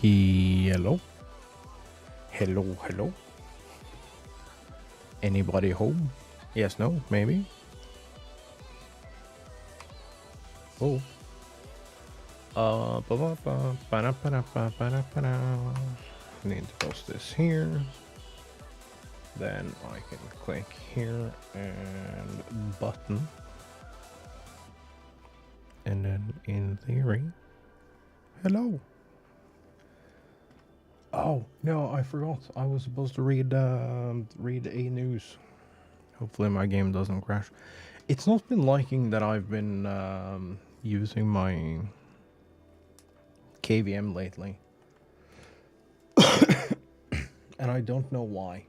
Hello? Hello, hello? Anybody home? Yes, no, maybe? Oh. Need to post this here. Then I can click here and button. And then in theory, hello. Oh no, I forgot. I was supposed to read a news. Hopefully my game doesn't crash. It's not been liking that I've been using my KVM lately, and I don't know why.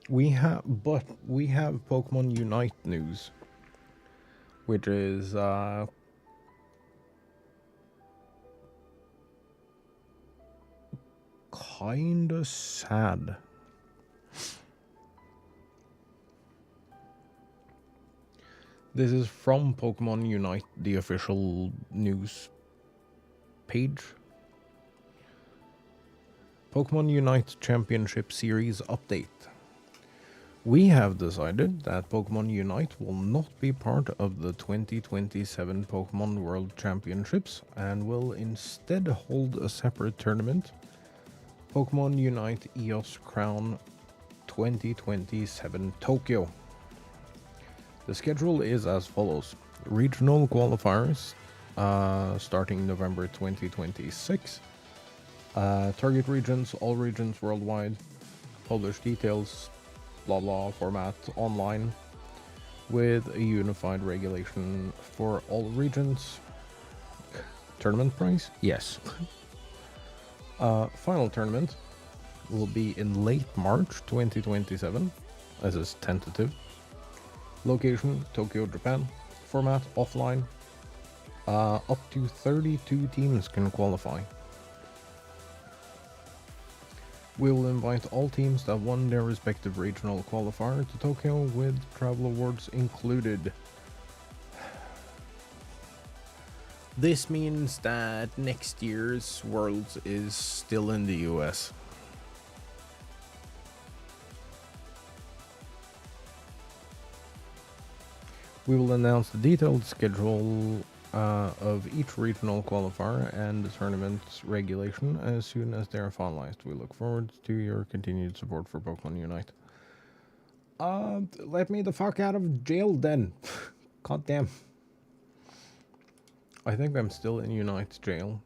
We have Pokemon Unite news, which is kinda sad. This is from Pokemon Unite, the official news page. Pokemon Unite Championship Series update. We have decided that Pokemon Unite will not be part of the 2027 Pokemon World Championships and will instead hold a separate tournament, Pokemon Unite EOS Crown 2027 Tokyo. The schedule is as follows. Regional qualifiers starting November 2026. Target regions, all regions worldwide. Publish details, blah blah, format online with a unified regulation for all regions. Tournament price? Yes. Final tournament will be in late March 2027. This is tentative. Location, Tokyo, Japan. Format, offline. Up to 32 teams can qualify. We will invite all teams that won their respective regional qualifier to Tokyo with travel awards included. This means that next year's Worlds is still in the US. We will announce the detailed schedule of each regional qualifier and the tournament's regulation as soon as they are finalized. We look forward to your continued support for Pokemon Unite. Let me the fuck out of jail then. God damn. I think I'm still in Unite's jail.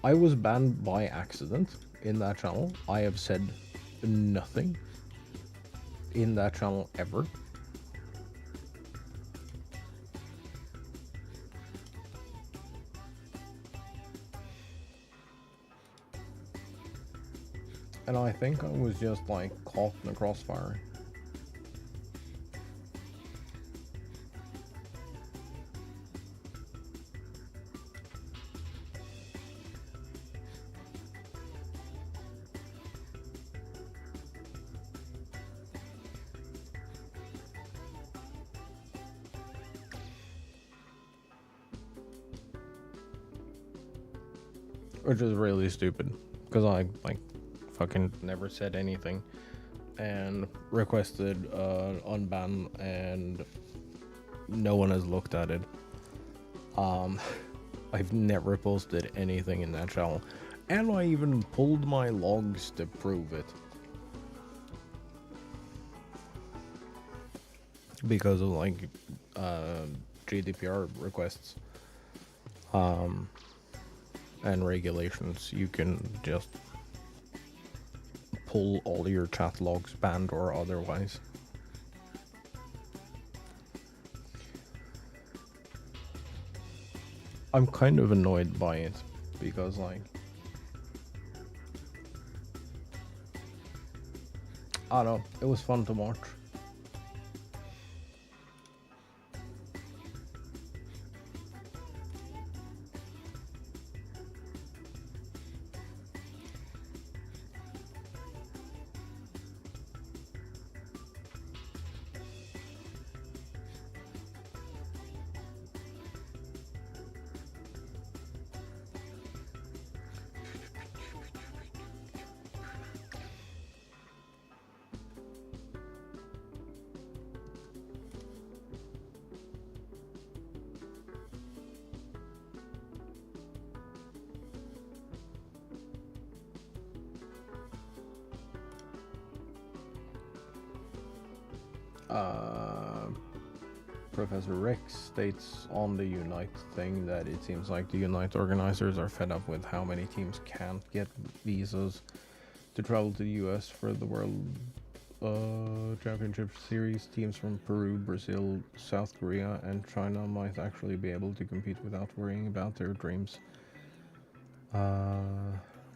I was banned by accident in that channel. I have said nothing in that channel ever. And I think I was just like caught in the crossfire. Which is really stupid, because I like fucking never said anything and requested unban and no one has looked at it. I've never posted anything in that channel, and I even pulled my logs to prove it because of like GDPR requests and regulations. You can just pull all your chat logs, banned or otherwise. I'm kind of annoyed by it because like I don't know, it was fun to watch. Professor Rex states on the Unite thing that it seems like the Unite organizers are fed up with how many teams can't get visas to travel to the US for the World Championship Series. Teams from Peru, Brazil, South Korea, and China might actually be able to compete without worrying about their dreams.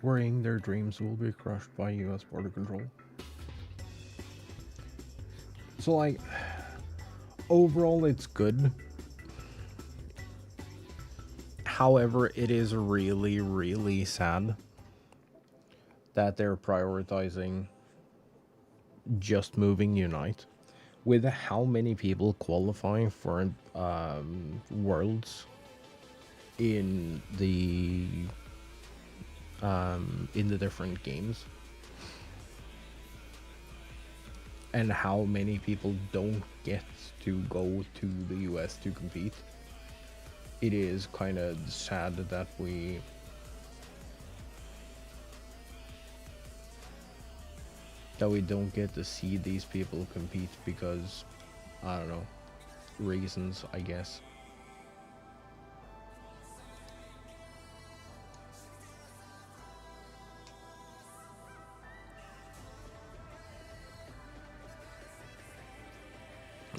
Worrying their dreams will be crushed by US border control. So, like, overall, it's good. However, it is really, really sad that they're prioritizing just moving Unite. With how many people qualifying for Worlds in the different games, and how many people don't get to go to the US to compete, it is kind of sad that we don't get to see these people compete because, I don't know, reasons, I guess.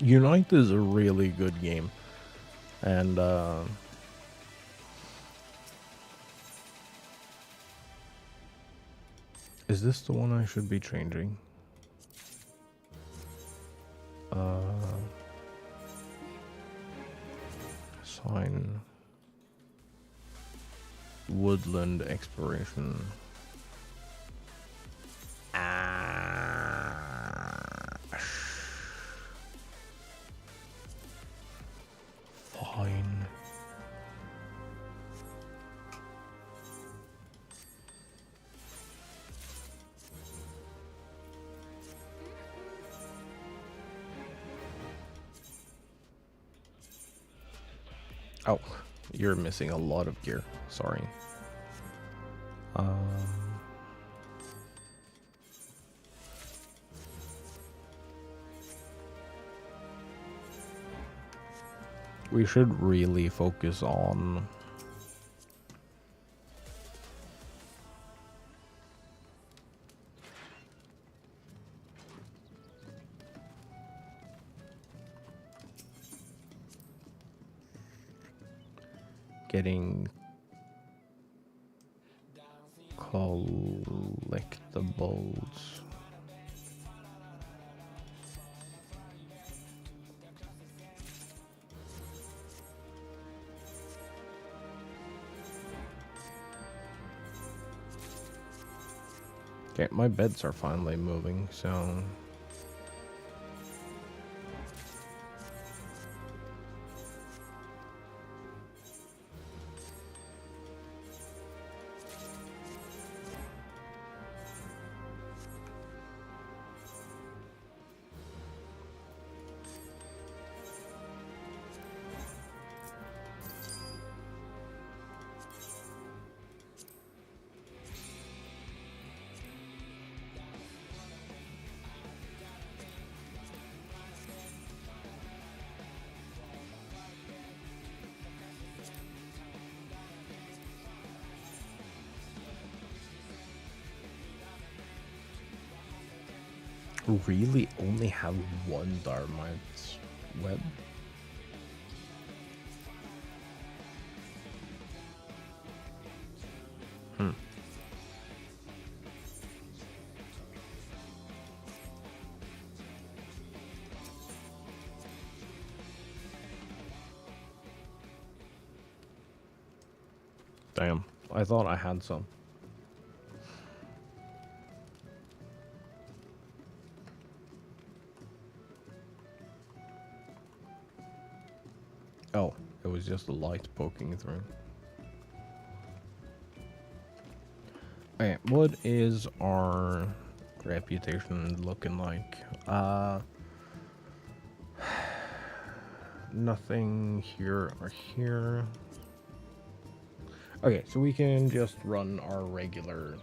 Unite is a really good game, and is this the one I should be changing? Sign Woodland Exploration. Fine. Oh, you're missing a lot of gear. Sorry. We should really focus on getting collectibles. Okay, my beds are finally moving, so really only have one Dharmite web. Damn, I thought I had some. Oh, it was just a light poking through. Okay, what is our reputation looking like? Nothing here or here. Okay, so we can just run our regular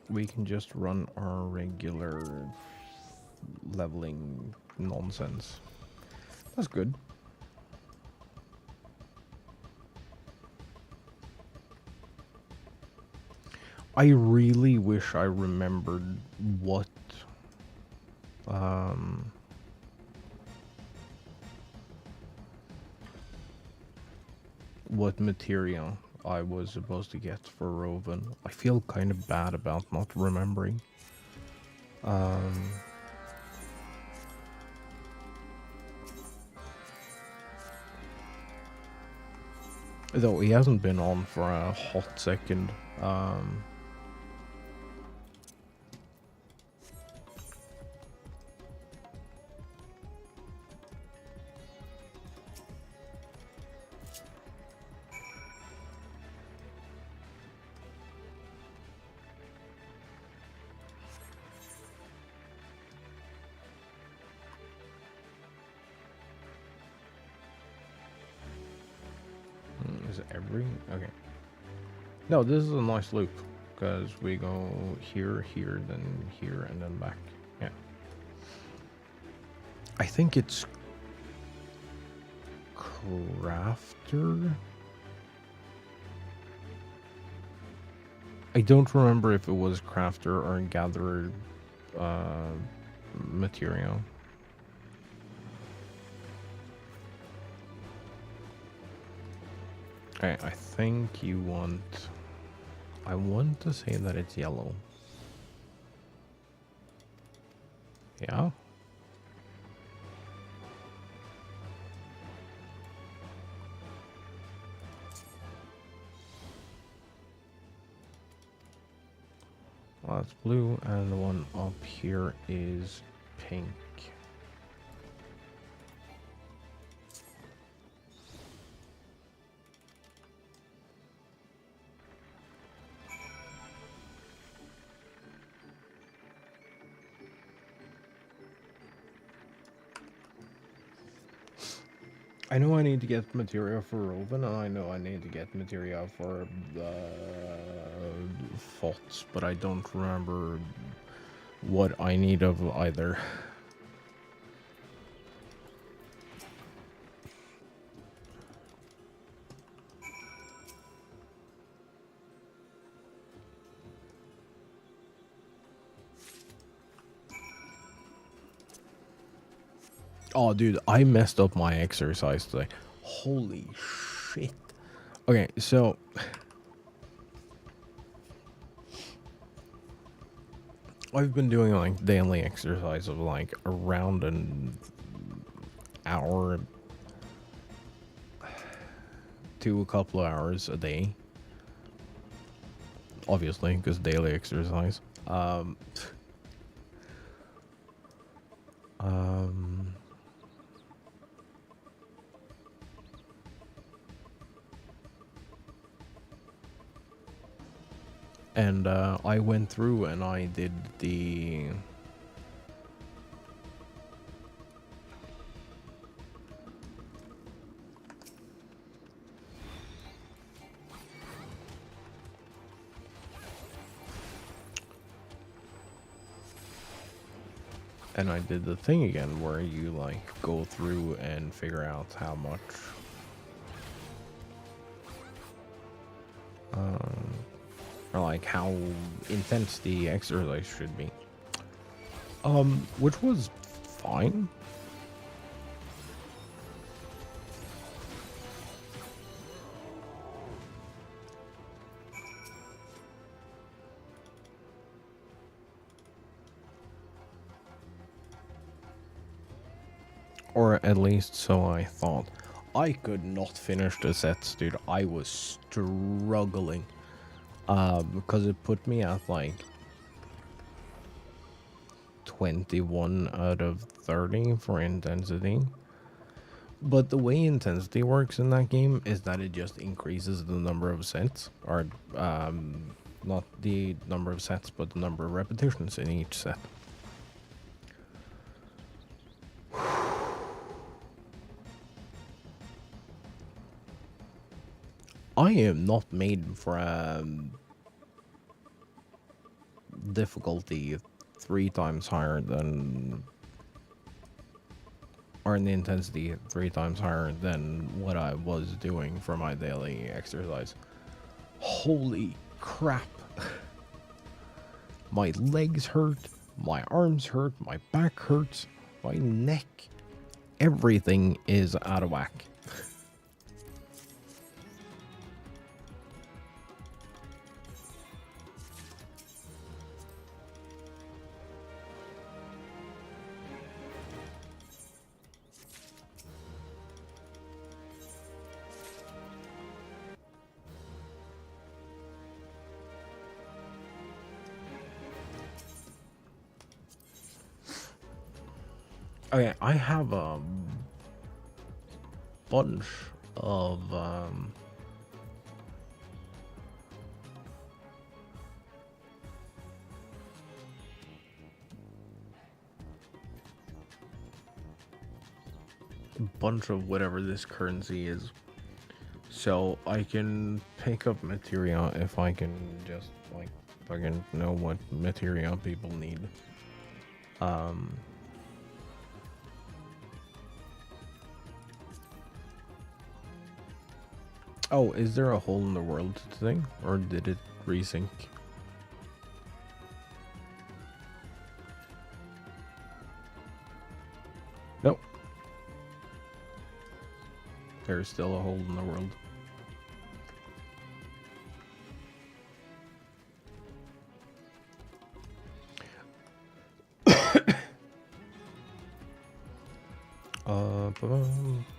we can just run our regular leveling nonsense. That's good. I really wish I remembered um, what material I was supposed to get for Roven. I feel kind of bad about not remembering. Though he hasn't been on for a hot second. Is it every? Okay. No, this is a nice loop. Because we go here, here, then here, and then back. Yeah. I think it's Crafter. I don't remember if it was Crafter or Gatherer material. Okay, I think you want... I want to say that it's yellow. Yeah? Well, that's blue, and the one up here is pink. I know I need to get material for Roven, and I know I need to get material for the Fots, but I don't remember what I need of either. Oh, dude, I messed up my exercise today. Holy shit. Okay, so... I've been doing, like, daily exercise of, like, around an hour to a couple of hours a day. Obviously, because daily exercise. And I went through and I did the... And I did the thing again where you, like, go through and figure out how much... or, like, how intense the exercise should be. Which was fine. Or at least so I thought. I could not finish the sets, dude. I was struggling. Because it put me at like 21 out of 30 for intensity. But the way intensity works in that game is that it just increases the number of sets. Or, not the number of sets, but the number of repetitions in each set. I am not made for difficulty 3 times higher than, or in the intensity 3 times higher than what I was doing for my daily exercise. Holy crap. My legs hurt, my arms hurt, my back hurts, my neck. Everything is out of whack. Okay, I have a bunch of whatever this currency is, so I can pick up materia if I can just like fucking know what materia people need. Oh, is there a hole in the world thing, or did it resync? Nope. There's still a hole in the world.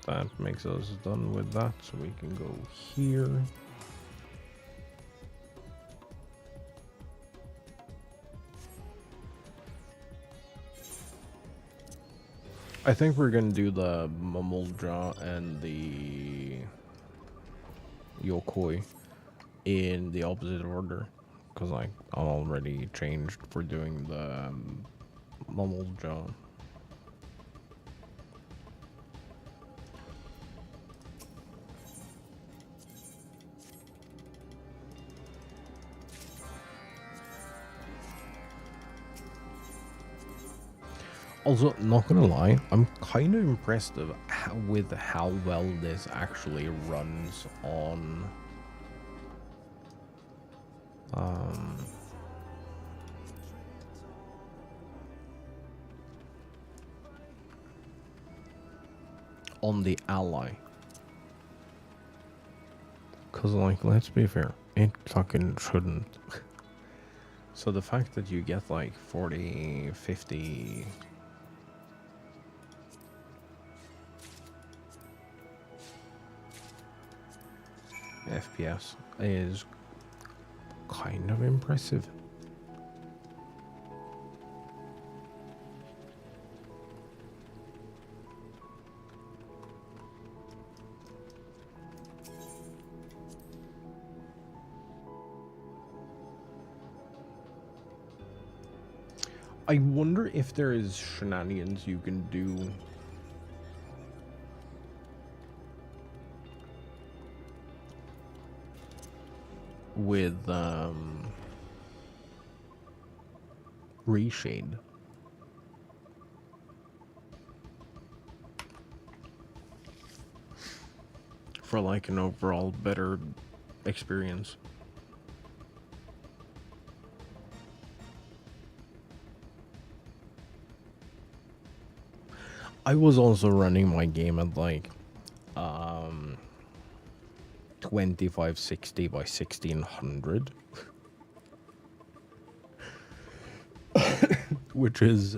That makes us done with that, so we can go here. I think we're gonna do the Mamulja and the Yokoi in the opposite order, because I'm already changed for doing the Mamulja. Also, not gonna lie, I'm kind of impressed with how well this actually runs on the ally. Cause like, let's be fair, it fucking shouldn't. So the fact that you get like 40, 50 FPS is kind of impressive. I wonder if there is shenanigans you can do with reshade. For like an overall better experience. I was also running my game at like 2560 by 1600, which is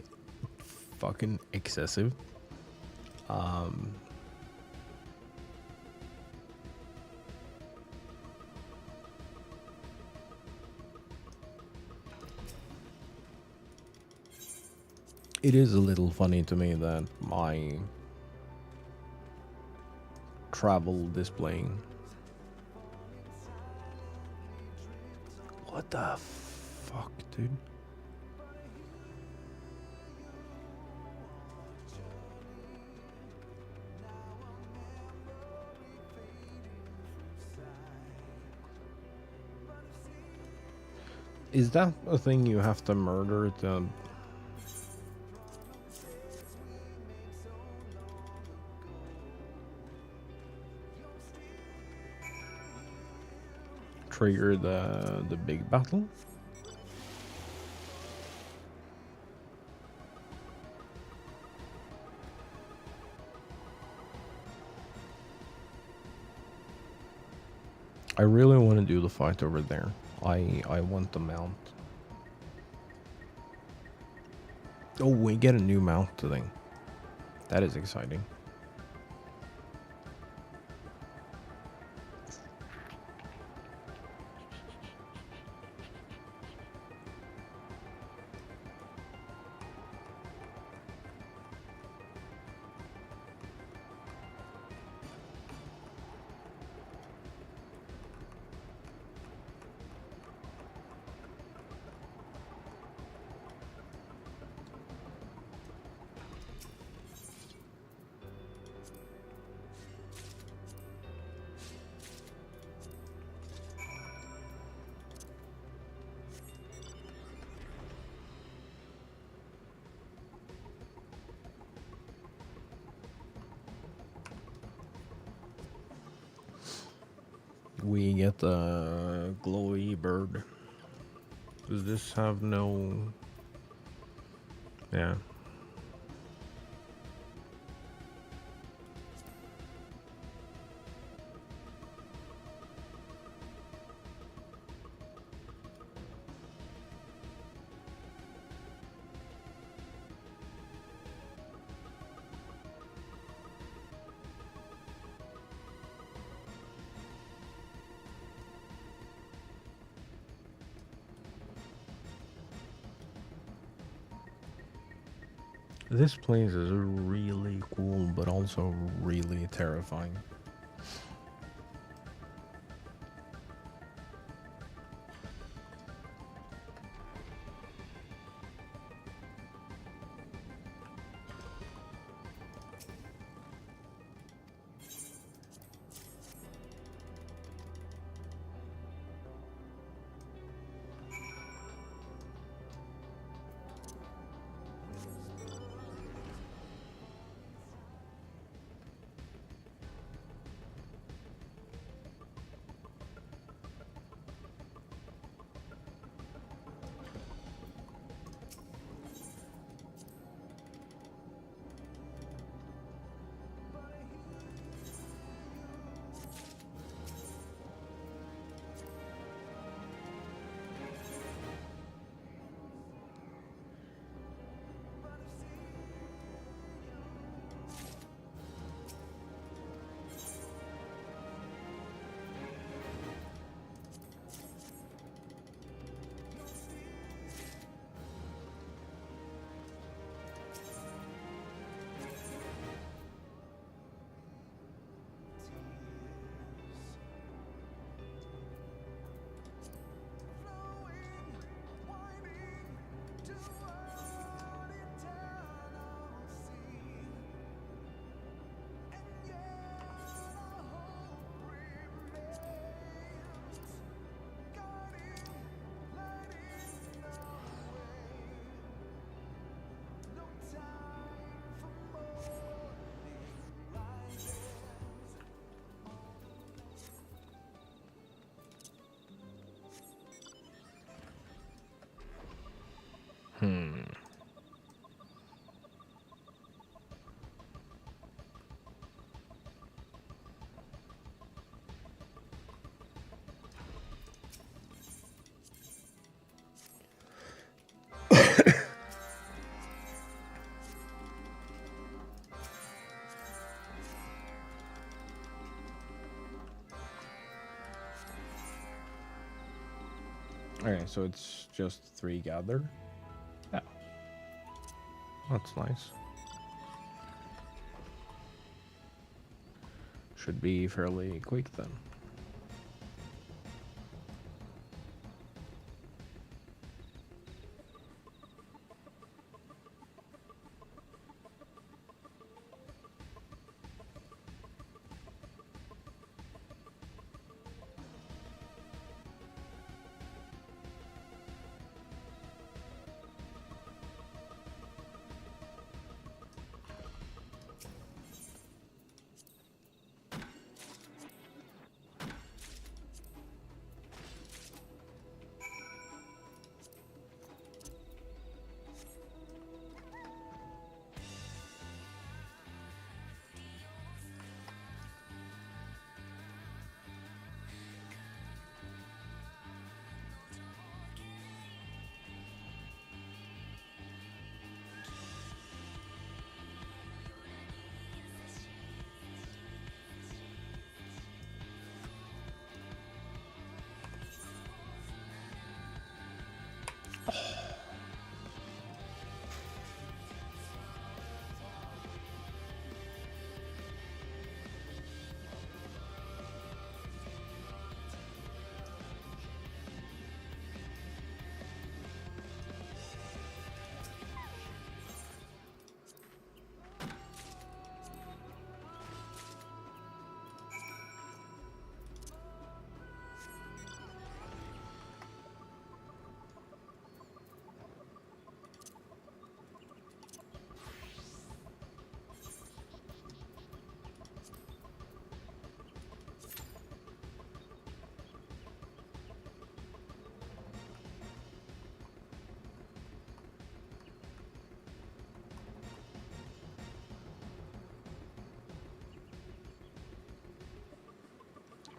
fucking excessive. It is a little funny to me that my travel displaying. What the fuck, dude? Is that a thing you have to murder to trigger the big battle? I really want to do the fight over there. I want the mount. Oh, we get a new mount today. That is exciting. We get the glowy bird. Does this have no... Yeah. This place is really cool, but also really terrifying. Okay, so it's just 3 gathered? Yeah. That's nice. Should be fairly quick then.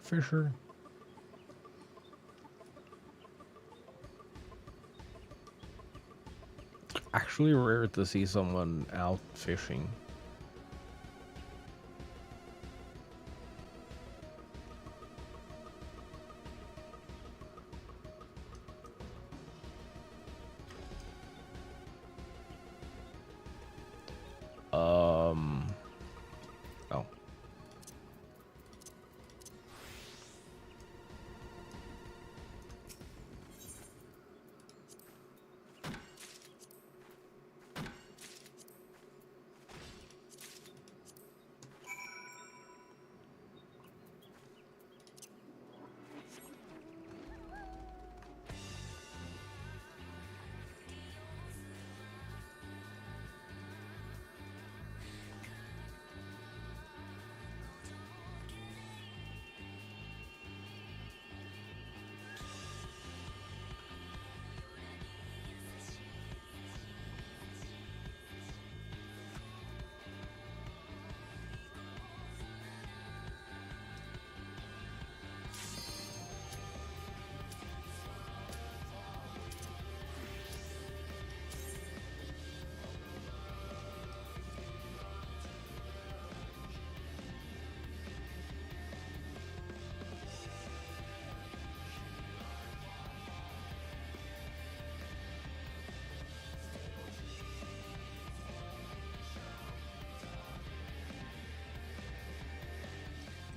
Fisher. Actually rare to see someone out fishing. Oh.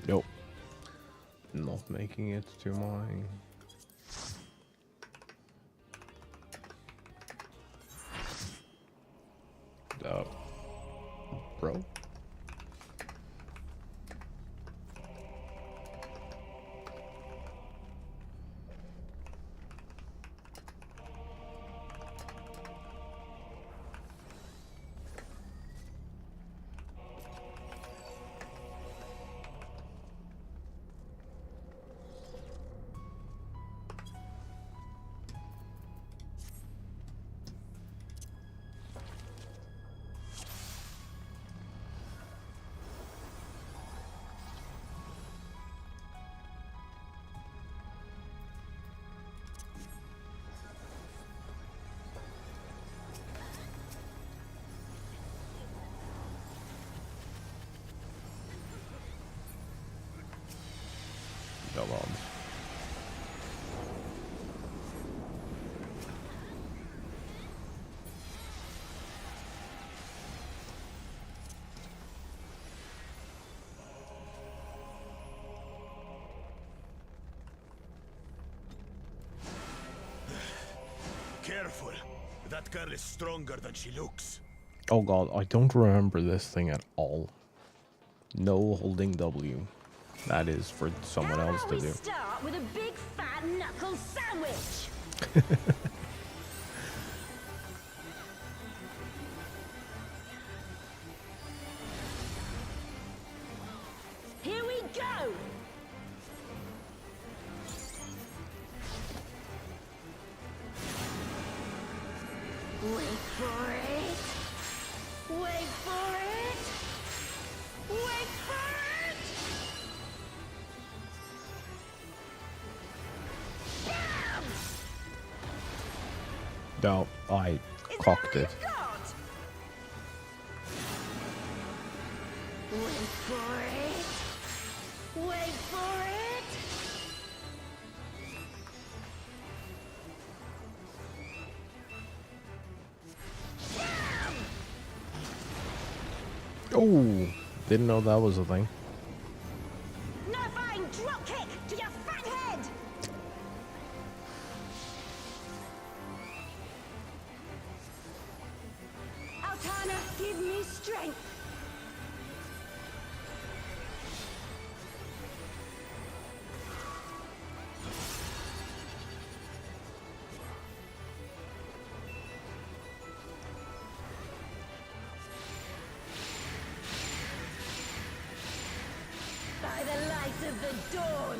Nope. Not making it to my... bro? Come on. Careful. That girl is stronger than she looks. Oh god, I don't remember this thing at all. No holding W. That is for someone else to do. Start with a big fat knuckle sandwich. Here we go. Wait for it. Wait for it. Wait for it. Bam! No, I cocked it. Wait for it. Wait for it. Bam! Oh, didn't know that was a thing. Nerfine drop kick to your fat head. Altana, give me strength. By the light of the dawn.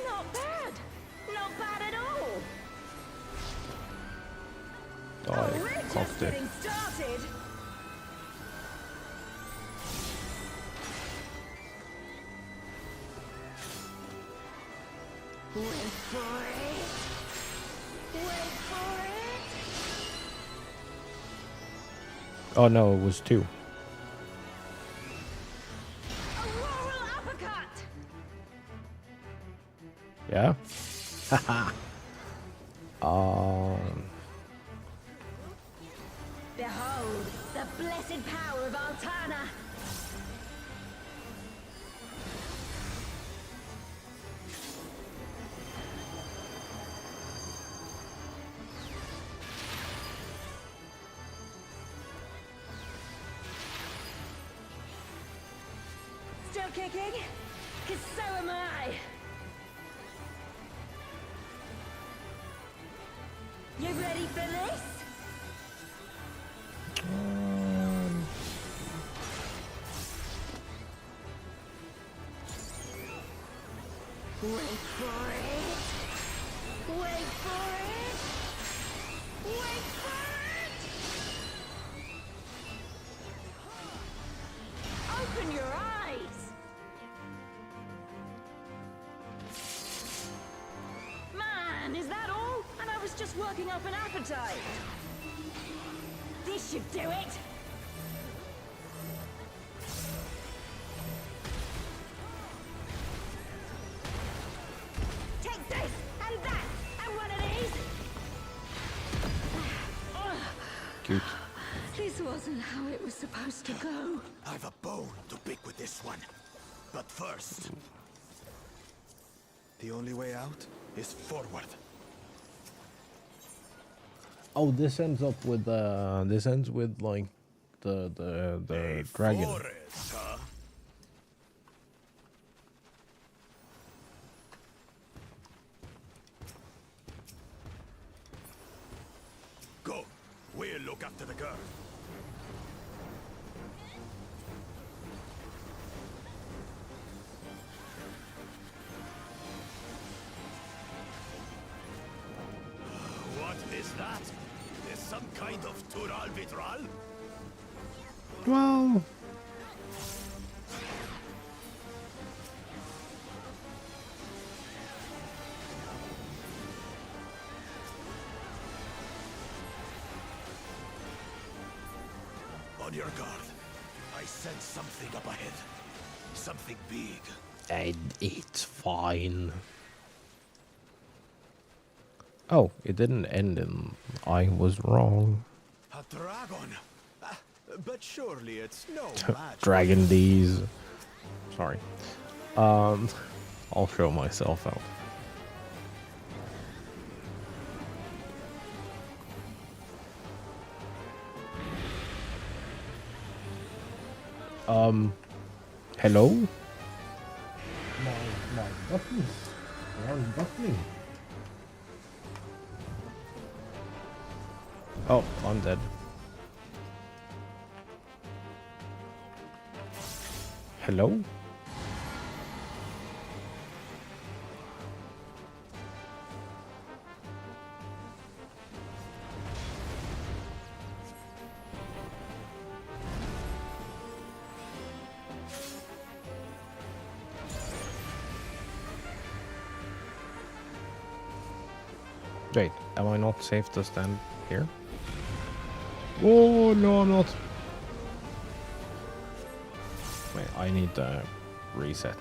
Not bad. Not bad at all. Oh, I We're cocked just it. getting started. Wait for it. Wait for it. Oh no, it was 2. Auroral uppercut. Yeah? Um, Behold, the blessed power of Altana. Still kicking? 'Cause so am I. You ready for this? Wait for it. Wait for it. Wait for it. Open your eyes. Man, is that all? And I was just working up an appetite. This should do it. Take this and that and one of these. cute. This wasn't how it was supposed to go. I've a bone to pick with this one. But first, the only way out is forward. Oh, this ends up with this ends with like the dragon. Forest, huh? Go. We'll look after the girl. What is that? Is some kind of Tural Vitral? Well, On your guard. I sense something up ahead. Something big. it's fine. Oh, it didn't end in I was wrong. A dragon. Ah, but surely it's no match. Dragon D's. Sorry. I'll show myself out. Hello? My buttons. They aren't buttoning. Oh, I'm dead. Hello? Wait, am I not safe to stand here? Oh, no, I'm not. Wait, I need to reset.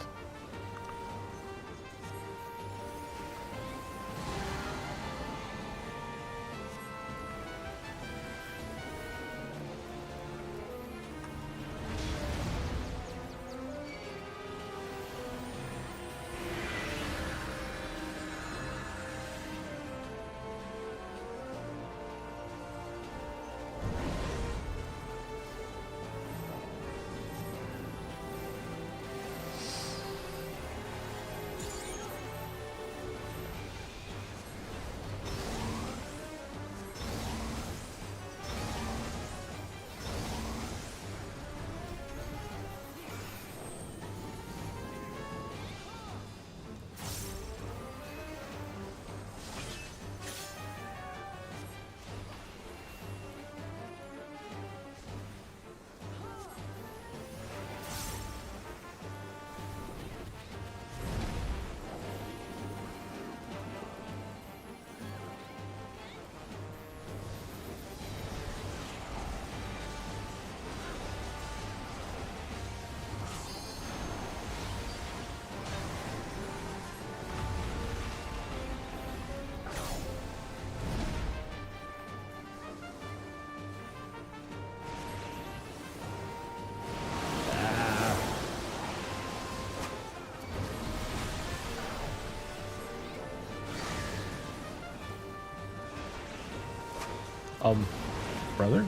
Brother?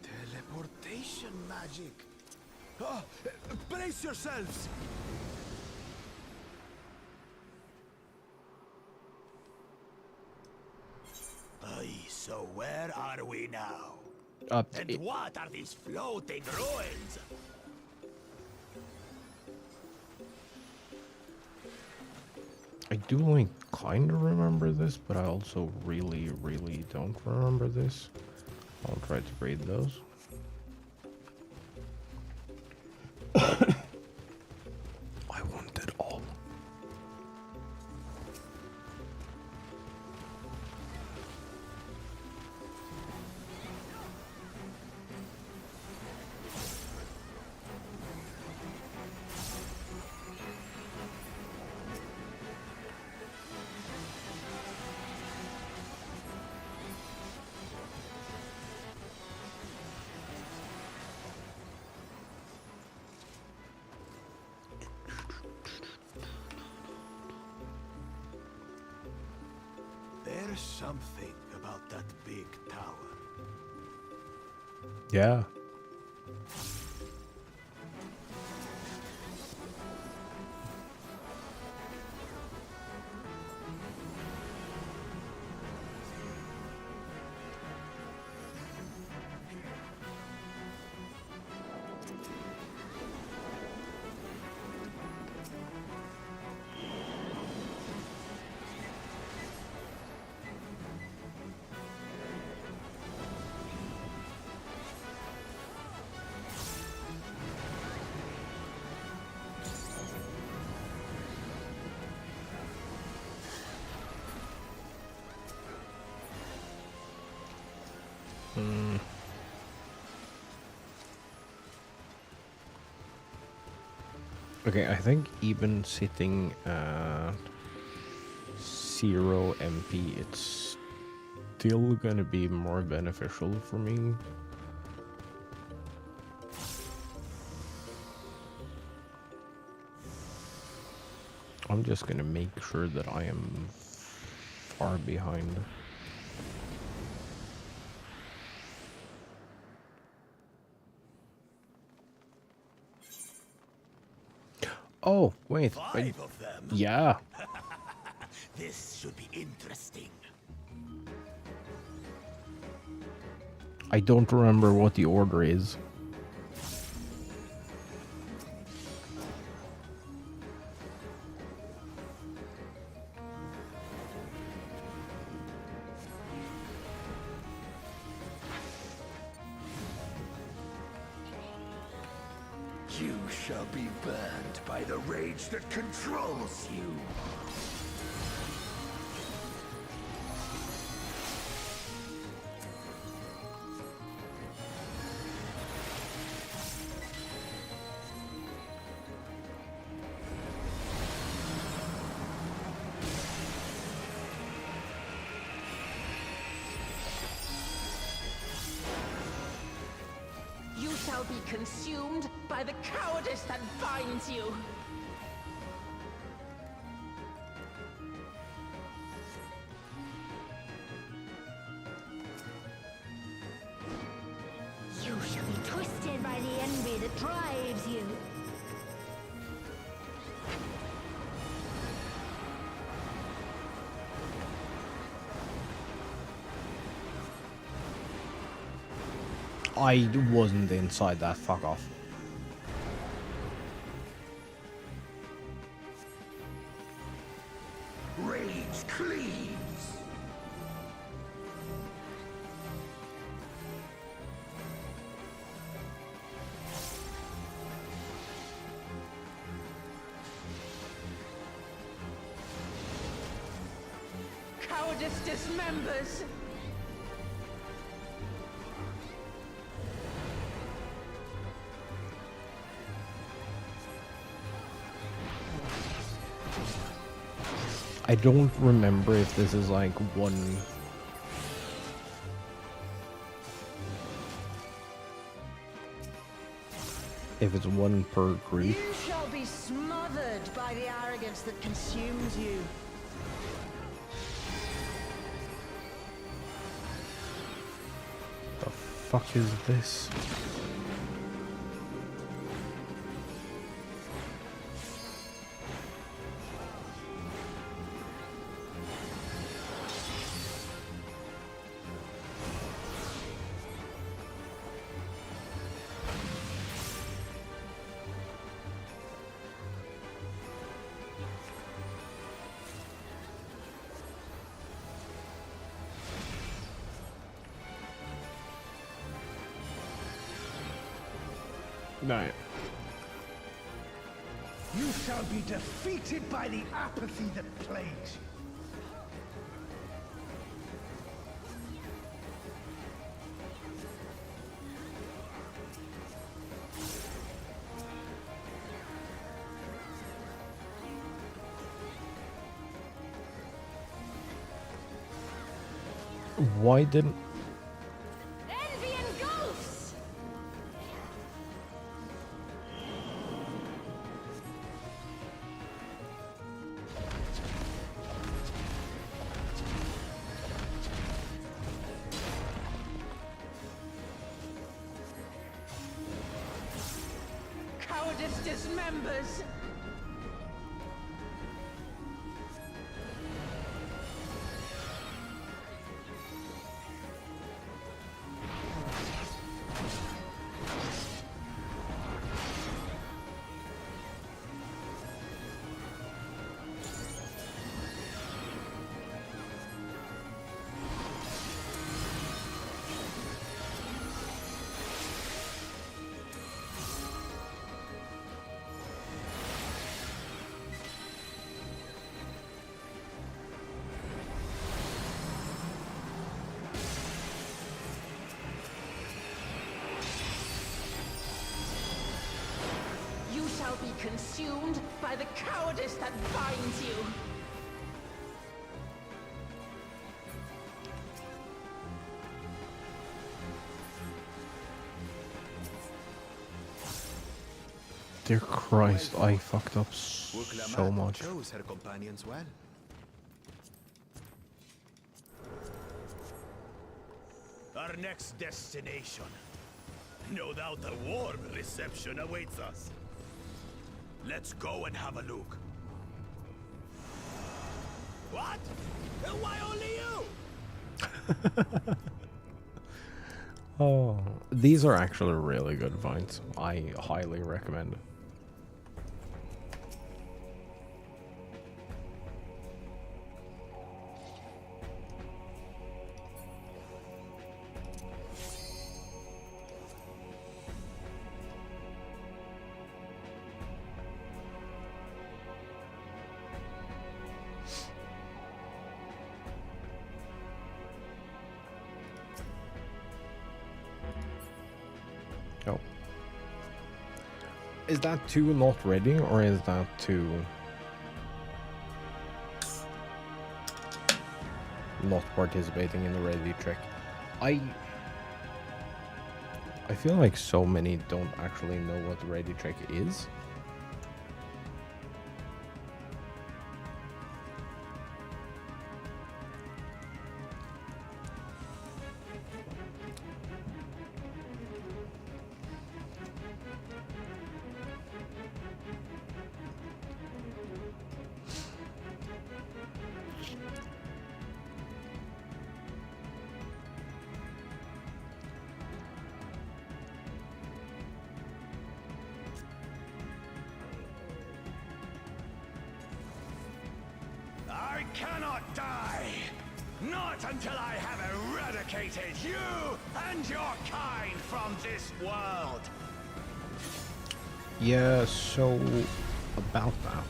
Teleportation magic. Ah, brace yourselves. Aye, so where are we now? And what are these floating ruins? I do like kind of remember this, but I also really don't remember this. I'll try to read those. I want it all. There's something about that big tower. Yeah. Okay, I think even sitting at 0 MP, it's still gonna be more beneficial for me. I'm just gonna make sure that I am far behind. Oh, wait. Five of them? Yeah. This should be interesting. I don't remember what the order is. You shall be burned by the rage that controls you. You shall be consumed by the cowardice that binds you. You shall be twisted by the envy that drives you. I wasn't inside that, fuck off. Rage cleaves. Cowardice Cowardice dismembers. I don't remember if this is like one. If it's one per group. You shall be smothered by the arrogance that consumes you. The fuck is this? No. You shall be defeated by the apathy that plagues you. Why didn't... Envy engulfs! Cowardice dismembers. You shall be consumed by the cowardice that binds you. Dear Christ, I fucked up so much. Chose her companions well. Our next destination. No doubt a warm reception awaits us. Let's go and have a look. What? Why only you? Oh, these are actually really good fights. I highly recommend it. Oh. Is that 2 not ready, or is that 2 not participating in the ready trick? I feel like so many don't actually know what the ready trick is. I cannot die! Not until I have eradicated you and your kind from this world! Yeah, so about that.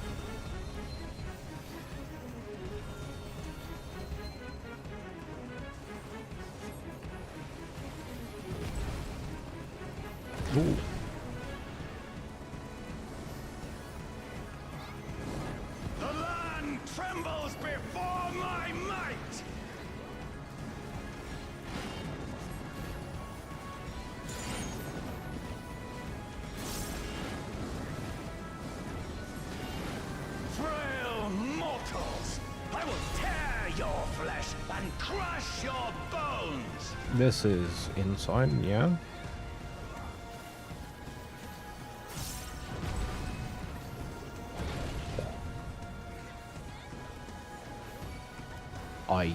and crush your bones! This is inside, yeah. I.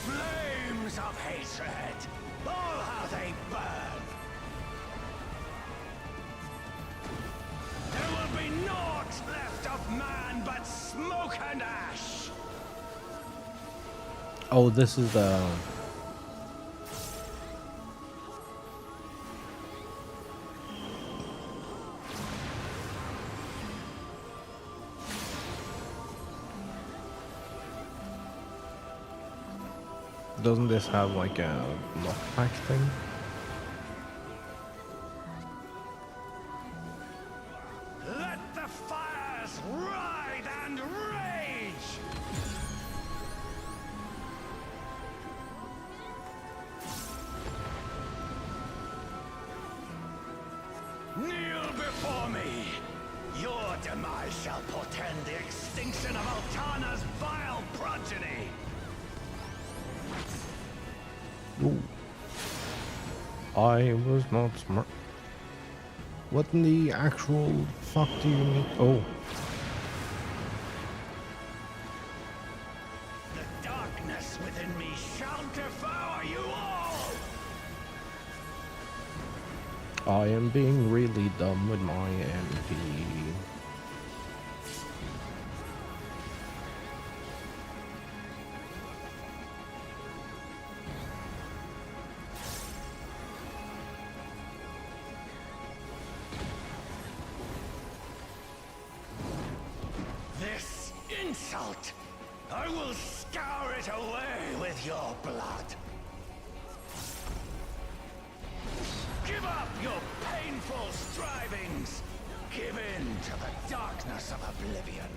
Flames of hatred! Oh, how they burn! There will be naught left of man but smoke and ash! Oh, this is the. Doesn't this have like a lockback thing? Let the fires ride and rage! Kneel before me! Your demise shall portend the extinction of Altana's vile progeny! Ooh. I was not smart. What in the actual fuck do you mean? Oh. The darkness within me shall devour you all! I am being really dumb with my MP. This insult, I will scour it away with your blood. Give up your painful strivings. Give in to the darkness of oblivion.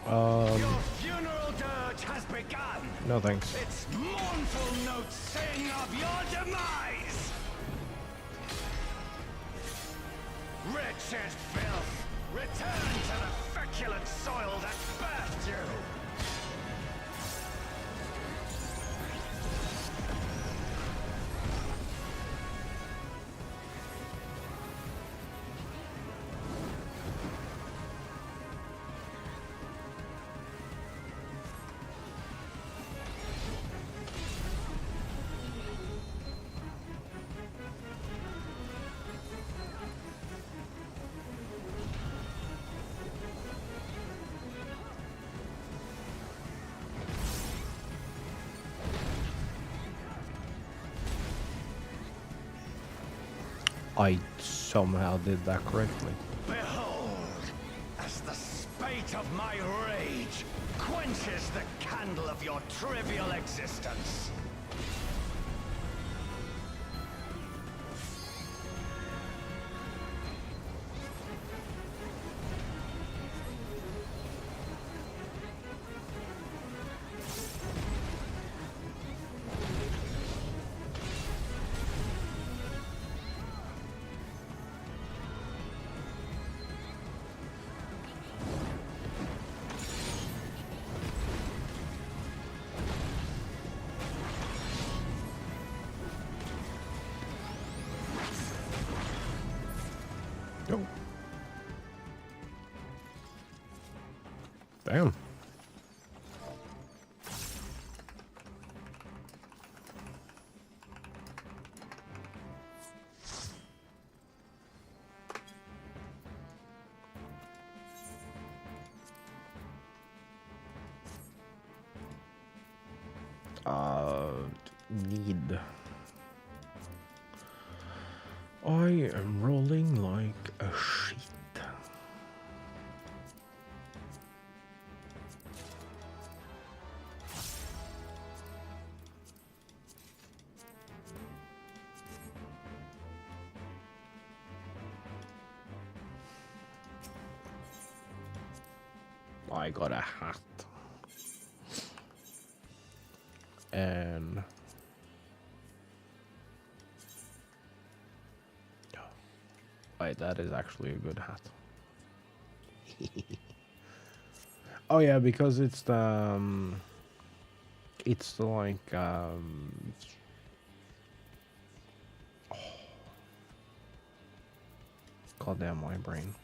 Your funeral dirge has begun. No thanks. Its mournful notes sing of your demise. Wretched filth, return to the feculent soil that birthed you. I somehow did that correctly. Behold, as the spate of my rage quenches the candle of your trivial existence. Oh. Damn. Need. I am rolling like a sheet. I got a hat. And wait, that is actually a good hat. Oh yeah, because it's the like oh, goddamn my brain.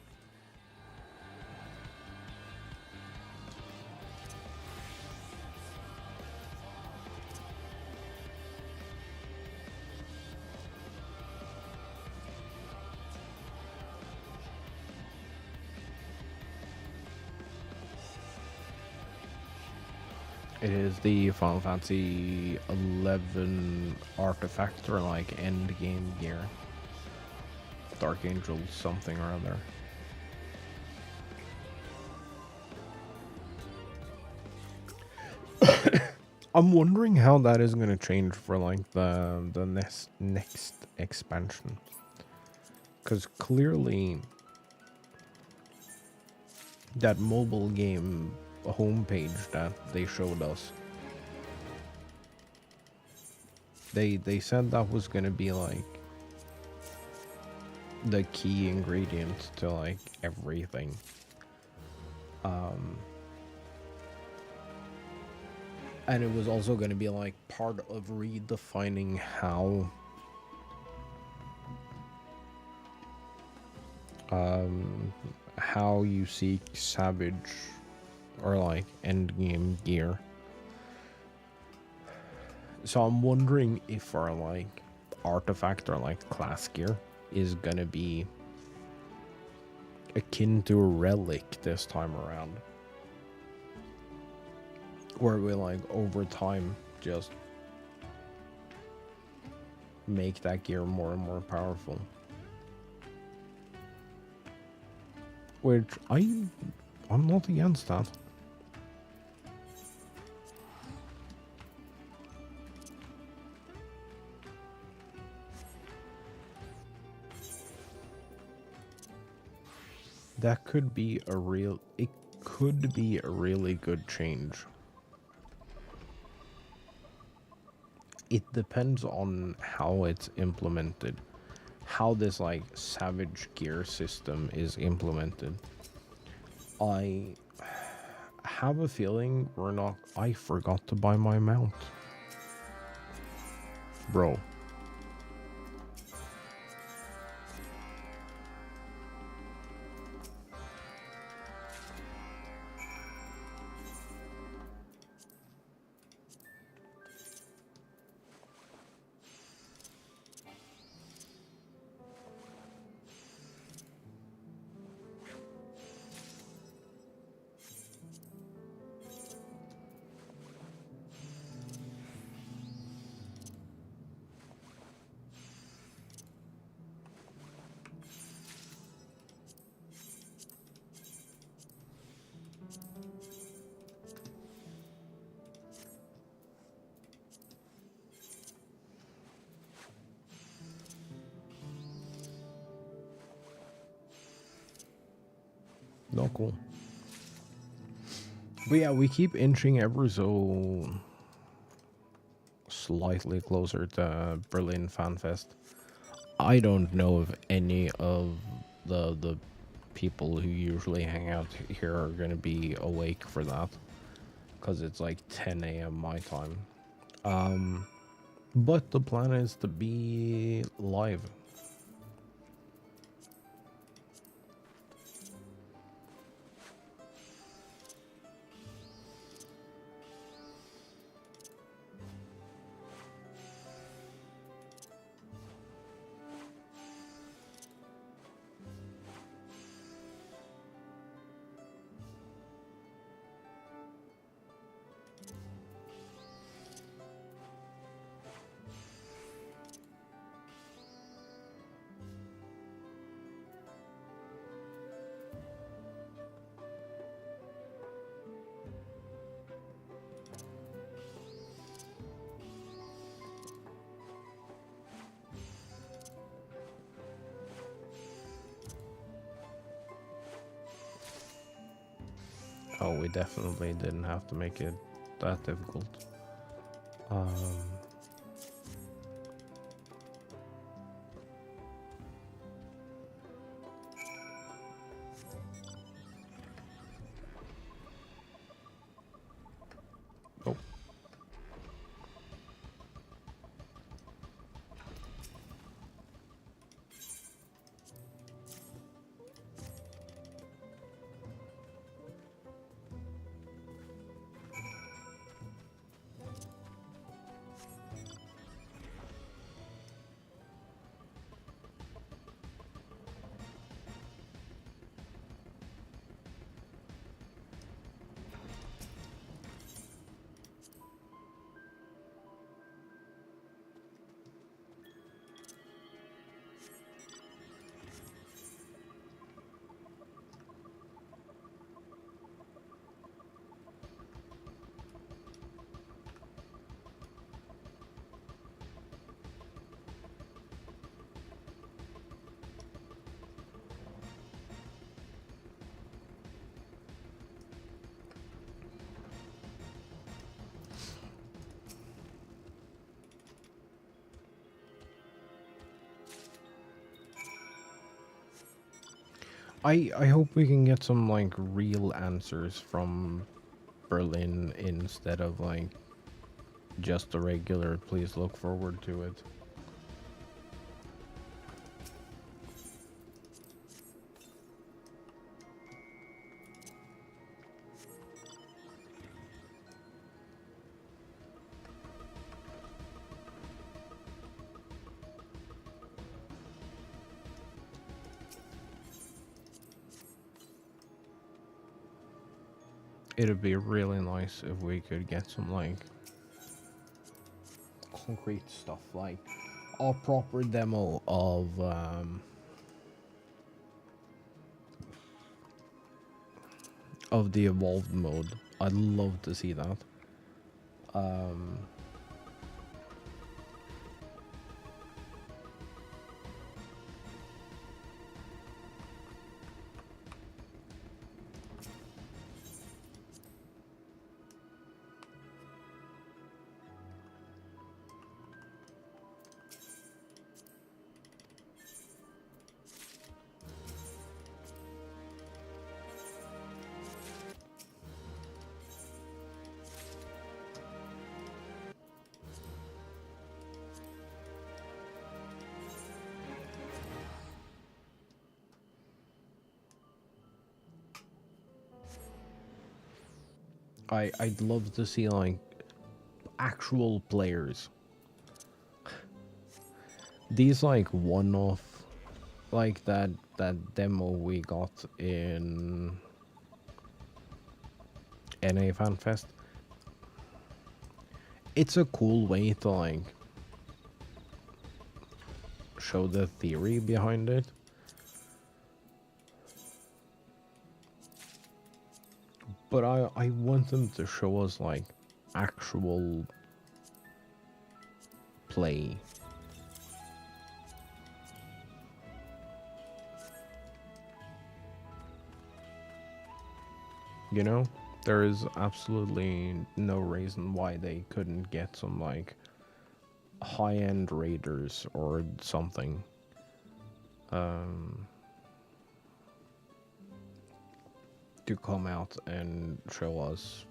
It is the Final Fantasy 11 artifact or like end game gear. Dark Angel something or other. I'm wondering how that is going to change for like the next expansion. Because clearly that mobile game homepage that they showed us, they said that was gonna be like the key ingredient to like everything. And it was also gonna be like part of redefining how you seek Savage or like endgame gear. So I'm wondering if our like artifact or like class gear is gonna be akin to a relic this time around, where we like over time just make that gear more and more powerful. Which I'm not against that. That could be it could be a really good change. It depends on how it's implemented. How this like Savage gear system is implemented. I have a feeling I forgot to buy my mount. Bro. Not cool. But yeah, we keep inching ever so slightly closer to Berlin Fan Fest. I don't know if any of the people who usually hang out here are gonna be awake for that, because it's like 10 a.m. my time. But the plan is to be live. No, we definitely didn't have to make it that difficult. Oh. I hope we can get some like real answers from Berlin instead of like just a regular please look forward to it. It'd be really nice if we could get some like concrete stuff, like a proper demo of the evolved mode. I'd love to see that. I'd love to see like actual players. These like one-off, like that demo we got in NA FanFest. It's a cool way to like show the theory behind it. But I want them to show us like actual play. You know, there is absolutely no reason why they couldn't get some like high-end raiders or something. To come out and show us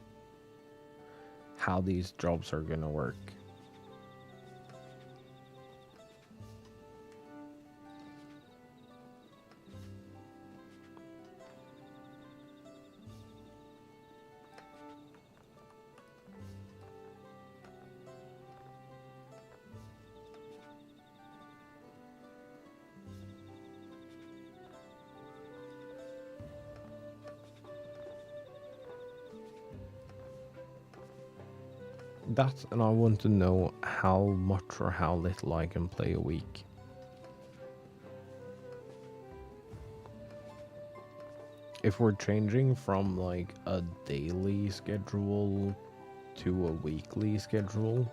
how these jobs are gonna work. That, and I want to know how much or how little I can play a week. If we're changing from like a daily schedule to a weekly schedule,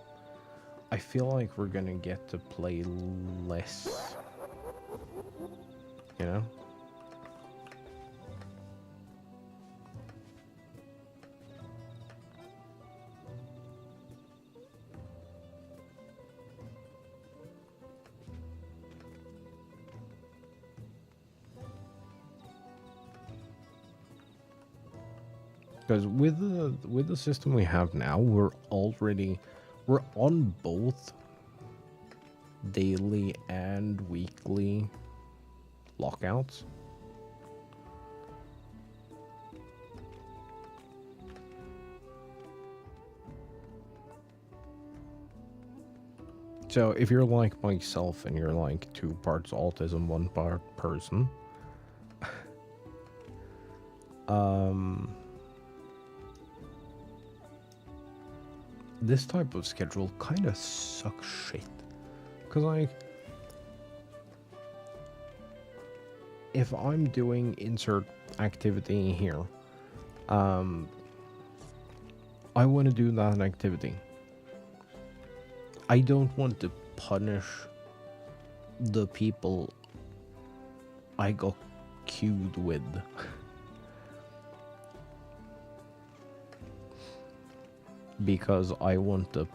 I feel like we're gonna get to play less. You know? Because with the system we have now, we're on both daily and weekly lockouts. So if you're like myself and you're like 2 parts autism, 1 part person, this type of schedule kind of sucks shit. Because like, if I'm doing insert activity here, I want to do that activity. I don't want to punish the people I got queued with. Because I want to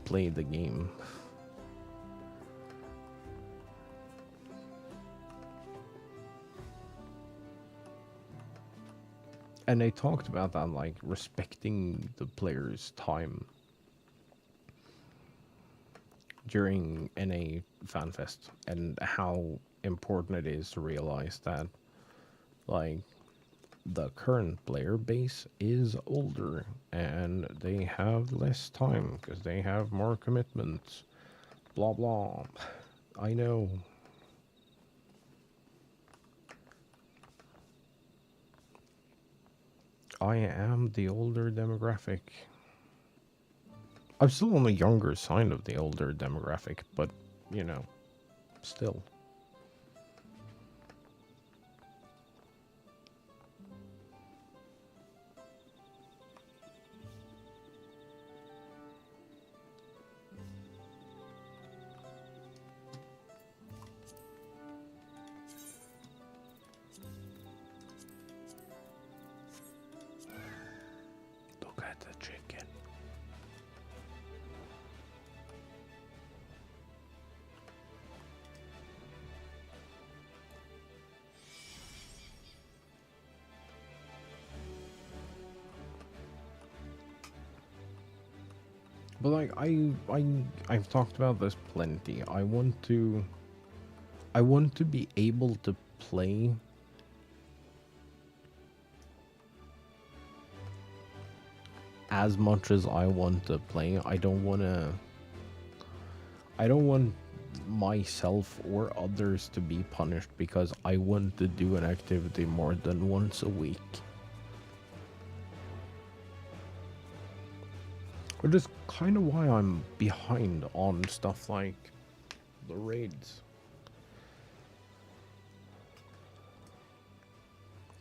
play the game. And they talked about that, like, respecting the player's time during NA FanFest, and how important it is to realize that, like, the current player base is older and they have less time because they have more commitments. Blah blah. I know. I am the older demographic. I'm still on the younger side of the older demographic, but, you know, still. Look at the chicken. But like I've talked about this plenty. I want to be able to play as much as I want to play. I don't want myself or others to be punished because I want to do an activity more than once a week. Which is kind of why I'm behind on stuff like the raids.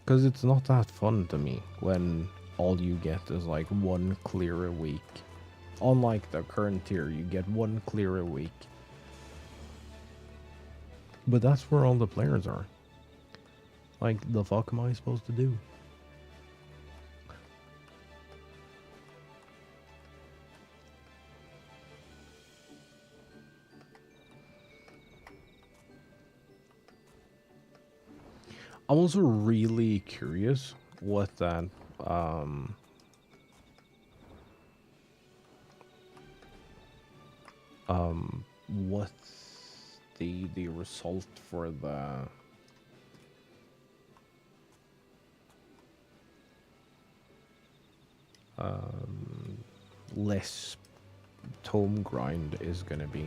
Because it's not that fun to me when all you get is like 1 clear a week. Unlike the current tier, you get 1 clear a week. But that's where all the players are. Like, the fuck am I supposed to do? I'm also really curious what that what's the result for the less tome grind is gonna be.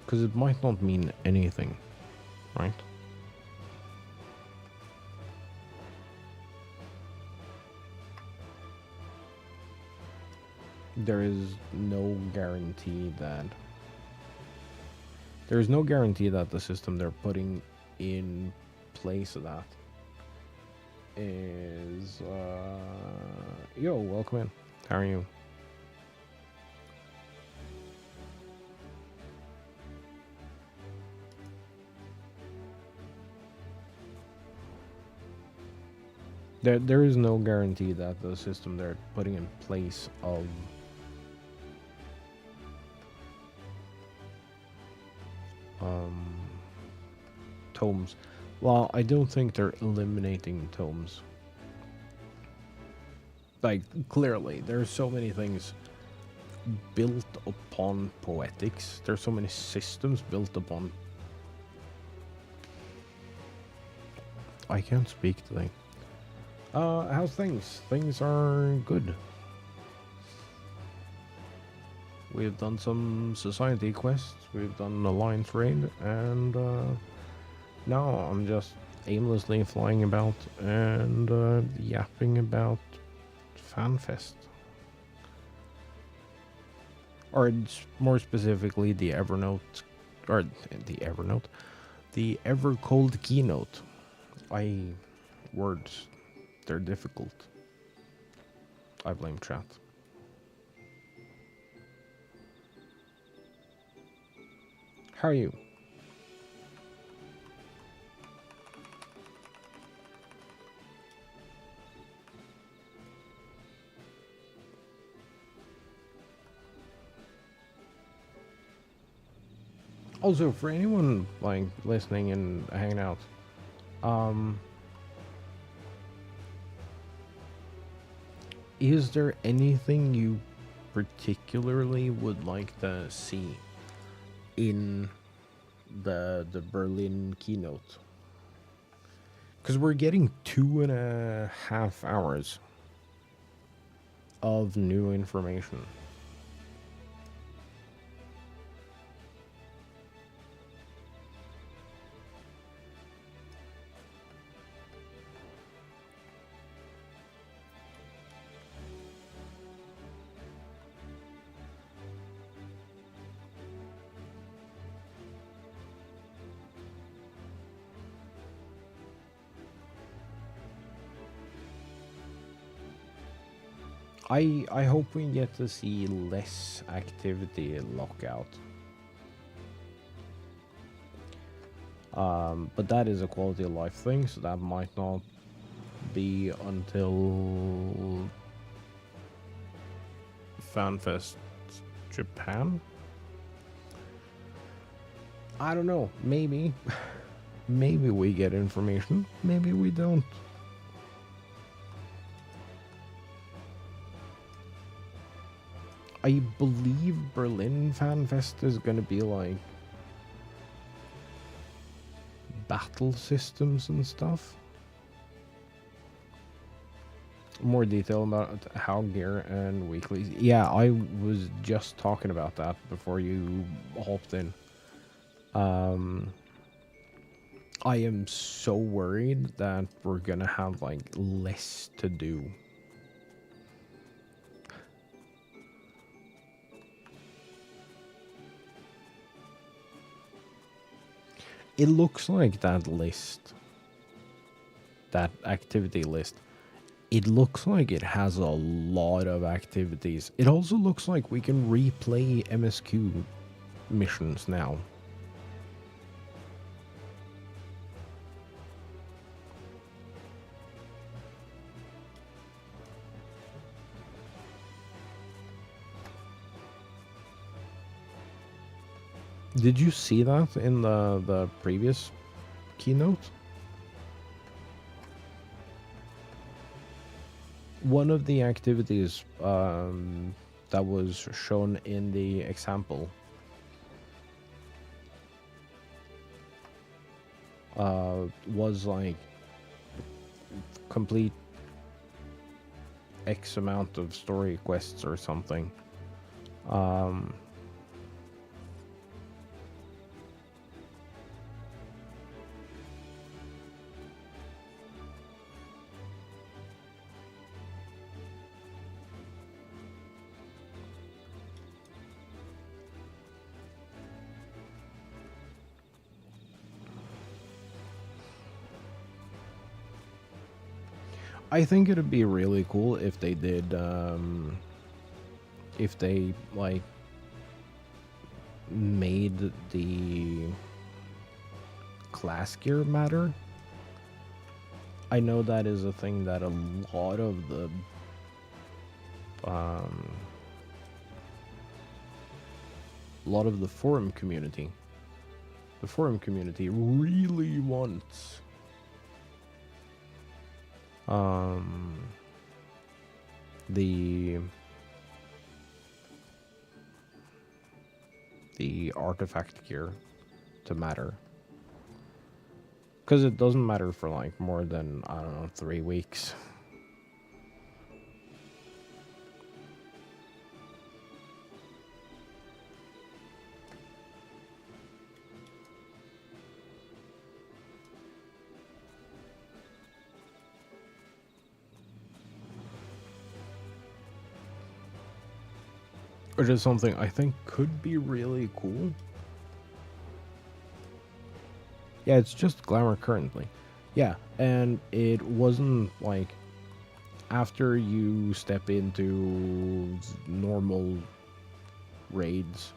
Because it might not mean anything, right? There is no guarantee that the system they're putting in place of that is yo, welcome in. How are you? There is no guarantee that the system they're putting in place of tomes. Well, I don't think they're eliminating tomes. Like, clearly, there's so many things built upon poetics. There's so many systems built upon... I can't speak today. How's things? Things are good. We've done some society quests, we've done an alliance raid, and now I'm just aimlessly flying about and yapping about FanFest. Or more specifically, the Evernote, or the Evercold keynote. Words, they're difficult. I blame chat. How are you? Also, for anyone like listening and hanging out, is there anything you particularly would like to see in the Berlin keynote? Because we're getting 2.5 hours of new information. I hope we get to see less activity in Lockout. But that is a quality of life thing, so that might not be until FanFest Japan. I don't know, maybe. Maybe we get information, maybe we don't. I believe Berlin FanFest is gonna be like battle systems and stuff. More detail about how gear and weeklies. Yeah, I was just talking about that before you hopped in. I am so worried that we're gonna have like less to do. It looks like that list, that activity list, it looks like it has a lot of activities. It also looks like we can replay MSQ missions now. Did you see that in the previous keynote? One of the activities that was shown in the example was like complete X amount of story quests or something. I think it'd be really cool if they did, if they, like, made the class gear matter. I know that is a thing that a lot of the, forum community the forum community really wants the artifact gear to matter, because it doesn't matter for like more than, I don't know, 3 weeks. Which is something I think could be really cool. Yeah, it's just glamour currently. Yeah, and it wasn't like after you step into normal raids,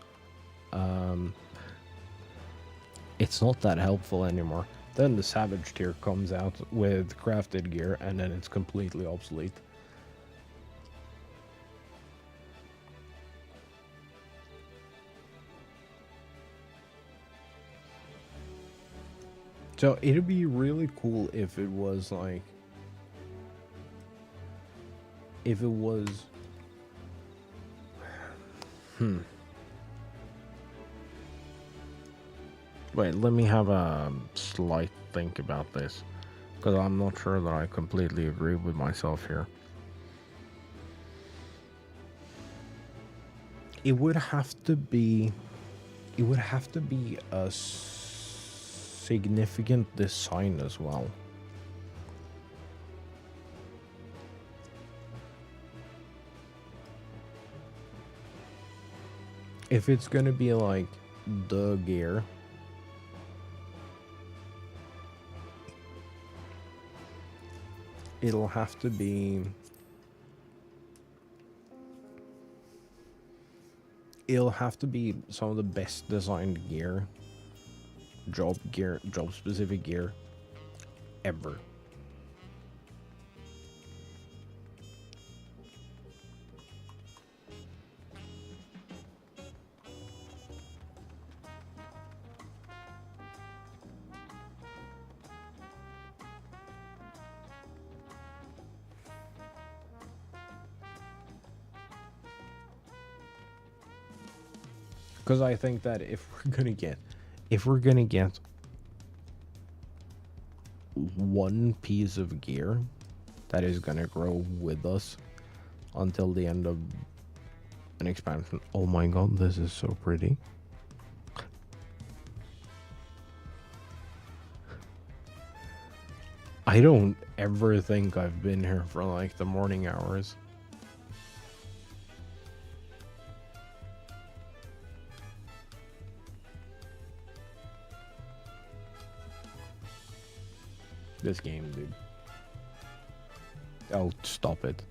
it's not that helpful anymore. Then the Savage tier comes out with crafted gear, and then it's completely obsolete. So it'd be really cool if it was like, if it was, Wait, let me have a slight think about this, because I'm not sure that I completely agree with myself here. It would have to be a significant design as well. If it's gonna be like the gear, it'll have to be some of the best designed gear, job specific gear ever. Because I think that if we're gonna get one piece of gear that is gonna grow with us until the end of an expansion. Oh my god, this is so pretty. I don't ever think I've been here for like the morning hours. This game, dude. Oh, stop it.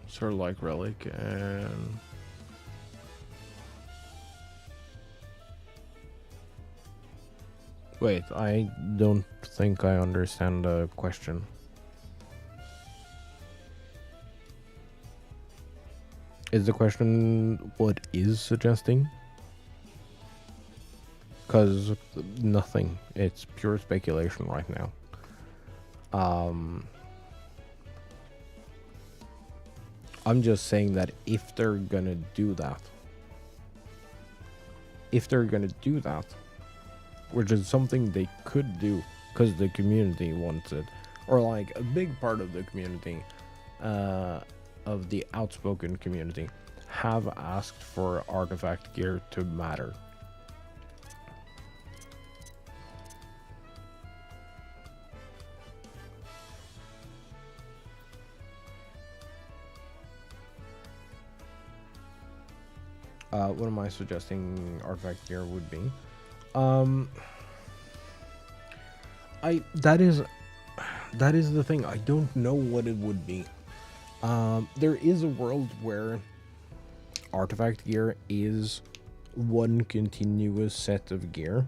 Sort of like Relic and wait, I don't think I understand the question. Is the question what is suggesting? Because nothing. It's pure speculation right now. I'm just saying that if they're gonna do that, which is something they could do because the community wants it, or like a big part of the community, of the outspoken community, have asked for artifact gear to matter. what am I suggesting artifact gear would be? Um, that is the thing. I don't know what it would be. There is a world where artifact gear is one continuous set of gear,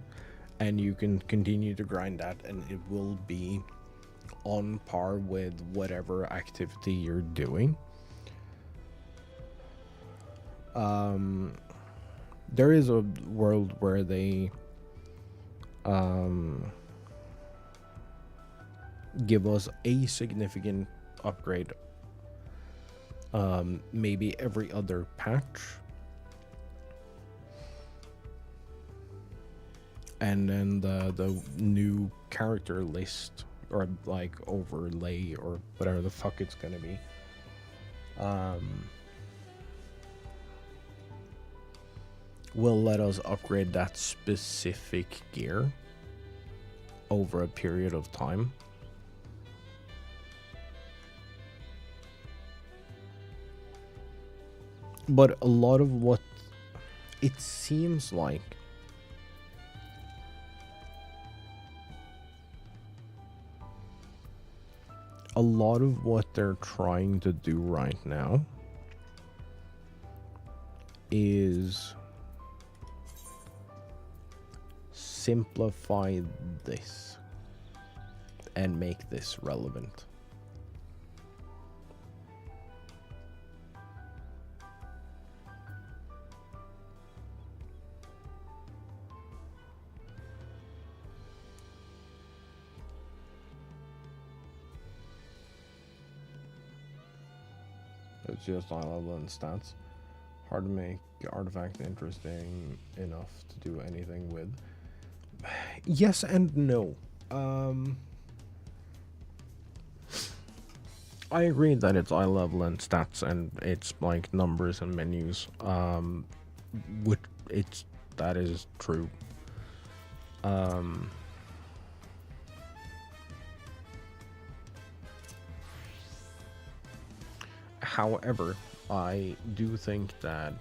and you can continue to grind that, and it will be on par with whatever activity you're doing. There is a world where they give us a significant upgrade, maybe every other patch, and then the new character list, or like overlay, or whatever the fuck it's gonna be, will let us upgrade that specific gear over a period of time. But a lot of what it seems like a lot of what they're trying to do right now is simplify this and make this relevant. It's just eye level and stats. Hard to make artifact interesting enough to do anything with. Yes and no. I agree that it's eye level and stats, and it's like numbers and menus. Which that is true. However, I do think that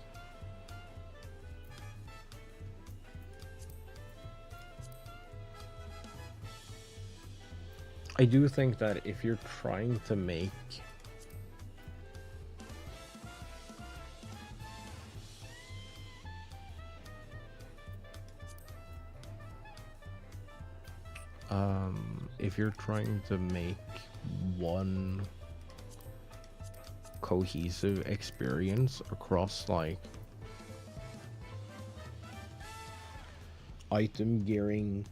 if you're trying to make one cohesive experience across like item gearing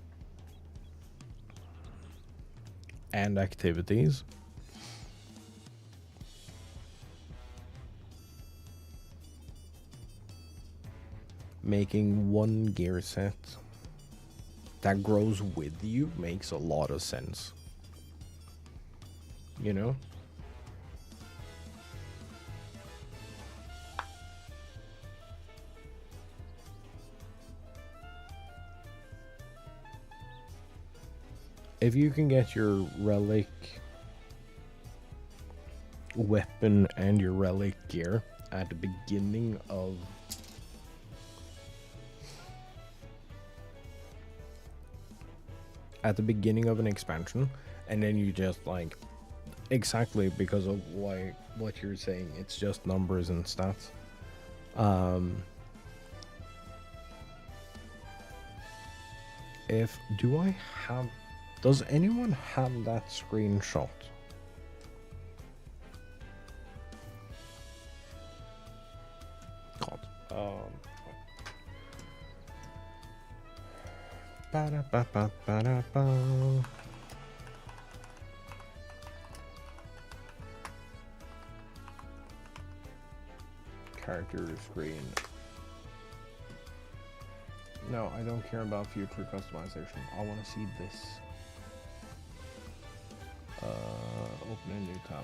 and activities, making one gear set that grows with you makes a lot of sense, you know? If you can get your relic weapon and your relic gear at the beginning of an expansion, and then you just like, exactly because of what you're saying, it's just numbers and stats. Does anyone have that screenshot? God. Ba-da-ba-ba-ba-da-ba. Character screen. No, I don't care about future customization. I want to see this. Open a new tab.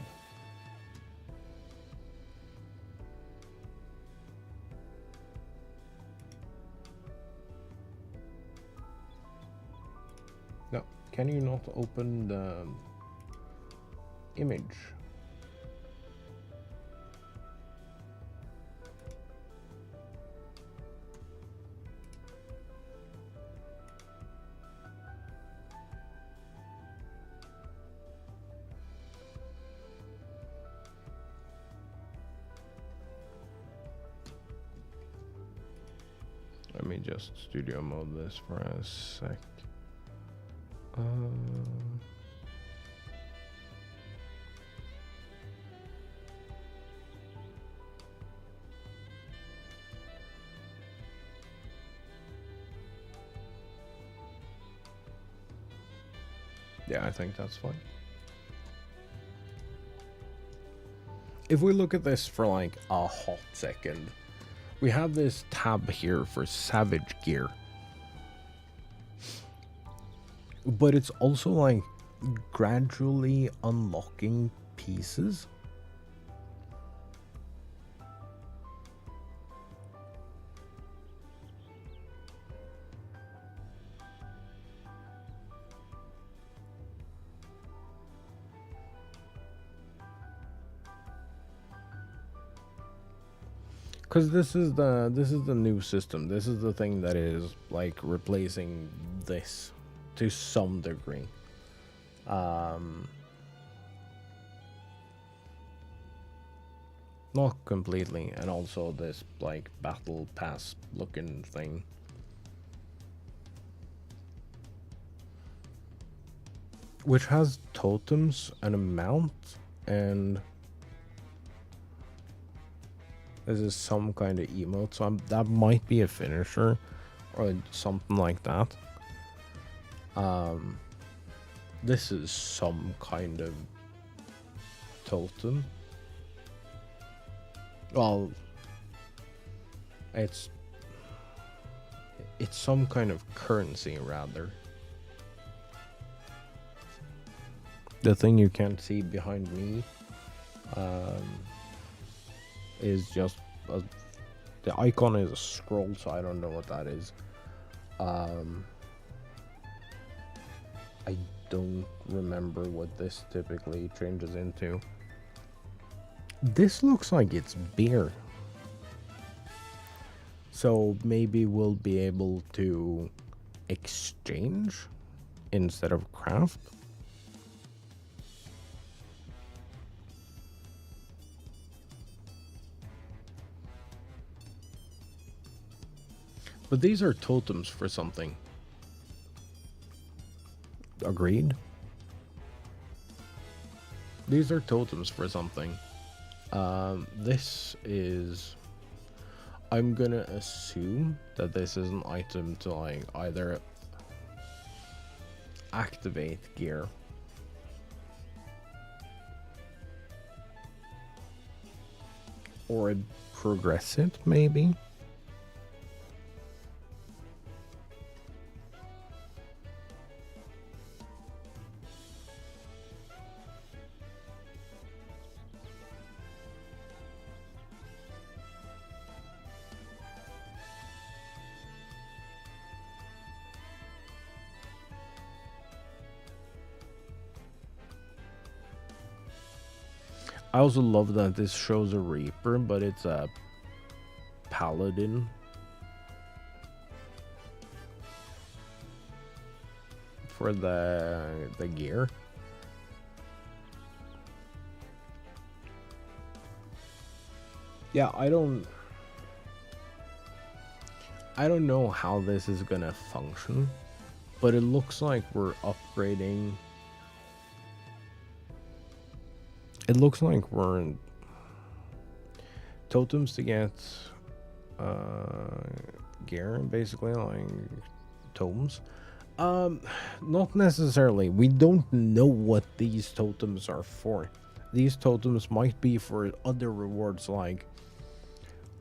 No, can you not open the image? me just studio mode this for a sec. Yeah, I think that's fine. If we look at this for like a hot second, we have this tab here for Savage gear. But it's also like gradually unlocking pieces. Because this is the new system. This is the thing that is like replacing this to some degree. Not completely, and also this like battle pass looking thing. Which has totems and a mount, and this is some kind of emote, so that might be a finisher or something like that. This is some kind of totem. Well, it's some kind of currency rather. The thing you can't see behind me is just the icon is a scroll, so I don't know what that is. I don't remember what this typically changes into. This looks like it's beer, so maybe we'll be able to exchange instead of craft. But these are totems for something. Agreed? These are totems for something. This is... I'm gonna assume that this is an item to like either activate gear or progress it, maybe. I also love that this shows a Reaper, but it's a Paladin. For the gear. Yeah, I don't know how this is gonna function, but it looks like we're upgrading. It looks like we're in totems to get gear, basically, like totems. Not necessarily. We don't know what these totems are for. These totems might be for other rewards, like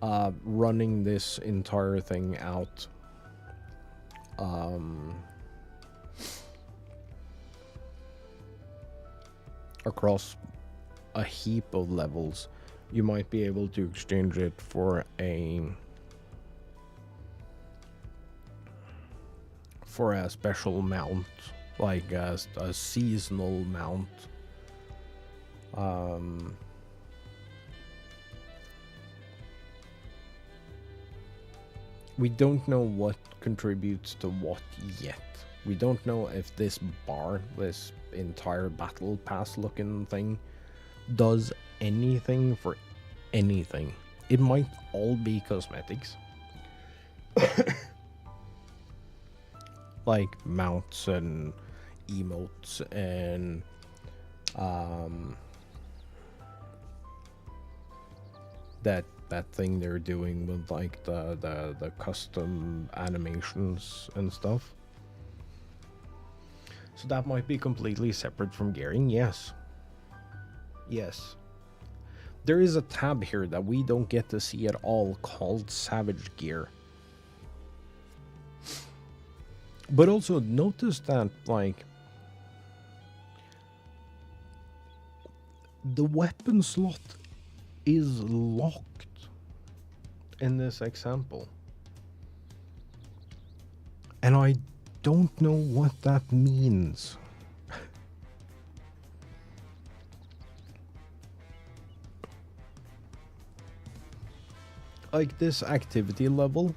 running this entire thing out. Across a heap of levels, you might be able to exchange it for a special mount, like a seasonal mount. We don't know what contributes to what yet. We don't know if this bar, this entire battle pass looking thing, does anything for anything. It might all be cosmetics. like mounts and emotes and that thing they're doing with like the custom animations and stuff. So that might be completely separate from gearing. Yes. There is a tab here that we don't get to see at all called Savage Gear. But also notice that, like, the weapon slot is locked in this example. And I don't know what that means. Like, this activity level,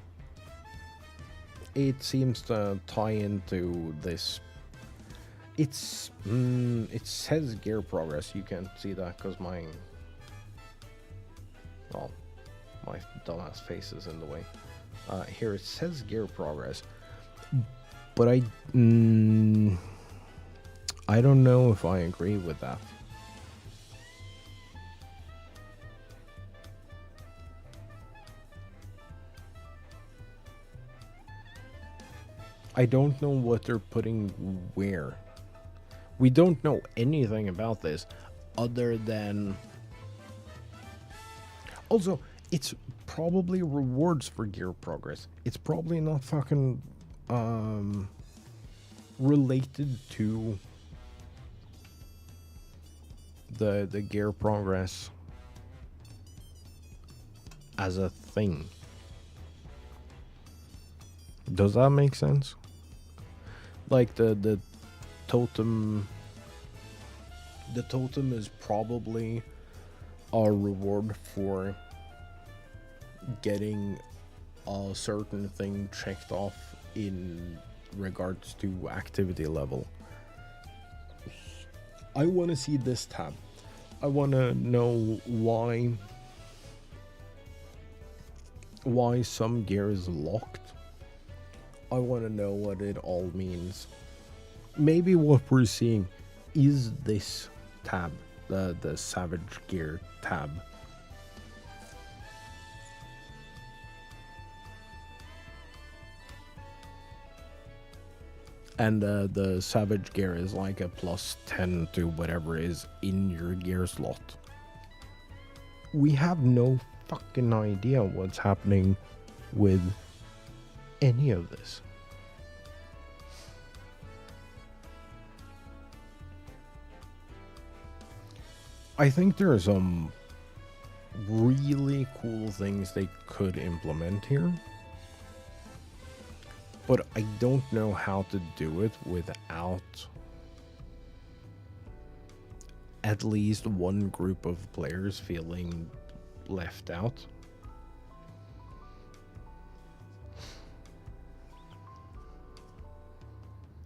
it seems to tie into this. It says gear progress. You can't see that because my dumbass face is in the way. Here it says gear progress, but I don't know if I agree with that. I don't know what they're putting where. We don't know anything about this other than... Also, it's probably rewards for gear progress. It's probably not fucking related to the gear progress as a thing. Does that make sense? Like the totem is probably a reward for getting a certain thing checked off in regards to activity level. I want to see this tab. I want to know why some gear is locked. I want to know what it all means. Maybe what we're seeing is this tab, the Savage Gear tab. And the Savage Gear is like a +10 to whatever is in your gear slot. We have no fucking idea what's happening with any of this. I think there are some really cool things they could implement here, but I don't know how to do it without at least one group of players feeling left out.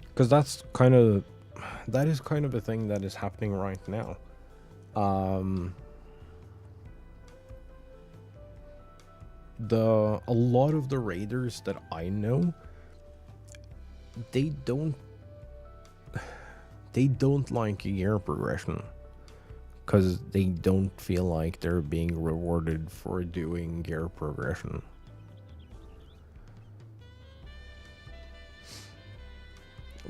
Because that is kind of a thing that is happening right now. A lot of the raiders that I know, they don't like gear progression because they don't feel like they're being rewarded for doing gear progression.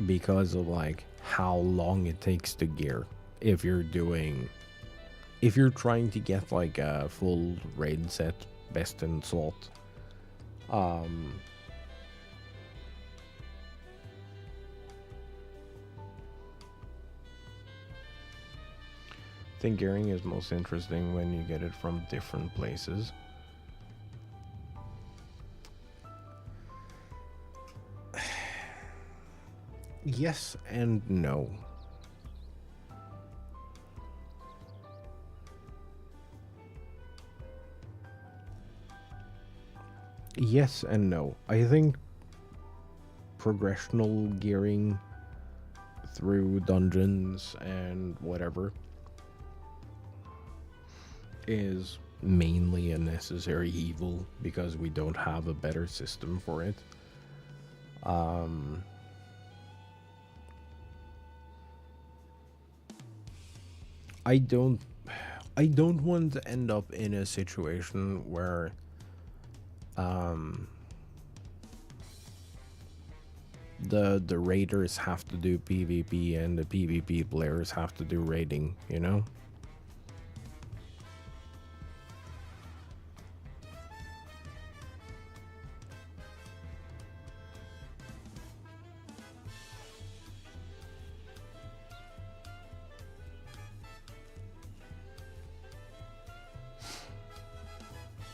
Because of like how long it takes to gear. If you're trying to get like a full raid set best in slot, I think gearing is most interesting when you get it from different places. Yes and no. Yes and no. I think progressional gearing through dungeons and whatever is mainly a necessary evil because we don't have a better system for it. I don't I don't want to end up in a situation where the raiders have to do PvP and the PvP players have to do raiding, you know?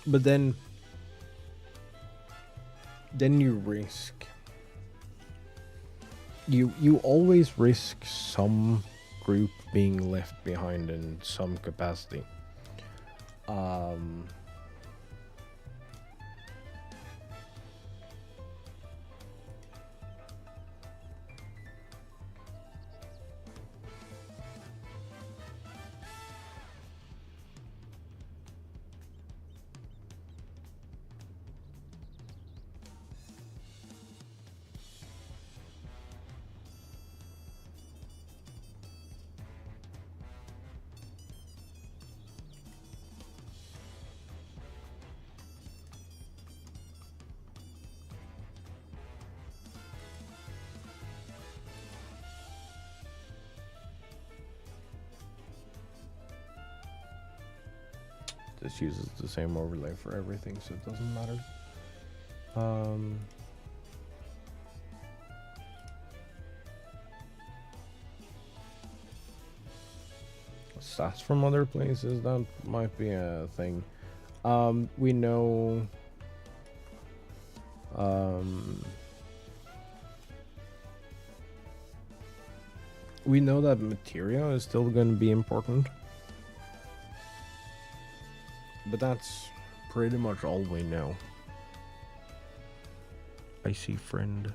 But then you risk you always risk some group being left behind in some capacity. This uses the same overlay for everything, so it doesn't matter. Stats from other places, that might be a thing. We know that material is still going to be important. But that's pretty much all we know. I see friend.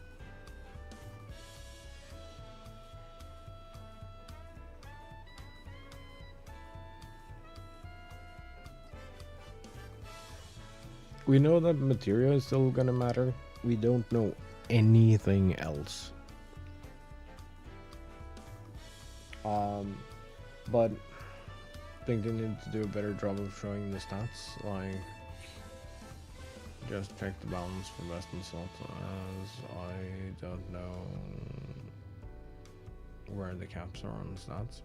We know that material is still gonna matter. We don't know anything else. But I think they need to do a better job of showing the stats, like just check the balance for best and slot, as I don't know where the caps are on the stats.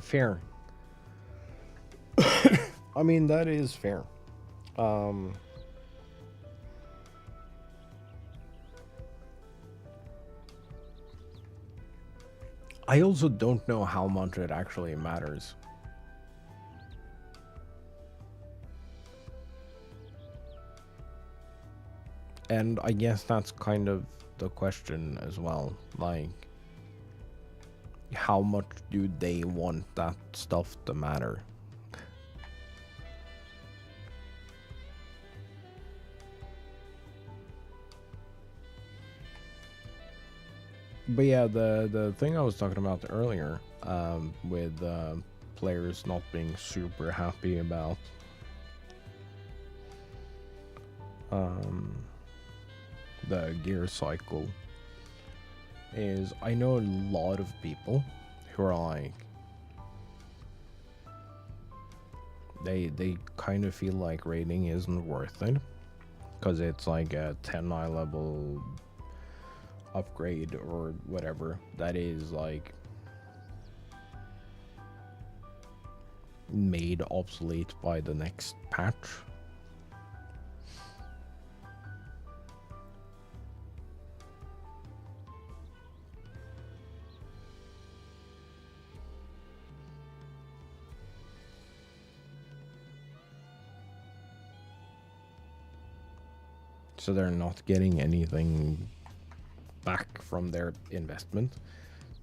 Fair. I mean, that is fair. I also don't know how much it actually matters. And I guess that's kind of the question as well. Like, how much do they want that stuff to matter? But yeah, the thing I was talking about earlier, with players not being super happy about the gear cycle, is I know a lot of people who are like, they kind of feel like raiding isn't worth it because it's like a 10 eye level upgrade or whatever that is like made obsolete by the next patch. So they're not getting anything back from their investment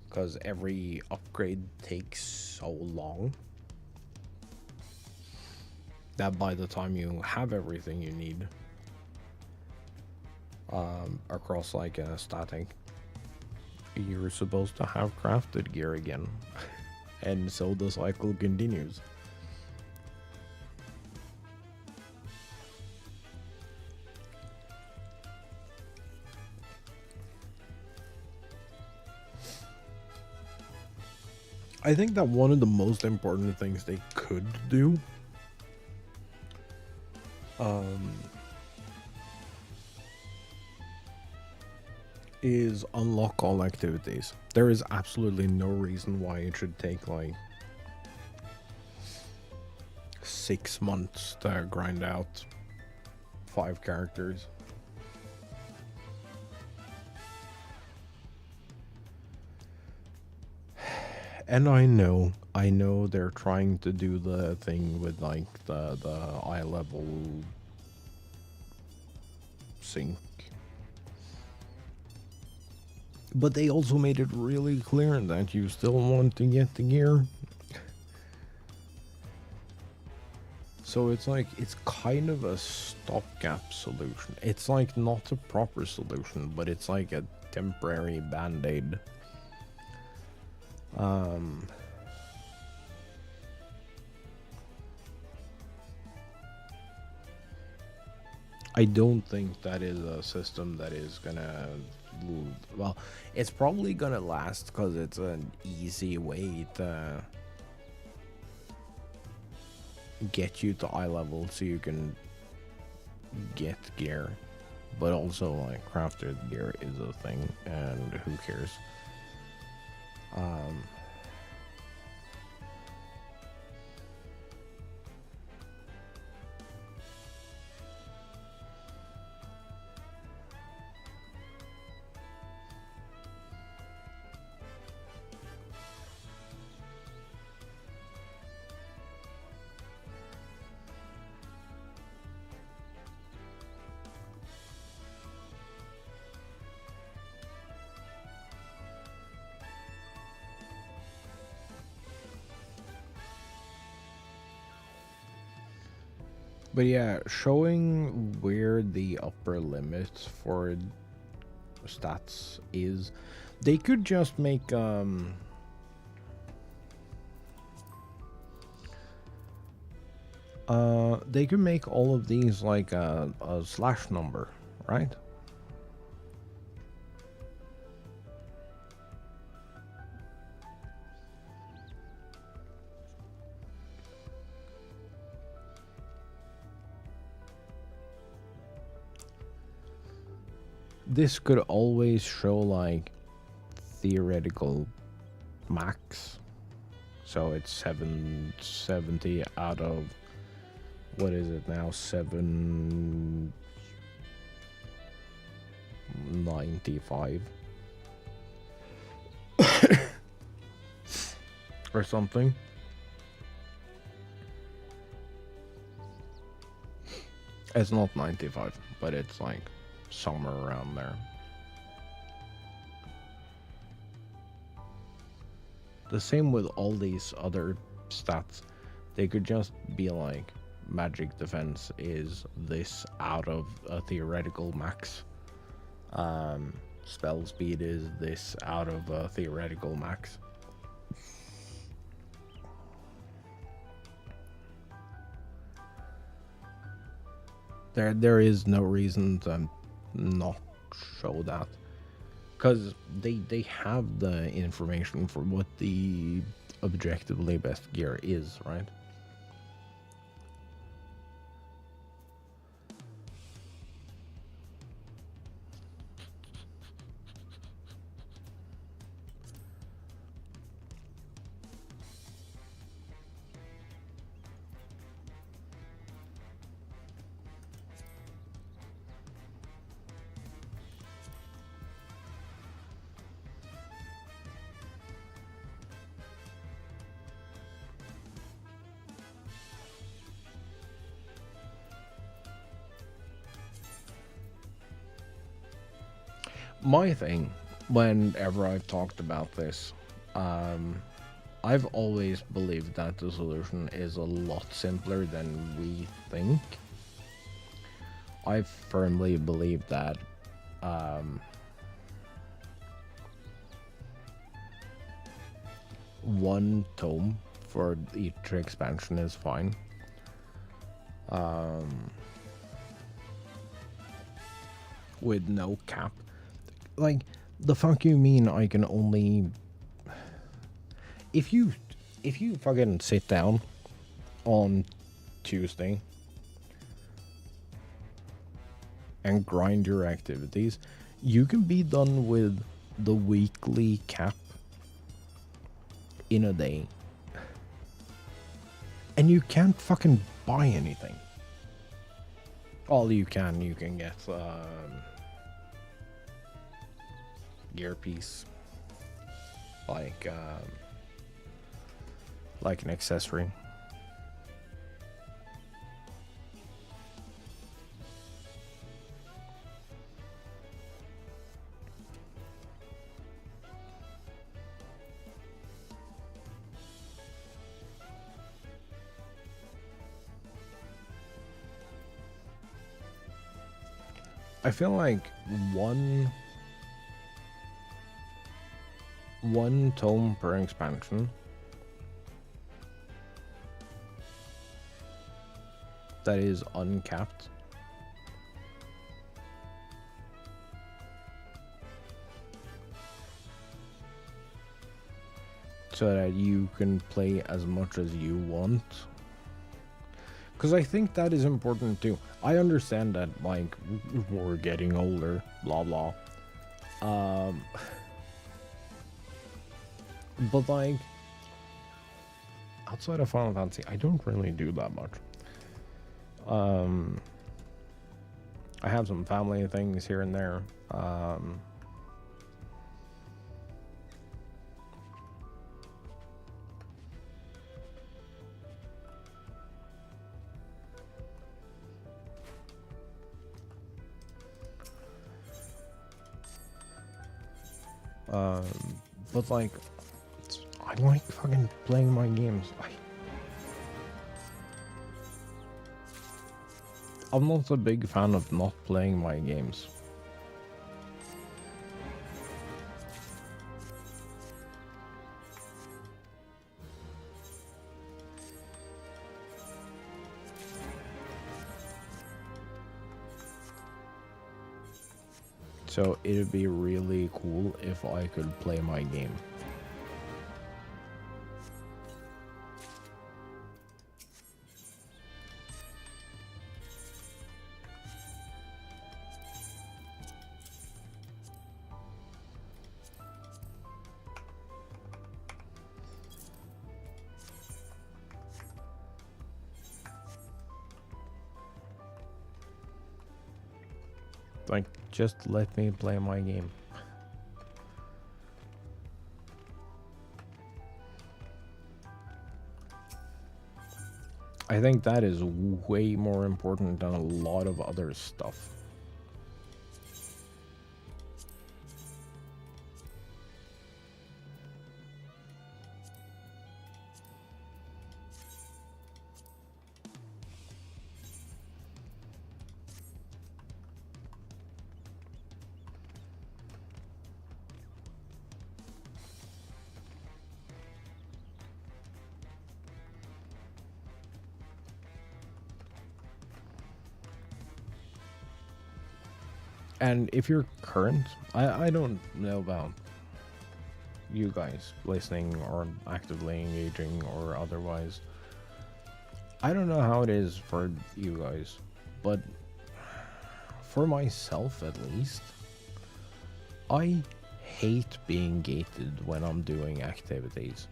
because every upgrade takes so long that by the time you have everything you need across like a static, you're supposed to have crafted gear again. And so the cycle continues. I think that one of the most important things they could do is unlock all activities. There is absolutely no reason why it should take like 6 months to grind out 5 characters. And I know they're trying to do the thing with like the eye level sync. But they also made it really clear that you still want to get the gear. So it's like, it's kind of a stopgap solution. It's like not a proper solution, but it's like a temporary band-aid. I don't think that is a system that is gonna, well, it's probably gonna last because it's an easy way to get you to eye level so you can get gear, but also like crafted gear is a thing, and who cares. But yeah, showing where the upper limit for stats is, they could just make they could make all of these like a slash number, right? This could always show like theoretical max, so it's 770 out of, what is it now, 795 or something. It's not 95, but it's like somewhere around there. The same with all these other stats. They could just be like, magic defense is this out of a theoretical max. Spell speed is this out of a theoretical max. There is no reason to not show that, because they have the information for what the objectively best gear is, right? My thing, whenever I've talked about this, I've always believed that the solution is a lot simpler than we think. I firmly believe that one tome for each expansion is fine. With no cap. Like, the fuck you mean I can only... if you fucking sit down on Tuesday and grind your activities, you can be done with the weekly cap in a day. And you can't fucking buy anything. All you can get earpiece, like an accessory. I feel like one tome per expansion that is uncapped so that you can play as much as you want. Because I think that is important too. I understand that, like, we're getting older, blah blah. But like, outside of Final Fantasy, I don't really do that much. I have some family things here and there. But like, I like fucking playing my games. I'm not a big fan of not playing my games. So it'd be really cool if I could play my game. Like, just let me play my game. I think that is way more important than a lot of other stuff. And if you're current, I don't know about you guys listening or actively engaging or otherwise. I don't know how it is for you guys, but for myself at least, I hate being gated when I'm doing activities.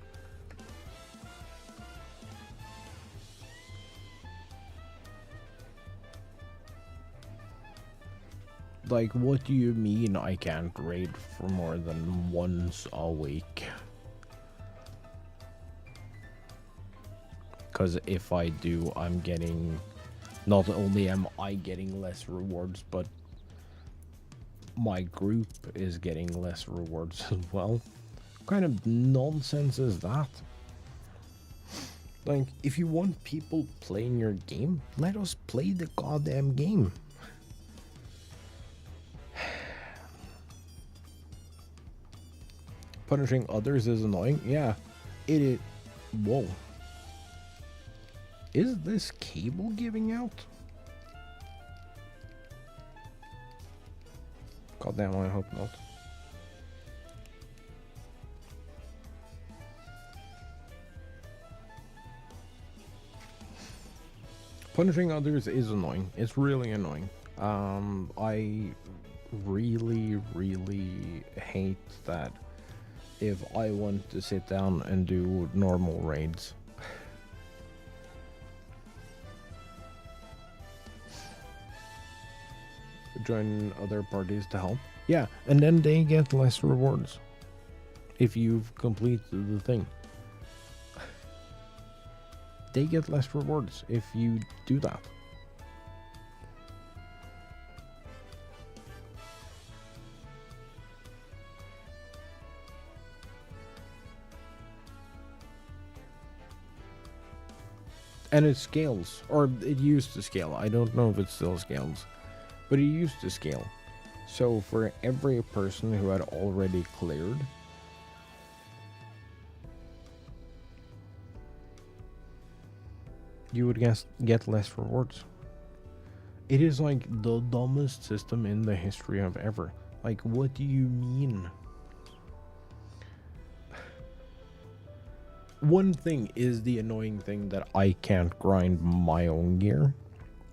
Like, what do you mean I can't raid for more than once a week? Because if I do, I'm getting... Not only am I getting less rewards, but my group is getting less rewards as well. What kind of nonsense is that? Like, if you want people playing your game, let us play the goddamn game. Punishing others is annoying. Yeah, it is. Whoa. Is this cable giving out? God damn, I hope not. Punishing others is annoying. It's really annoying. I really, really hate that if I want to sit down and do normal raids. Join other parties to help. Yeah, and then they get less rewards if you've completed the thing. They get less rewards if you do that. And it scales, or it used to scale. I don't know if it still scales, but it used to scale. So for every person who had already cleared, you would get less rewards. It is like the dumbest system in the history of ever. Like, what do you mean? One thing is the annoying thing that I can't grind my own gear,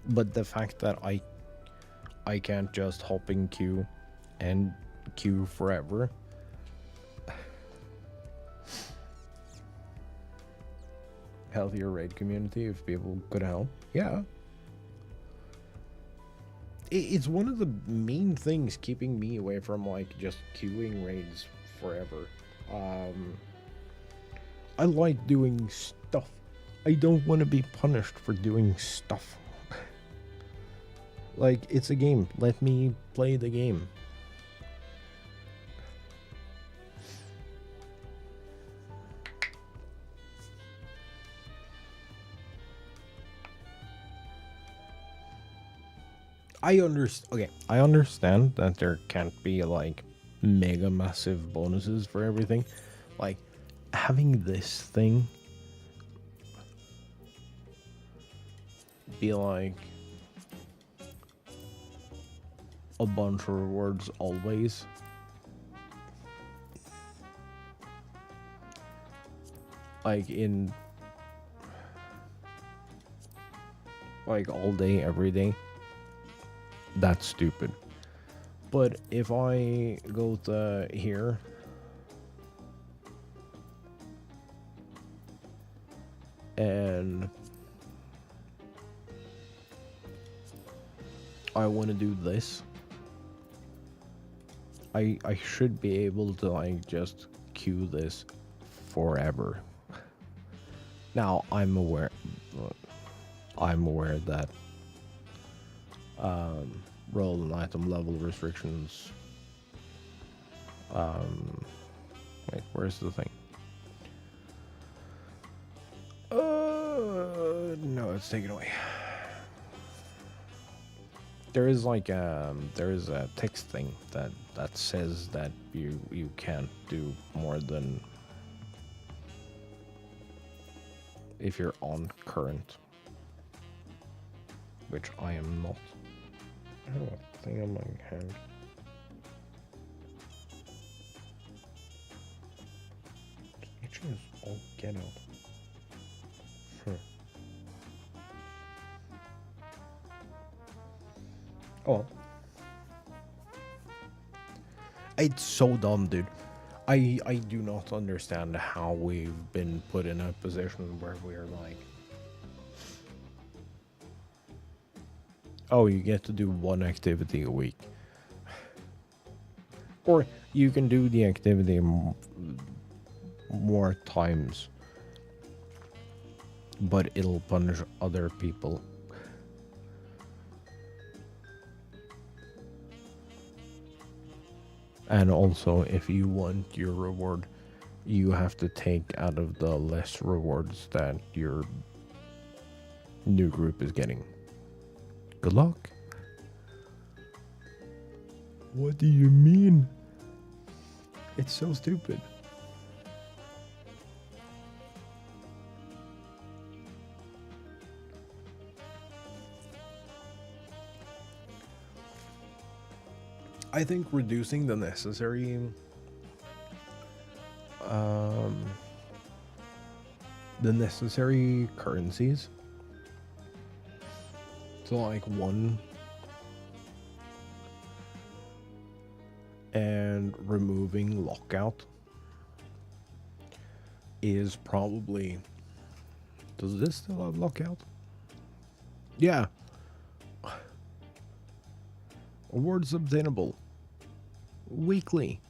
but the fact that I can't just hop in queue and queue forever. Healthier raid community if people could help. Yeah. It's one of the main things keeping me away from like just queuing raids forever. I like doing stuff. I don't want to be punished for doing stuff. Like, it's a game. Let me play the game. I understand that there can't be like mega massive bonuses for everything. Like, having this thing be like a bunch of rewards always. Like in like all day, every day. That's stupid. But if I go to here and I want to do this, I should be able to like just queue this forever. Now I'm aware that role and item level restrictions. Wait, where's the thing? No, it's taken away. There is like there is a text thing that says that you can't do more than if you're on current, which I am not. I have a thing on my hand. It's itching as all get out. Oh. It's so dumb, dude. I do not understand how we've been put in a position where we're like, oh, you get to do one activity a week. Or you can do the activity more times, but it'll punish other people. And also, if you want your reward, you have to take out of the less rewards that your new group is getting. Good luck. What do you mean? It's so stupid. I think reducing the necessary currencies to like 1. And removing lockout is probably... Does this still have lockout? Yeah. Awards obtainable weekly.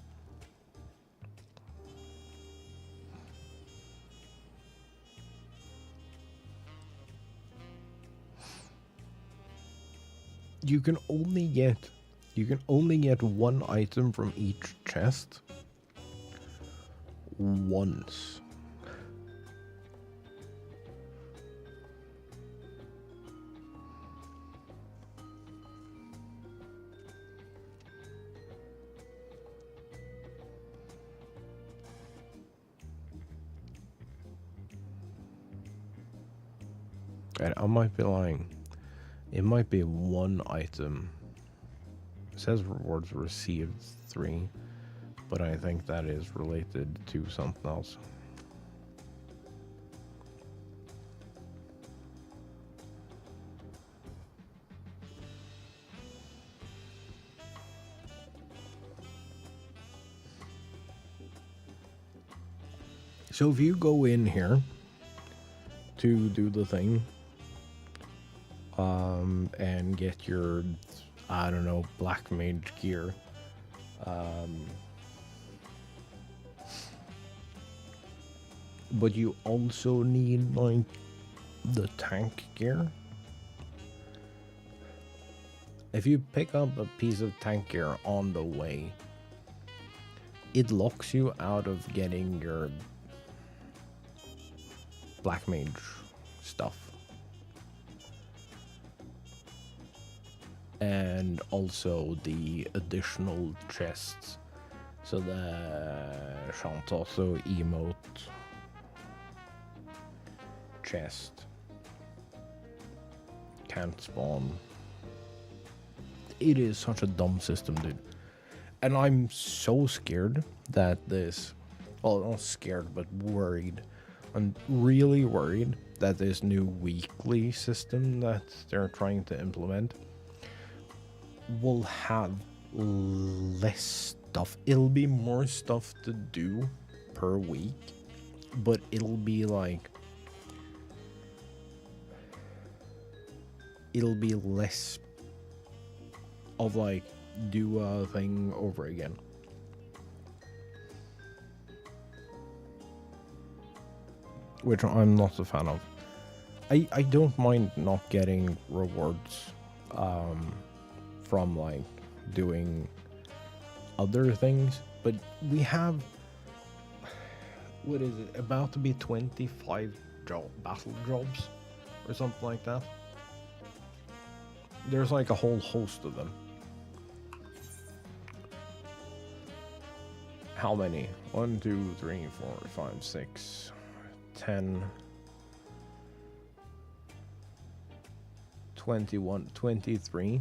You can only get 1 item from each chest once. And I might be lying. It might be 1 item. It says rewards received 3, but I think that is related to something else. So if you go in here to do the thing, and get your, I don't know, black mage gear, but you also need like the tank gear. If you pick up a piece of tank gear on the way, it locks you out of getting your black mage stuff. And also the additional chests. So the shan't also emote chest can't spawn. It is such a dumb system, dude. And I'm so scared that this, well, not scared, but worried. I'm really worried that this new weekly system that they're trying to implement will have less stuff. It'll be more stuff to do per week, but it'll be like, it'll be less of like do a thing over again. Which I'm not a fan of. I don't mind not getting rewards from like doing other things, but we have, what is it, about to be 25 battle jobs or something like that. There's like a whole host of them. How many? 1, 2, 3, 4, 5, 6, 10, 21, 23.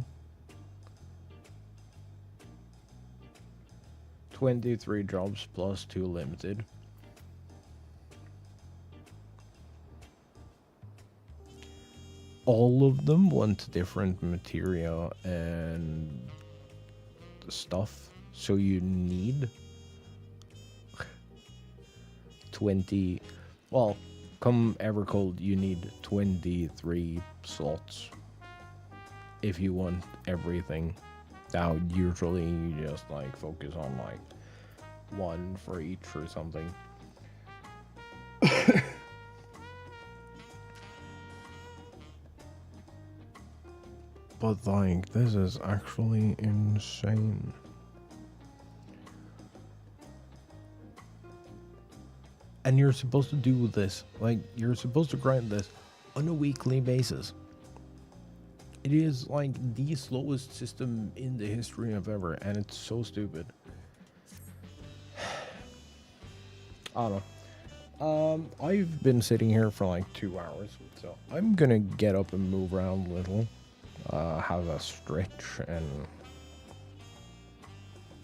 23 jobs plus 2 limited. All of them want different material and stuff, so you need 20, well, come Evercold, you need 23 slots if you want everything. Now, usually you just like focus on like 1 for each or something. But like, this is actually insane. And you're supposed to do this, like, you're supposed to grind this on a weekly basis. It is like the slowest system in the history of ever, and it's so stupid. I don't know. I've been sitting here for like 2 hours, so I'm gonna get up and move around a little. Have a stretch and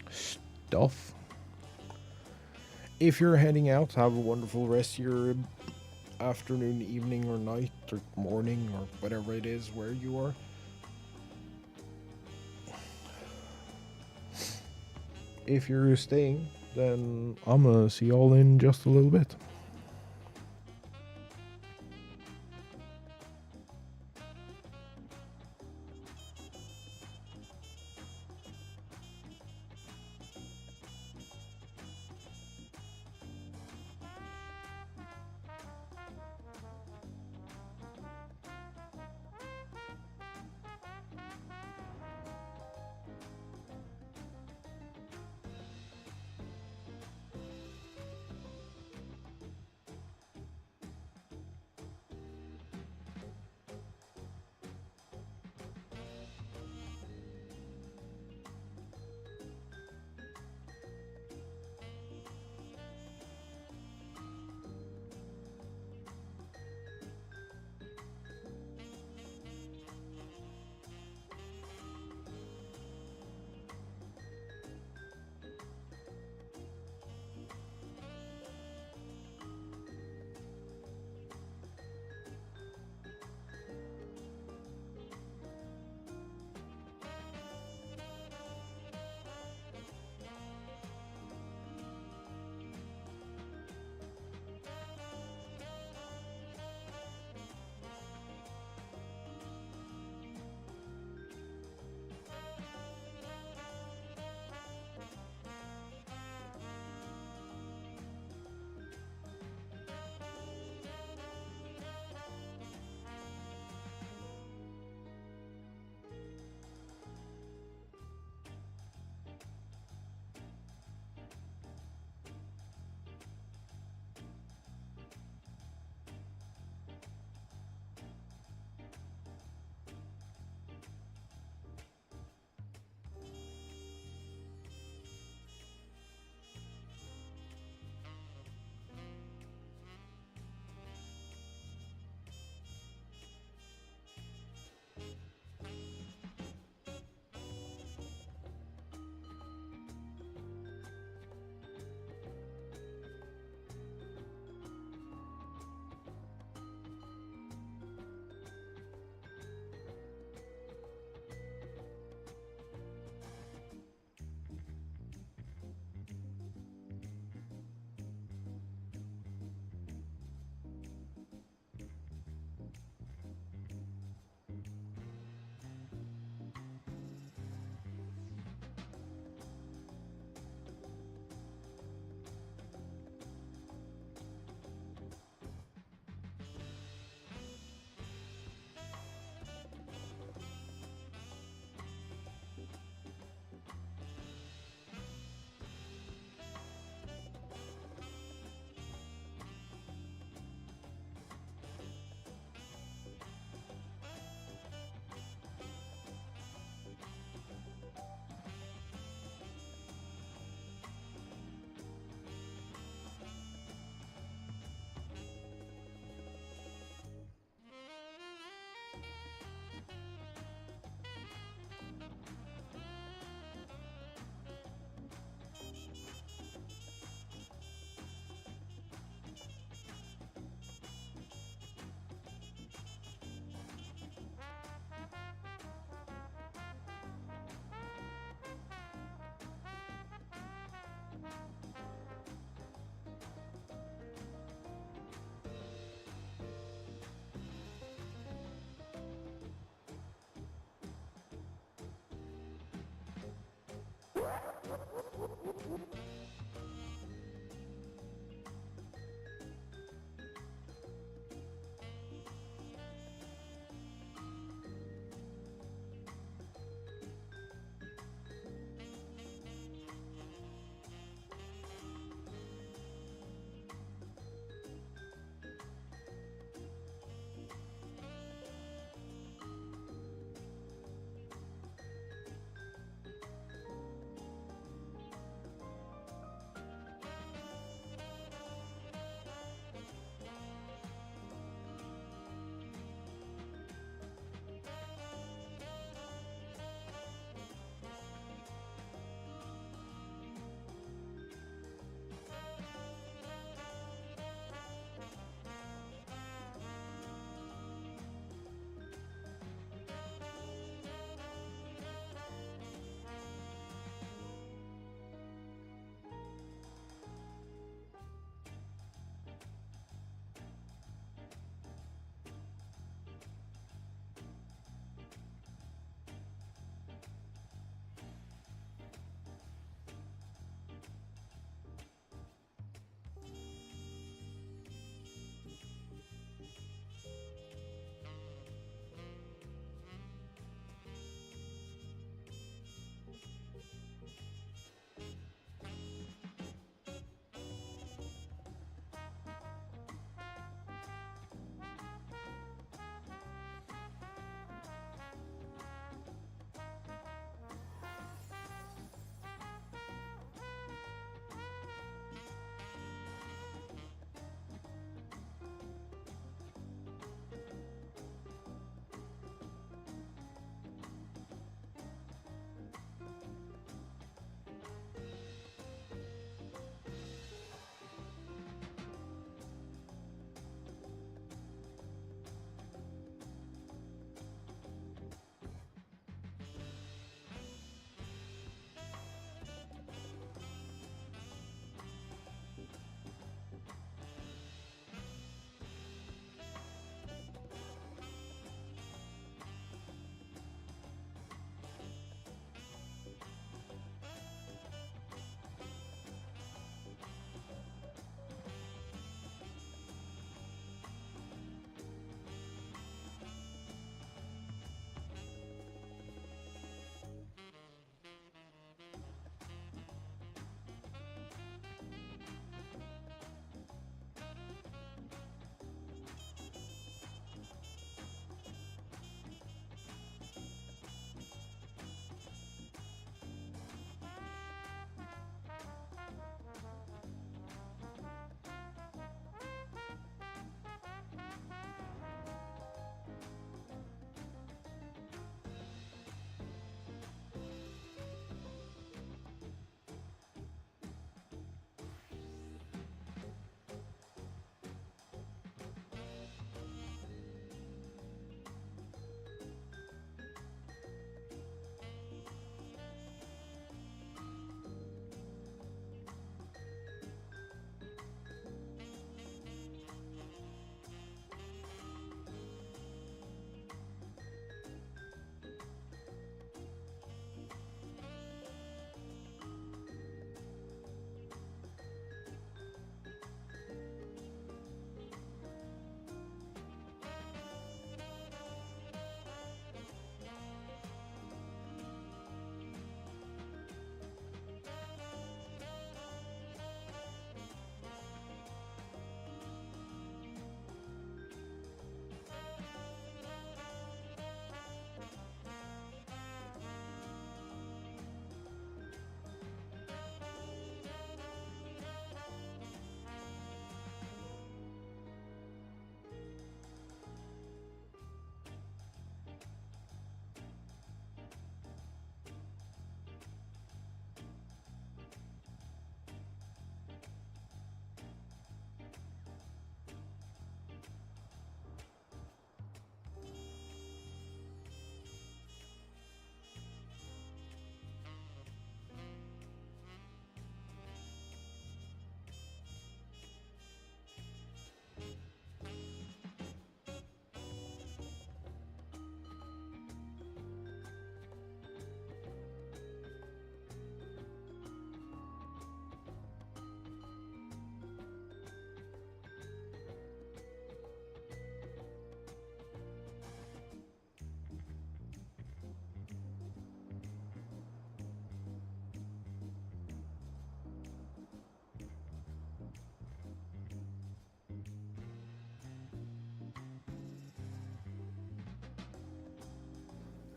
stuff. If you're heading out, have a wonderful rest of your afternoon, evening, or night, or morning, or whatever it is where you are. if you're staying, then I'm gonna see y'all in just a little bit.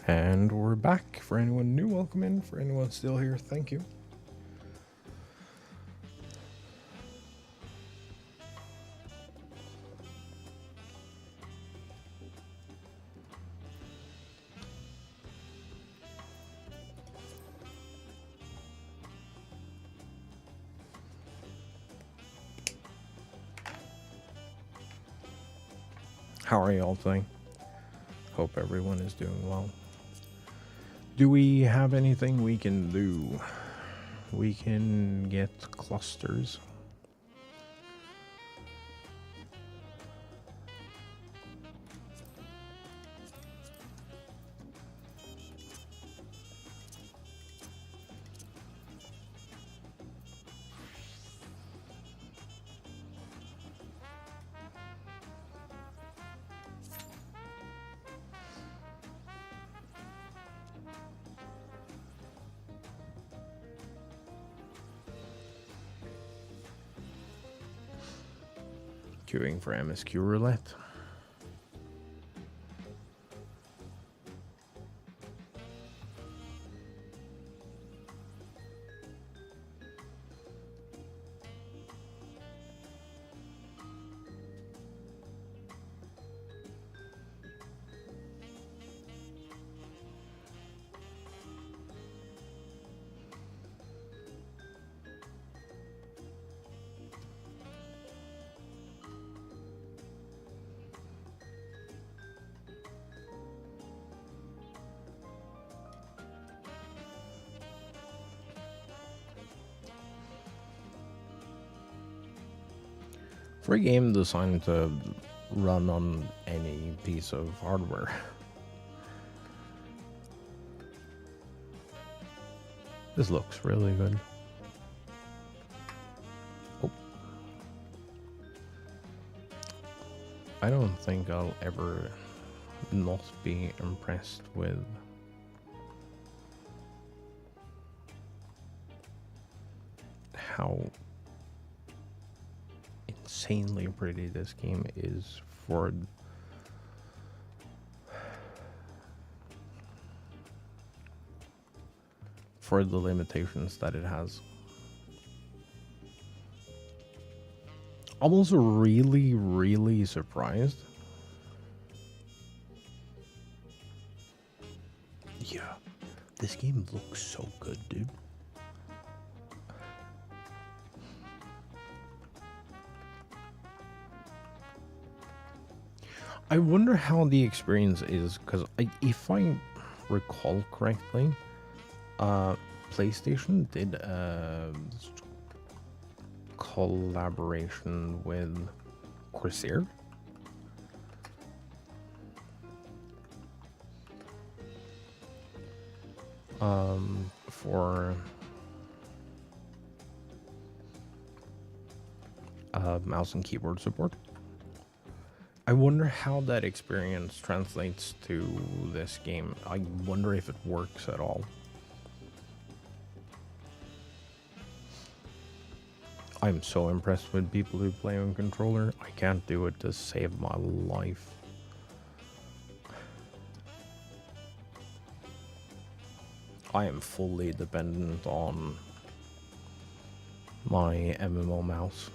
And we're back. For anyone new, welcome in. For anyone still here, thank you. How are y'all today? Hope everyone is doing well. Do we have anything we can do? We can get clusters. Queuing for MSQ roulette. For a game designed to run on any piece of hardware. This looks really good. Oh. I don't think I'll ever not be impressed with how insanely pretty this game is for the limitations that it has. I'm also really surprised. Yeah, this game looks so good, dude. I wonder how the experience is, because if I recall correctly, PlayStation did a collaboration with Corsair. For mouse and keyboard support. I wonder how that experience translates to this game. I wonder if it works at all. I'm so impressed with people who play on controller. I can't do it to save my life. I am fully dependent on my MMO mouse.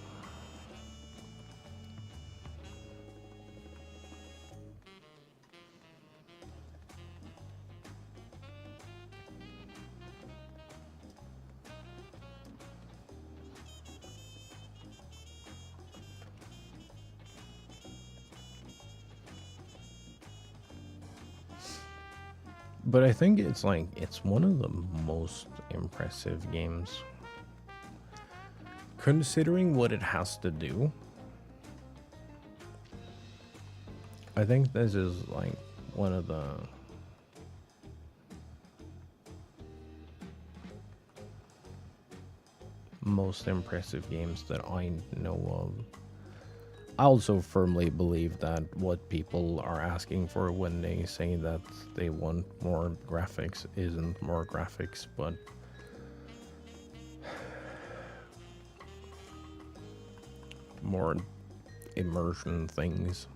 But I think it's one of the most impressive games. Considering what it has to do, I think this is like one of the most impressive games that I know of. I also firmly believe that what people are asking for when they say that they want more graphics isn't more graphics, but more immersion things.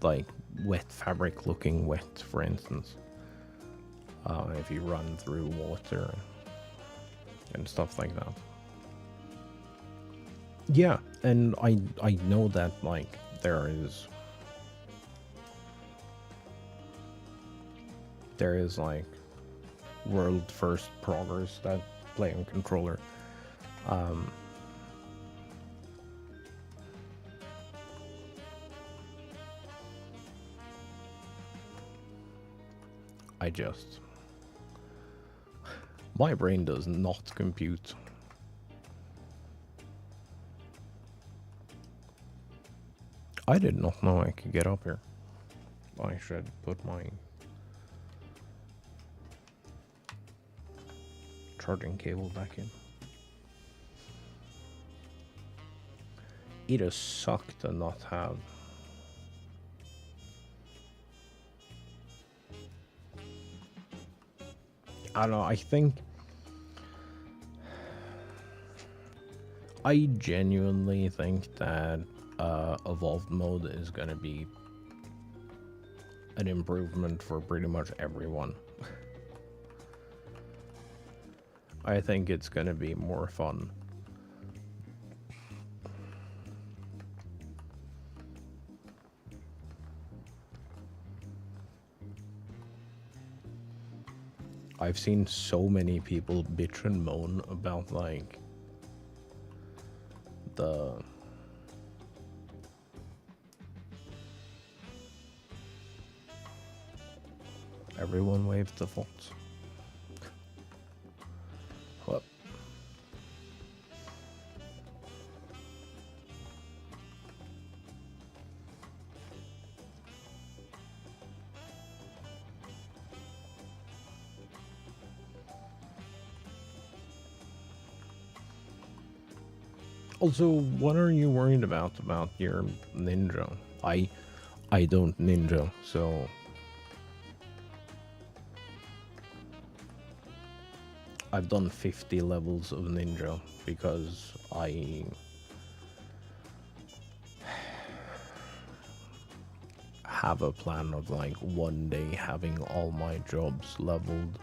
like wet fabric looking wet, for instance. If you run through water and stuff like that. Yeah, and I know that like there is like world first progress that play on controller. My brain does not compute. I did not know I could get up here. I should put my charging cable back in. It does suck to not have. I don't know, I genuinely think that evolved mode is gonna be an improvement for pretty much everyone. I think it's gonna be more fun. I've seen so many people bitch and moan about like everyone waved the fonts. What? Also, what are you worried about your ninja? I don't ninja, so I've done 50 levels of ninja because I have a plan of like one day having all my jobs leveled.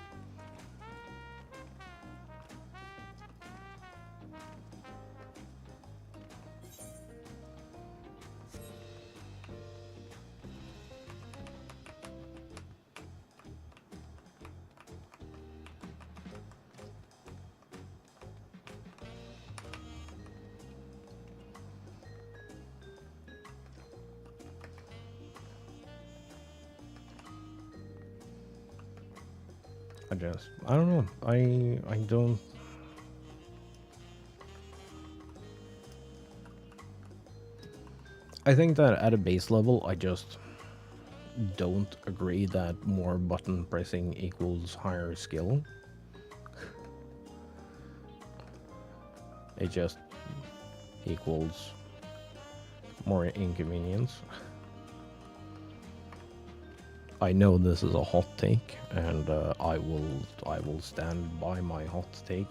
I don't know. I don't. I think that at a base level, I just don't agree that more button pressing equals higher skill. It just equals more inconvenience. I know this is a hot take, and I will stand by my hot take.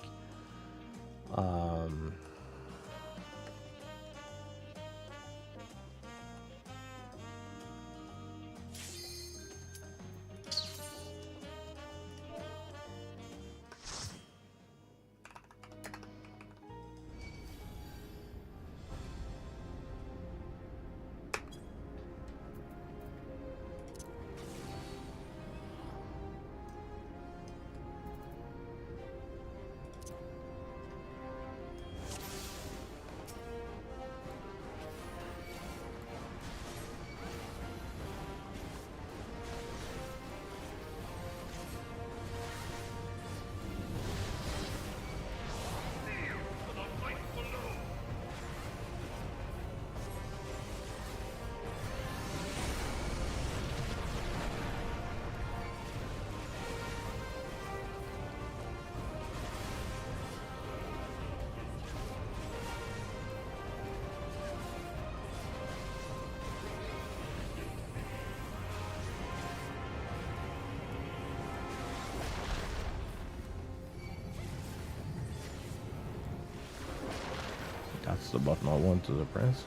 That's the button I wanted to press.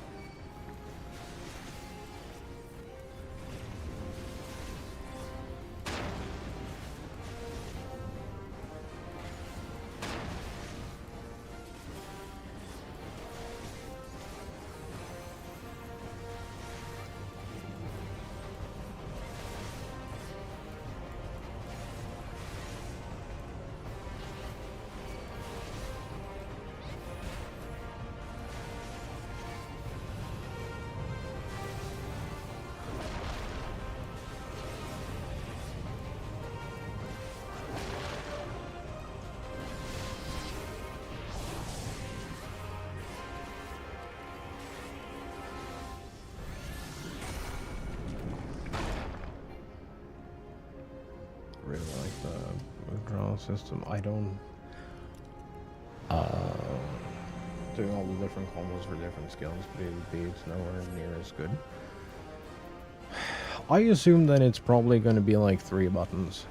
system. I don't doing all the different combos for different skills, but it's nowhere near as good. I assume that it's probably going to be like 3 buttons.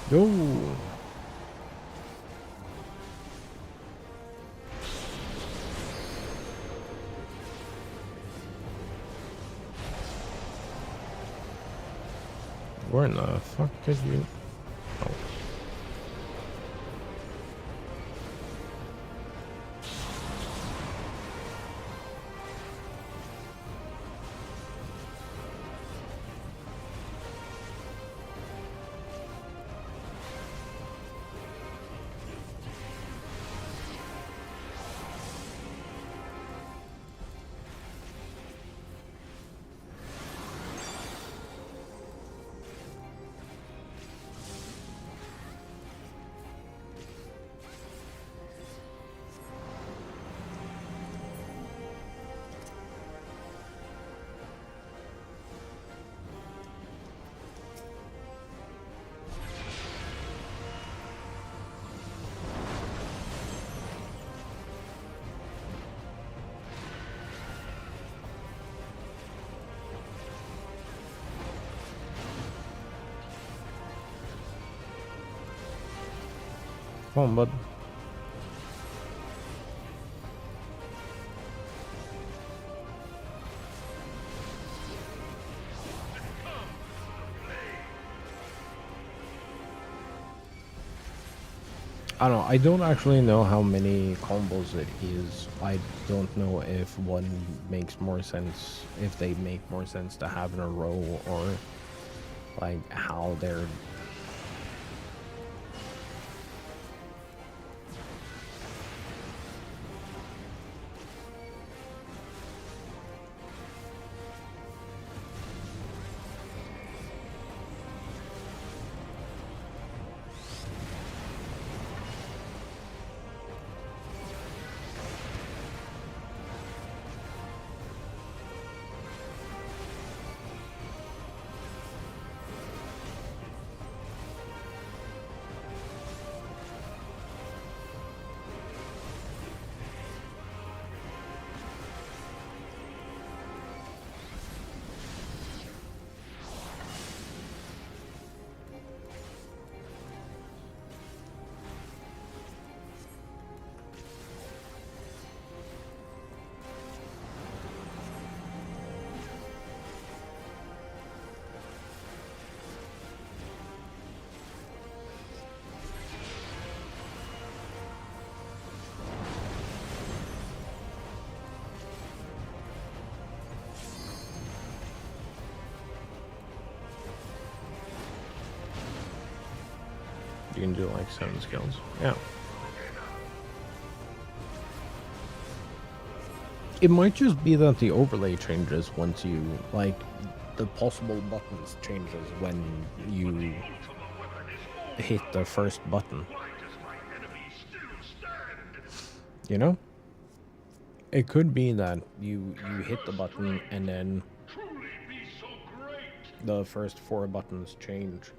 Go! Where in the fuck did you... Oh. Come on, bud. I don't know. I don't actually know how many combos it is. I don't know if one makes more sense, if they make more sense to have in a row, or like how they're... You can do like 7 skills. Yeah. It might just be that the overlay changes once you, like, the possible buttons changes when you hit the first button. You know? It could be that you hit the button and then the first 4 buttons change.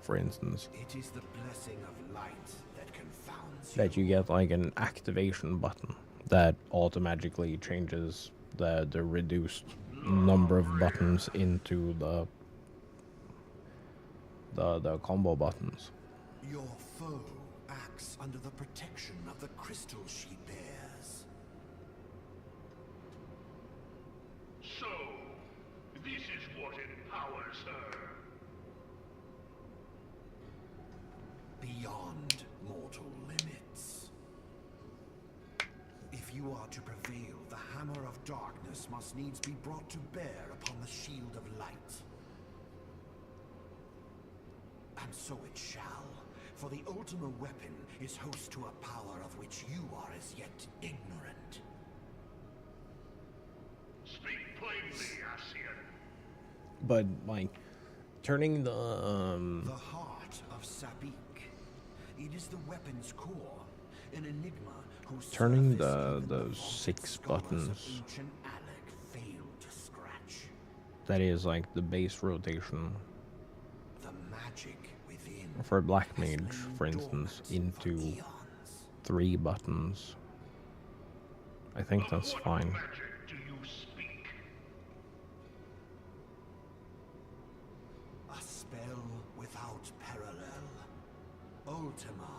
For instance, It is the blessing of light that confounds you. that you get like an activation button that automatically changes the reduced number of buttons into the combo buttons. Your foe acts under the protection of the crystal she bears. So, this is what empowers her. beyond mortal limits. If you are to prevail, the hammer of darkness must needs be brought to bear upon the shield of light. And so it shall, for the ultimate weapon is host to a power of which you are as yet ignorant. Speak plainly, Asian. But like turning the The heart of Sabik. It is the weapon's core, an enigma whose turning surface even those vaunted 6 scholars of buttons, ancient Alec failed to scratch. that is like the base rotation The magic within for Black has Mage, lain for instance, dormant for into eons. 3 buttons. I think that's fine. Magic do you speak? A spell without parallel. Ultima.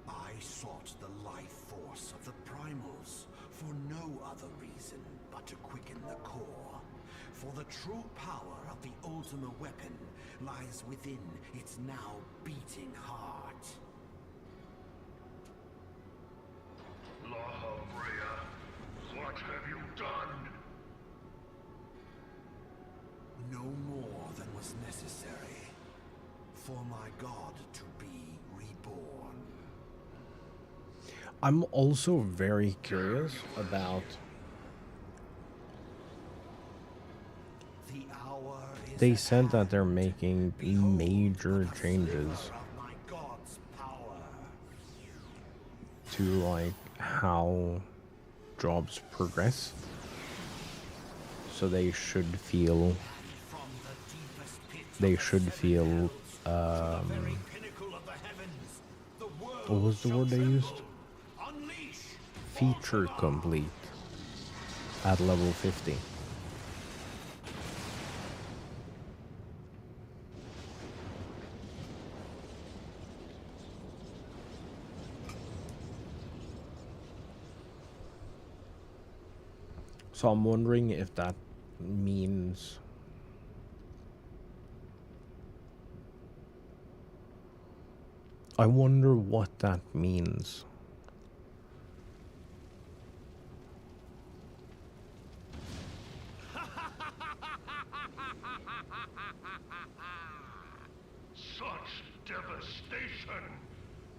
I sought the life force of the primals for no other reason but to quicken the core. For the true power of the Ultima weapon lies within its now beating heart. Lahabrea, what have you done? No more than was necessary for my god to be reborn. I'm also very curious about. The hour is They at said that hand. they're making Behold major the changes sliver of my god's power. to like how jobs progress. So they should feel From the deepest pit they of the should seven feel hells to the very pinnacle of the heavens, the world what was the shall word they tremble. used? Unleash Feature Ultima. complete at level 50. So I'm wondering if that means I wonder what that means. Such devastation!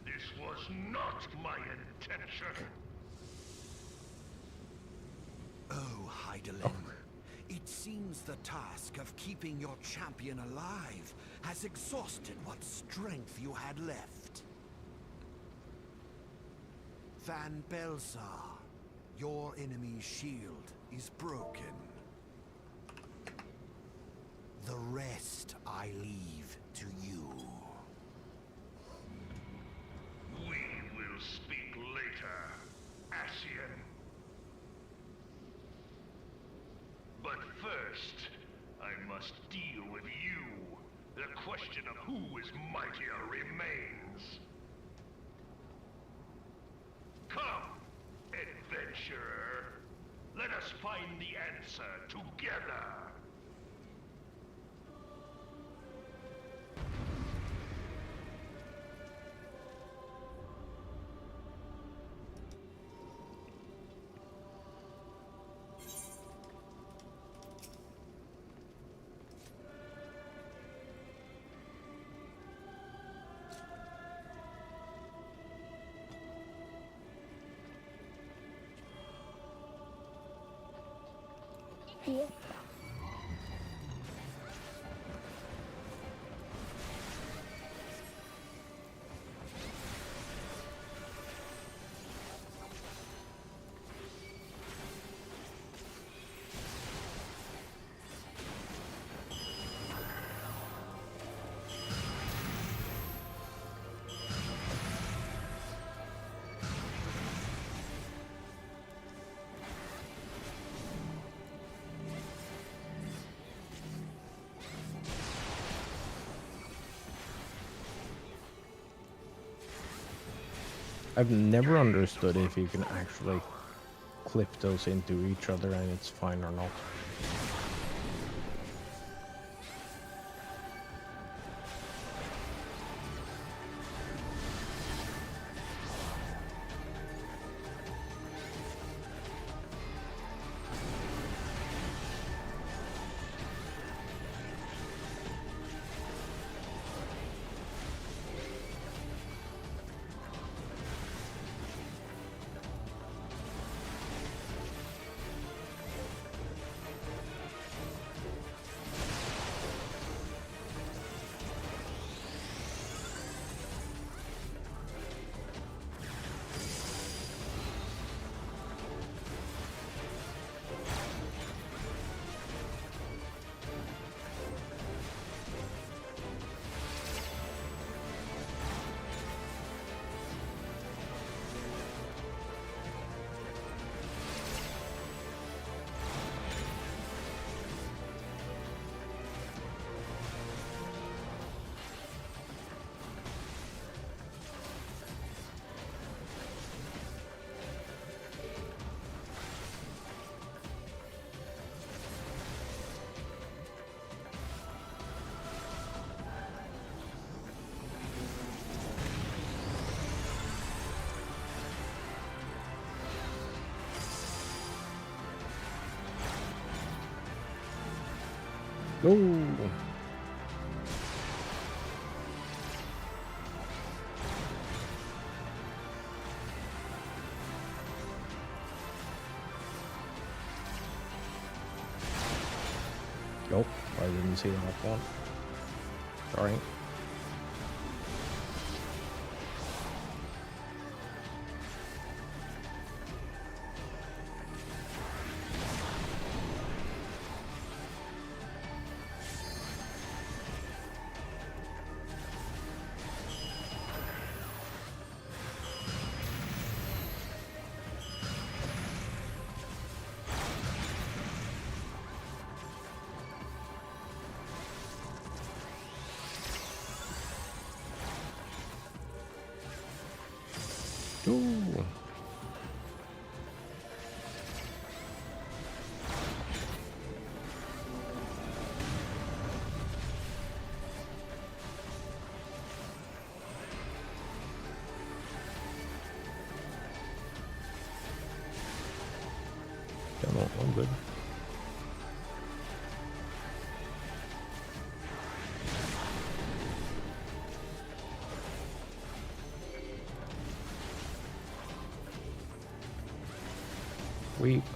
This was not my intention. Oh, Heidelin. It seems the task of keeping your champion alive has exhausted what strength you had left. Van Belsar, your enemy's shield is broken. The rest I leave to you. We will speak later, Asian. But first, I must deal with you. The question of who is mightier remains. Come, adventurer. Let us find the answer together. Yes. I've never understood if you can actually clip those into each other and it's fine or not. Oh! Nope, I didn't see that one. Sorry. Ooh. Come on, I'm good.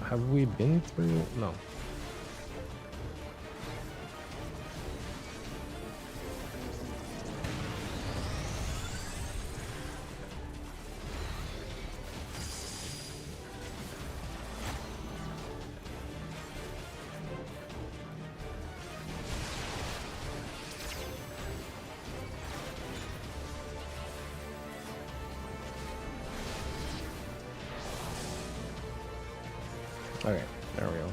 Have we been through? No. Okay, there we go.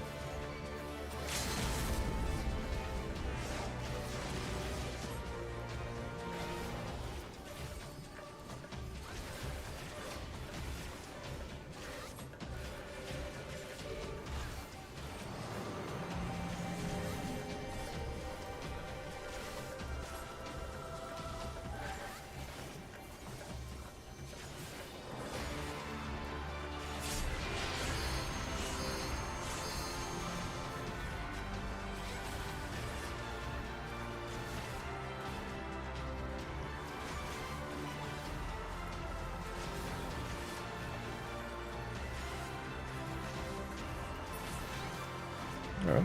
Alright.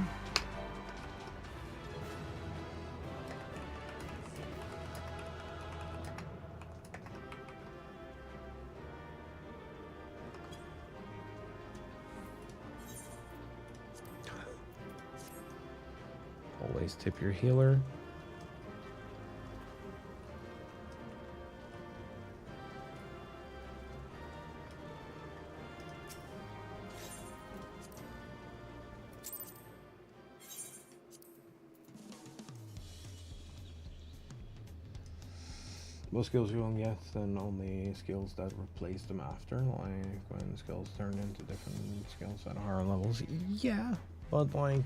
Always tip your healer. What skills you won't get, then only skills that replace them after, like when skills turn into different skills at higher levels. Yeah, but like...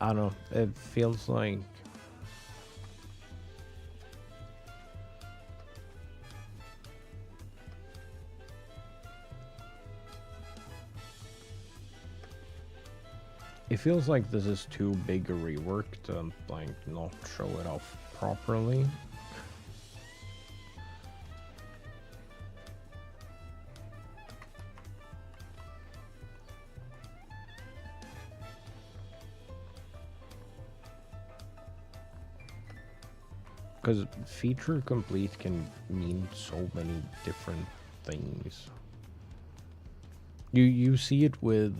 I don't know, it feels like... It feels like this is too big a rework to, like, not show it off properly. Because feature complete can mean so many different things. You see it with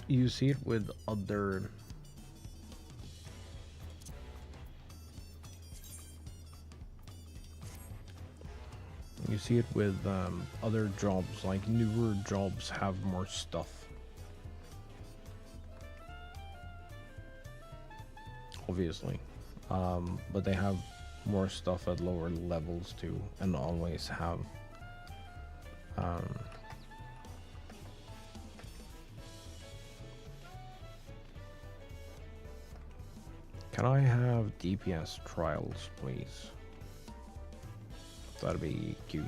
you see it with other other jobs, like newer jobs have more stuff. Obviously. But they have more stuff at lower levels too, and always have. Can I have DPS trials, please? That'd be cute.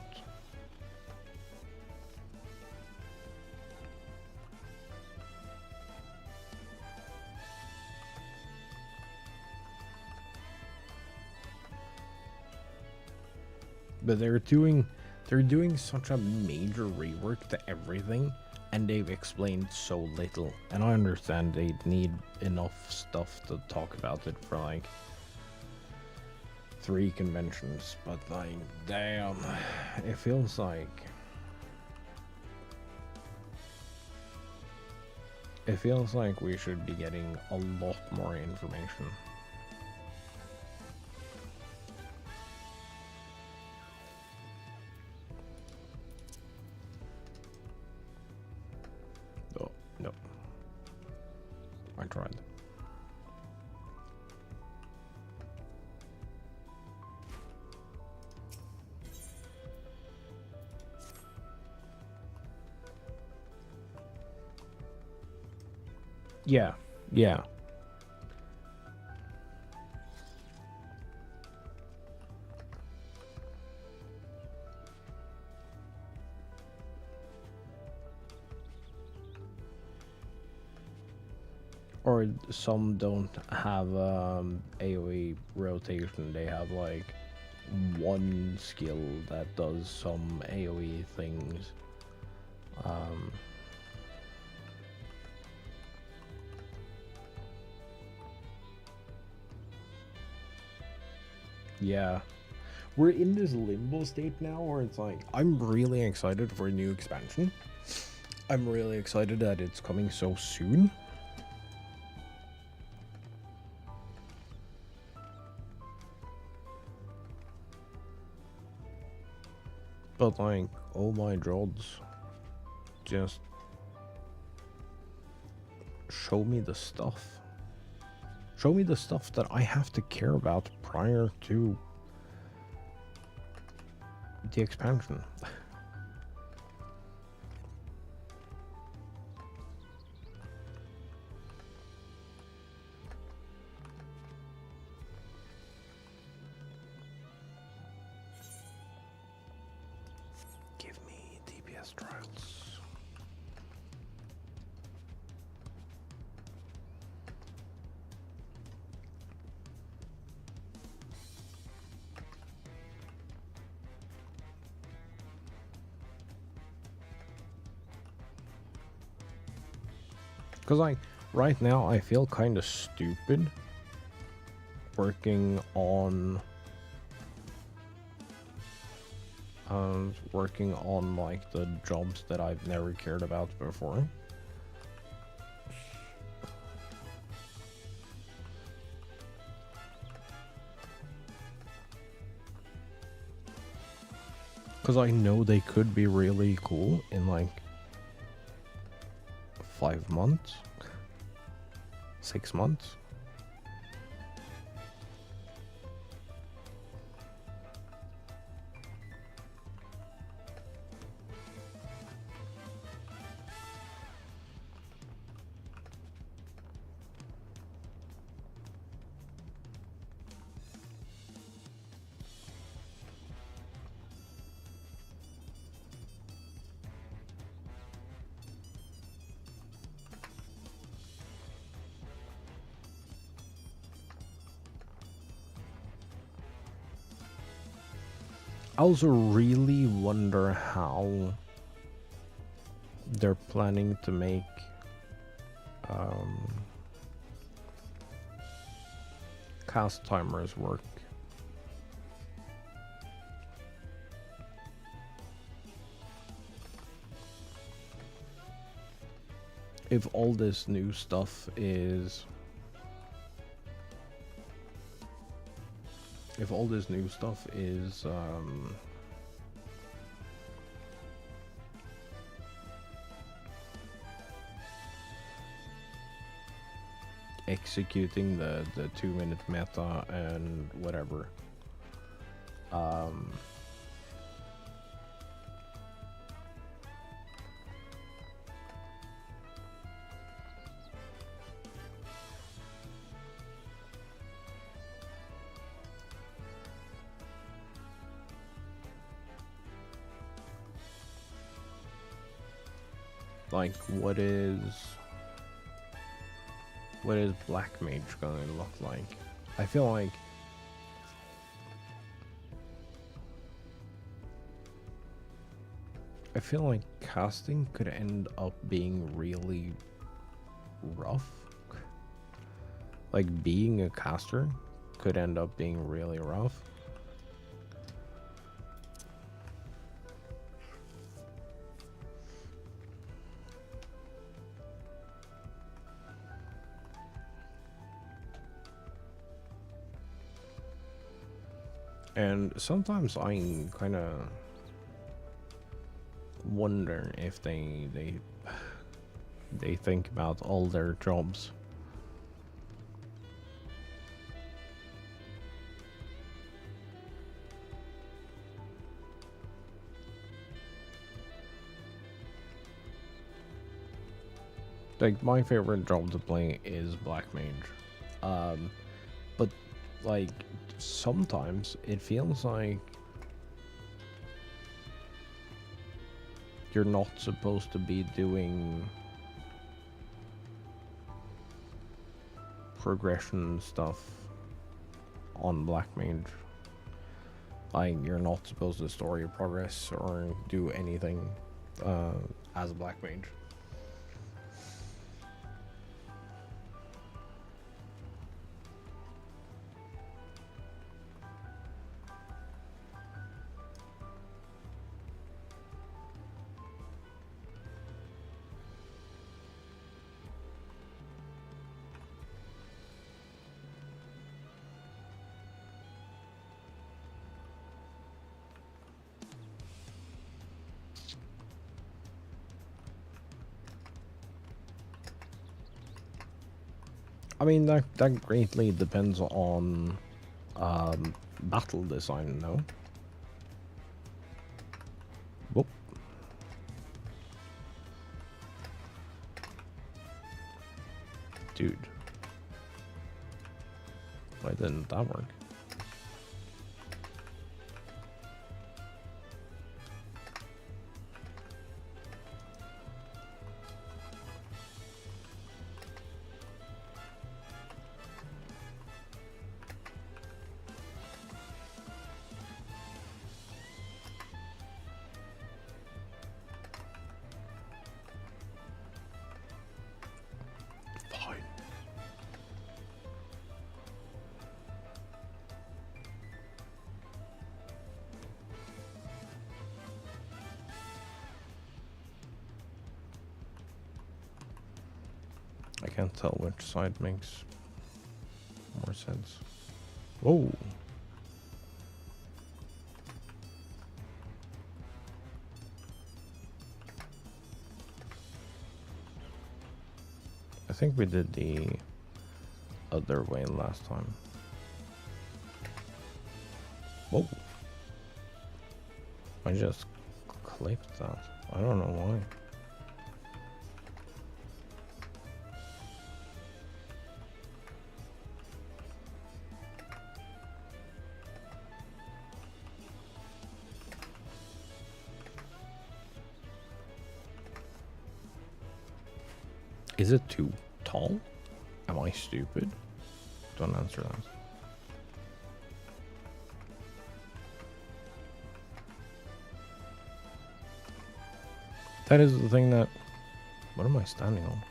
But they're doing such a major rework to everything, and they've explained so little. And I understand they need enough stuff to talk about it for like 3 conventions, but like, damn, it feels like we should be getting a lot more information. Oh, no. I tried. Yeah, yeah. Or some don't have AoE rotation. They have like one skill that does some AoE things. Yeah. We're in this limbo state now where it's like, I'm really excited for a new expansion. I'm really excited that it's coming so soon. But like, oh my drods, just show me the stuff. Show me the stuff that I have to care about prior to the expansion. Give me DPS trials. Because like right now I feel kind of stupid working on like the jobs that I've never cared about before. Because I know they could be really cool in like 5 months, 6 months. I also really wonder how they're planning to make cast timers work. If all this new stuff is executing the 2-minute meta and whatever, Like, what is Black Mage gonna look like? I feel like casting could end up being really rough. Like, being a caster could end up being really rough. And sometimes I kind of wonder if they think about all their jobs. Like, my favorite job to play is Black Mage. But like, sometimes it feels like you're not supposed to be doing progression stuff on Black Mage. Like, you're not supposed to story progress or do anything as a Black Mage. I mean, that greatly depends on battle design, no? Whoop. Dude. Why didn't that work? I can't tell which side makes more sense. Whoa. I think we did the other way last time. Whoa. I just clipped that. I don't know why. Is it too tall? Am I stupid? Don't answer that. That is the thing that... What am I standing on?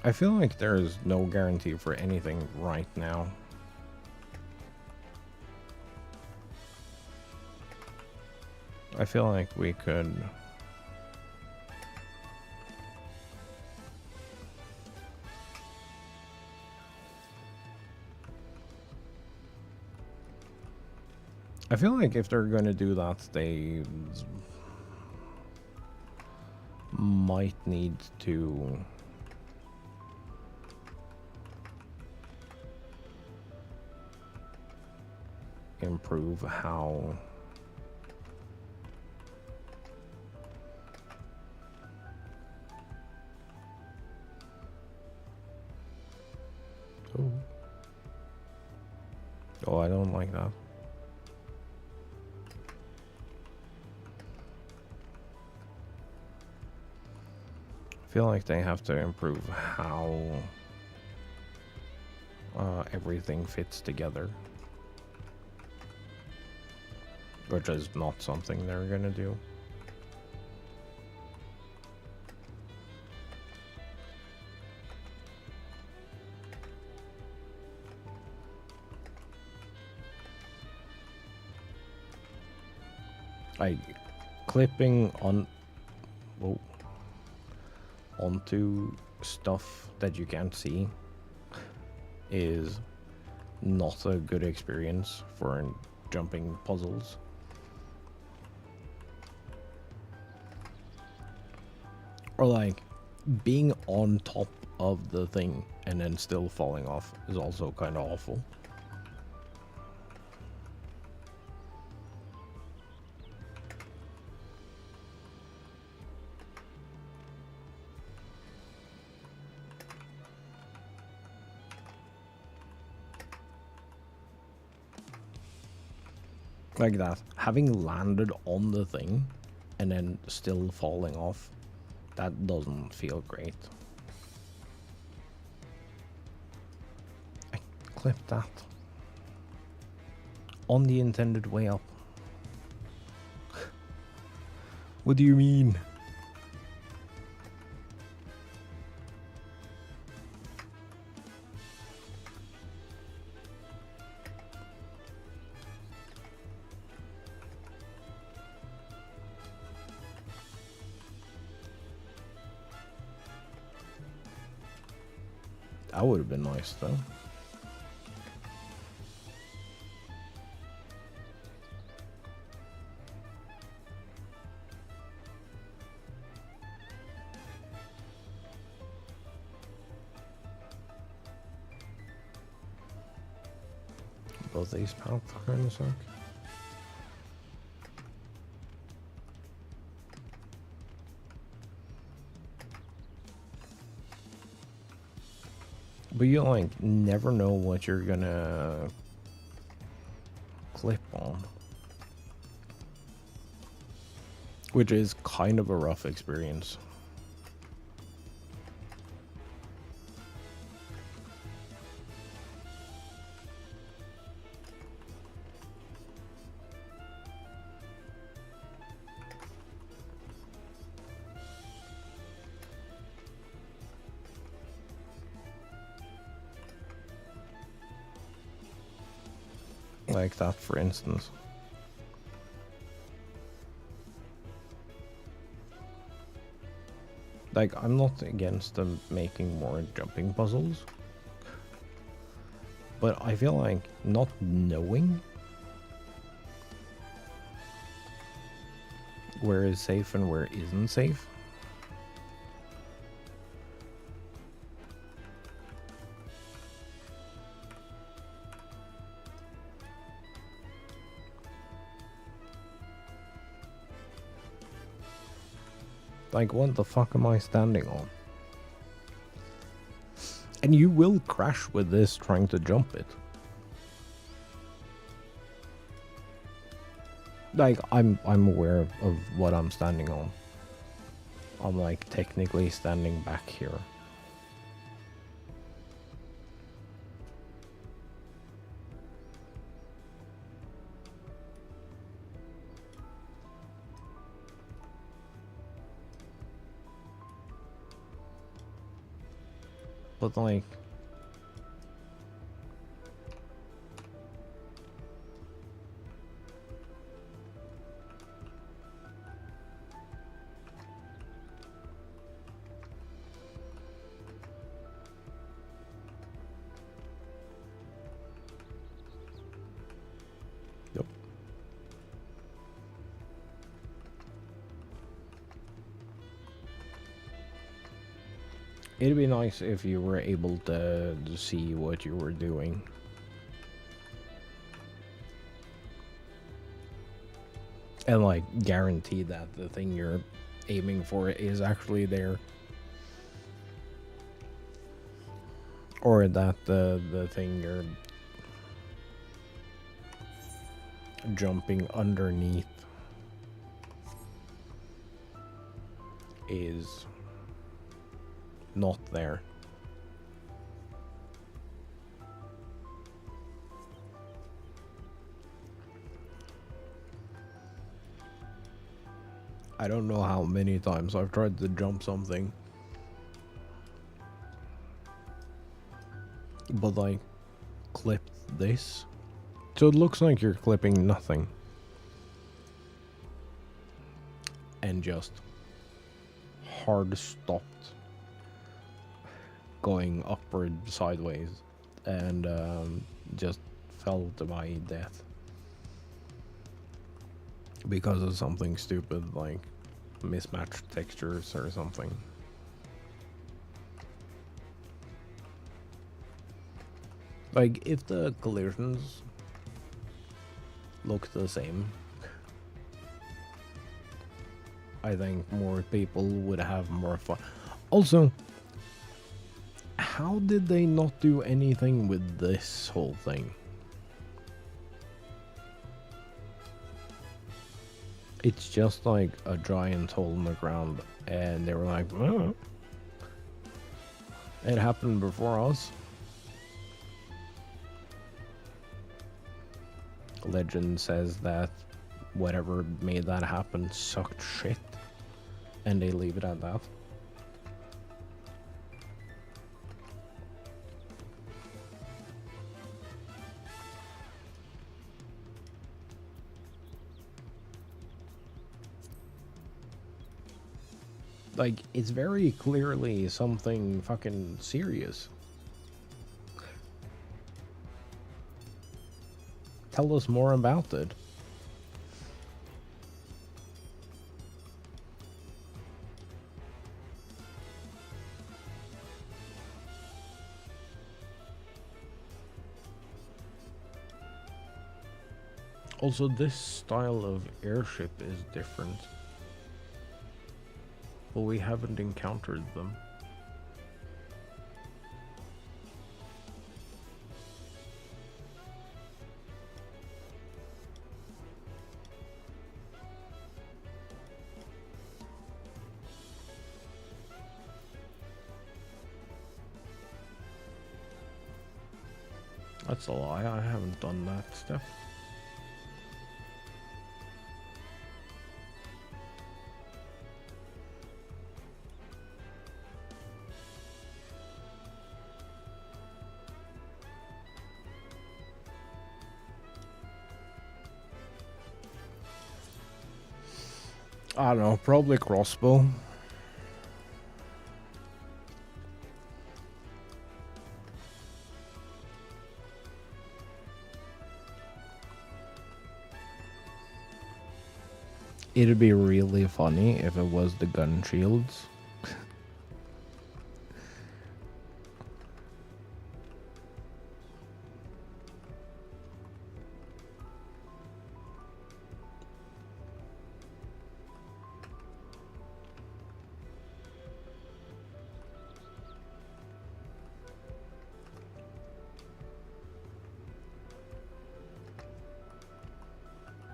I feel like there is no guarantee for anything right now. I feel like we could... I feel like if they're gonna do that, they might need to improve how Oh, I don't like that. I feel like they have to improve how everything fits together. Which is not something they're gonna do. Like, clipping on... Whoa. Onto stuff that you can't see is not a good experience for jumping puzzles. Or like being on top of the thing and then still falling off is also kind of awful. Like that. Having landed on the thing and then still falling off, that doesn't feel great. I clipped that. On the intended way up. What do you mean? That would have been nice, though. Both these paths kind of suck. But you like never know what you're gonna clip on, which is kind of a rough experience. Like that, for instance. Like, I'm not against them making more jumping puzzles, but I feel like not knowing where is safe and where isn't safe. Like, what the fuck am I standing on? And you will crash with this trying to jump it. Like, I'm aware of what I'm standing on. I'm like technically standing back here. But like, yep. It'd be nice if you were able to see what you were doing. And like guarantee that the thing you're aiming for is actually there. Or that the thing you're jumping underneath is not there. I don't know how many times I've tried to jump something, but I clipped this, so it looks like you're clipping nothing, and just hard stopped going upward sideways, and just fell to my death because of something stupid like mismatched textures or something. Like, if the collisions look the same, I think more people would have more fun. Also, how did they not do anything with this whole thing? It's just like a giant hole in the ground, and they were like, oh, it happened before us. Legend says that whatever made that happen sucked shit, and they leave it at that. Like, it's very clearly something fucking serious. Tell us more about it. Also, this style of airship is different. Well, we haven't encountered them. That's a lie, I haven't done that stuff. I don't know, probably crossbow. It'd be really funny if it was the gun shields.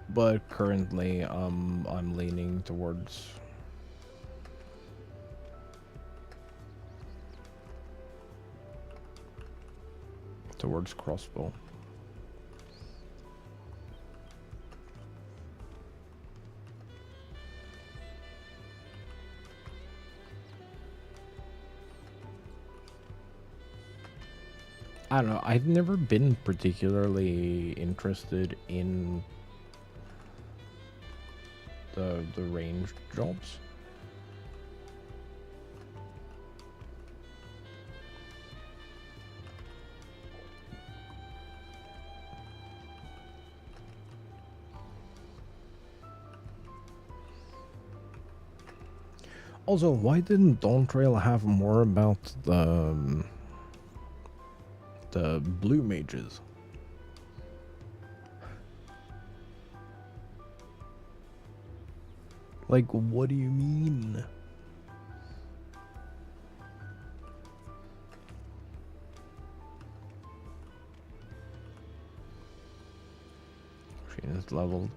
But currently, I'm leaning towards crossbow. I don't know, I've never been particularly interested in the ranged jobs. Also, why didn't Dawn Trail have more about the blue mages? Like, what do you mean? Machinist leveled.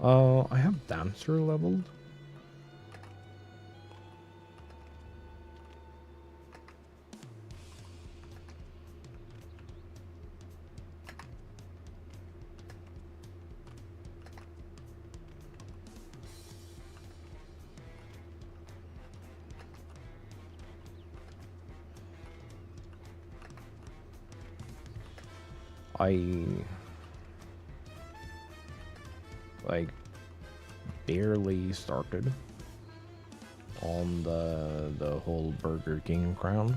I have Dancer leveled. I like barely started on the whole Burger King crown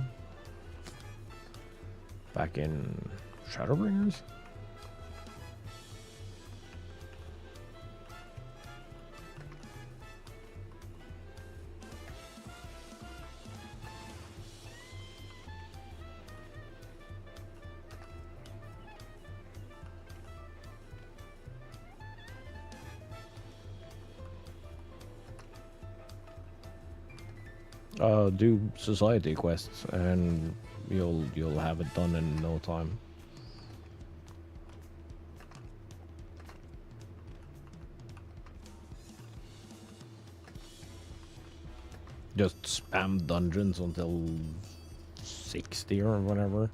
back in Shadowbringers. Do society quests and you'll have it done in no time. Just spam dungeons until 60 or whatever.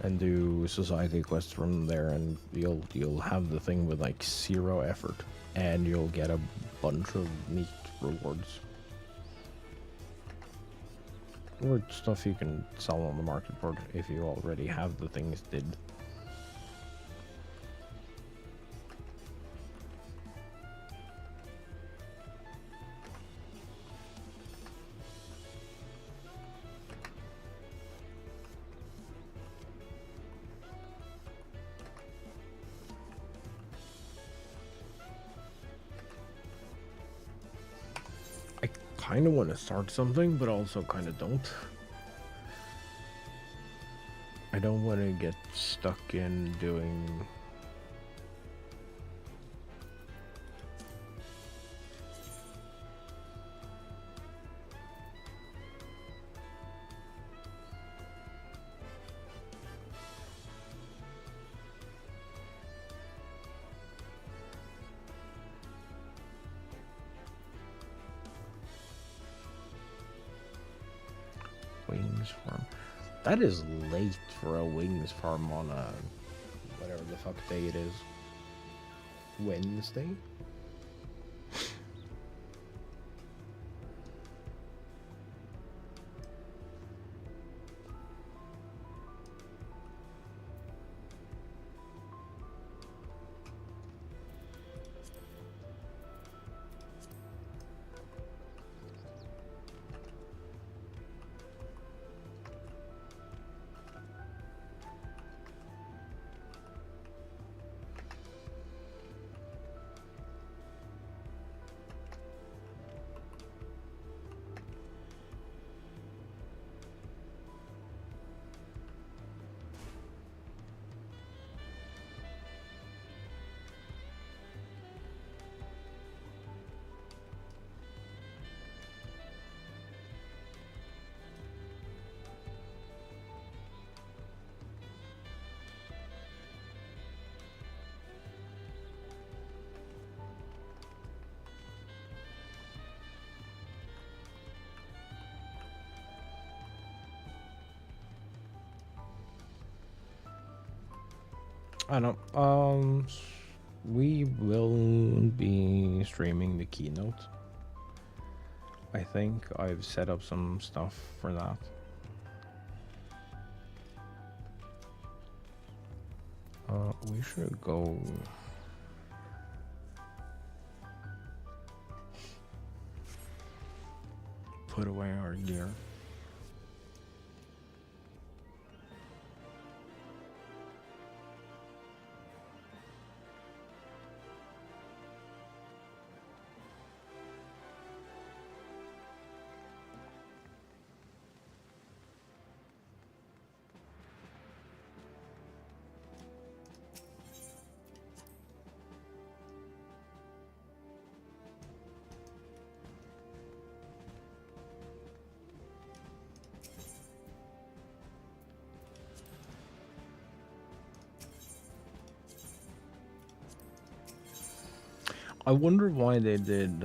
And do society quests from there, and you'll have the thing with like 0 effort, and you'll get a bunch of neat rewards. Or stuff you can sell on the market board if you already have the things did. Kind of want to start something, but also kind of don't. I don't want to get stuck in doing Wings farm. That is late for a wings farm on a whatever the fuck day it is. Wednesday? I don't know. We will be streaming the keynote. I think I've set up some stuff for that. We should go. Put away our gear. I wonder why they did.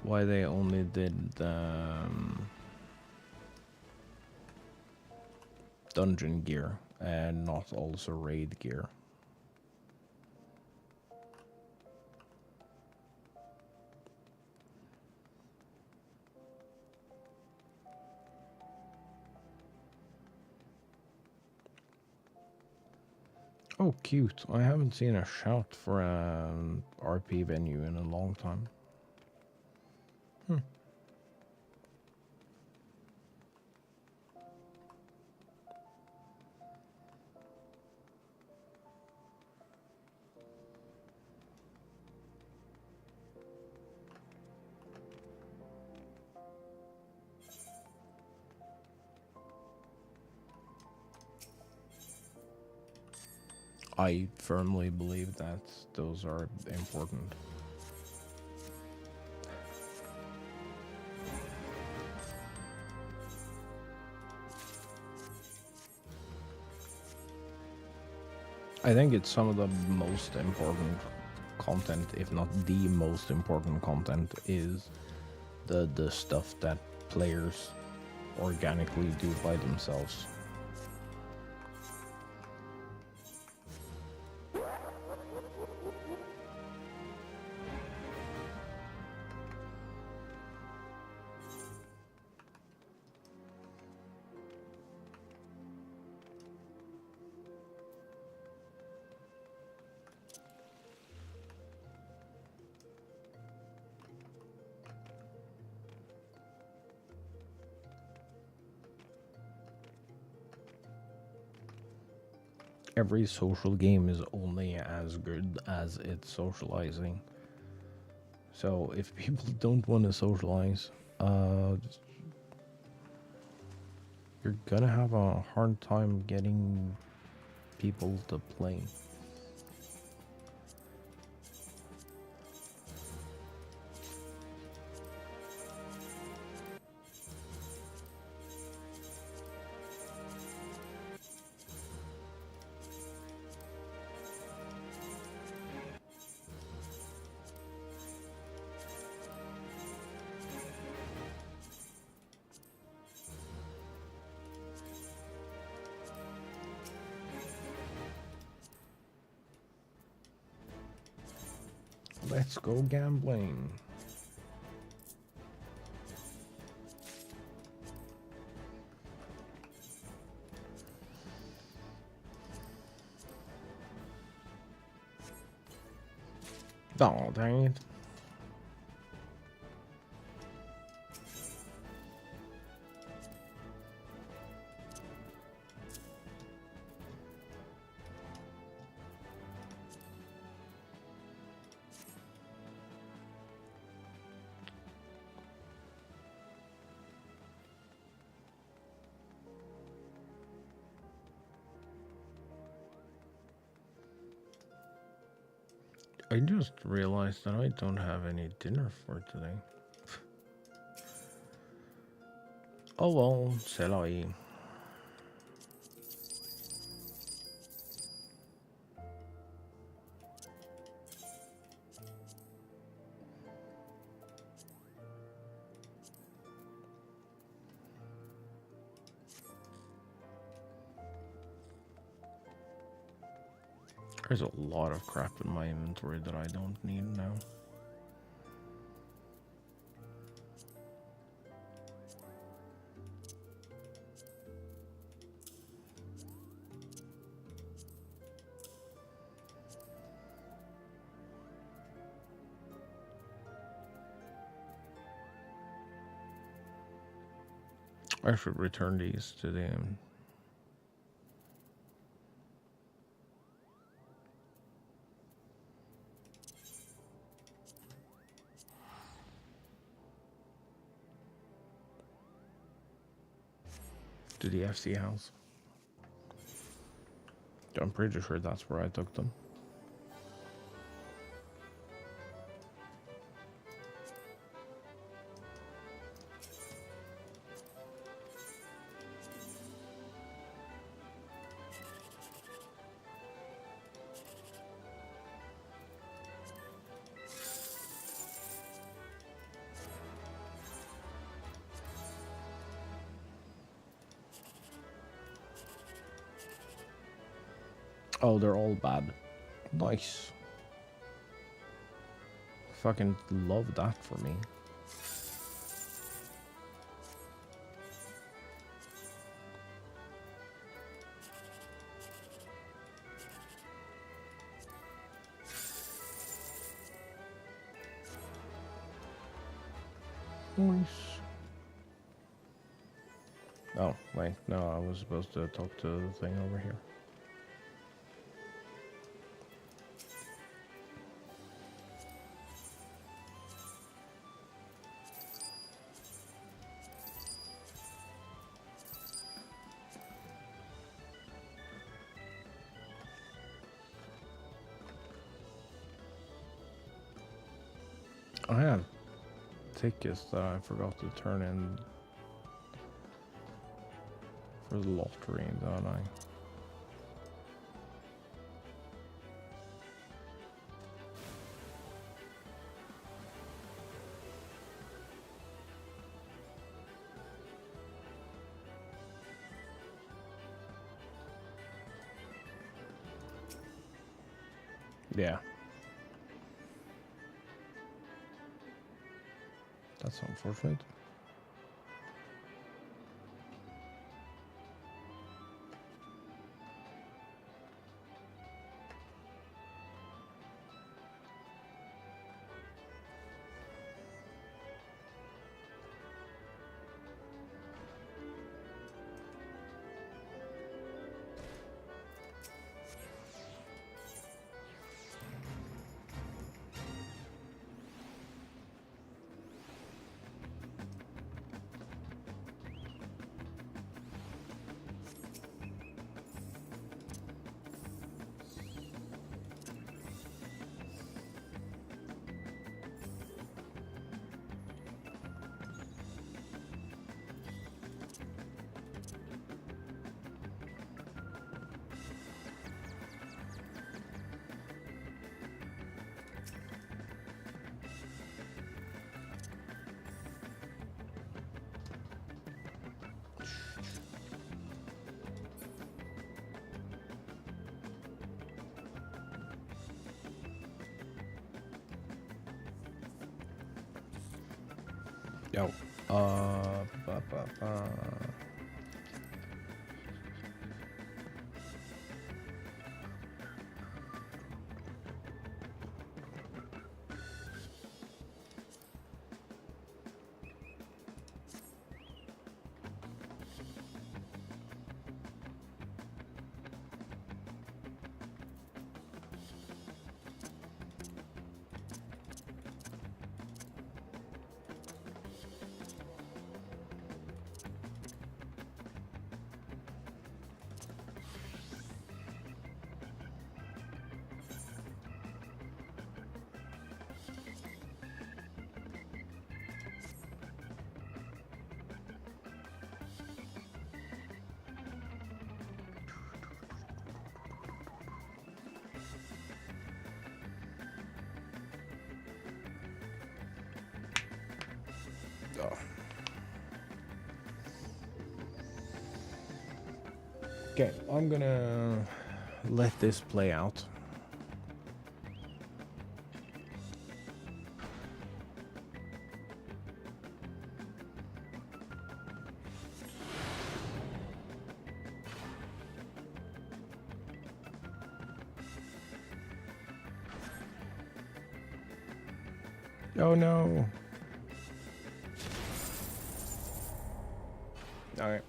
Why they only did dungeon gear and not also raid gear. Oh, cute. I haven't seen a shout for an RP venue in a long time. I firmly believe that those are important. I think it's some of the most important content, if not the most important content, is the stuff that players organically do by themselves. Every social game is only as good as its socializing. So if people don't want to socialize, you're gonna have a hard time getting people to play. Let's go gambling. Oh, dang it. I just realized that I don't have any dinner for today. Oh well, c'est la vie. There's a lot of crap in my inventory that I don't need now. I should return these to them. To the FC house. I'm pretty sure that's where I took them. Oh, they're all bad. Nice. Fucking love that for me. Nice. Oh, wait. No, I was supposed to talk to the thing over here. I had tickets that I forgot to turn in for the lottery, don't I? Yeah. That's unfortunate. Yo. Ba, ba, ba. Oh. Okay, I'm gonna let this play out. Oh no. Alright.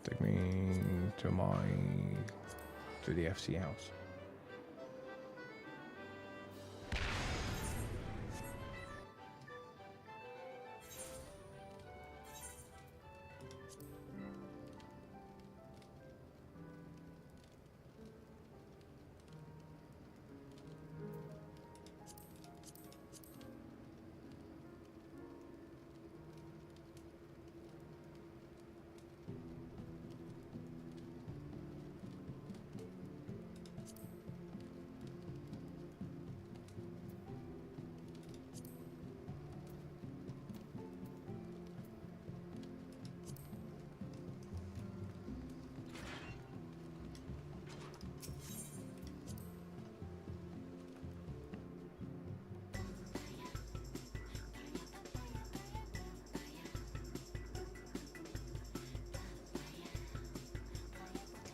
Take me to the FC house.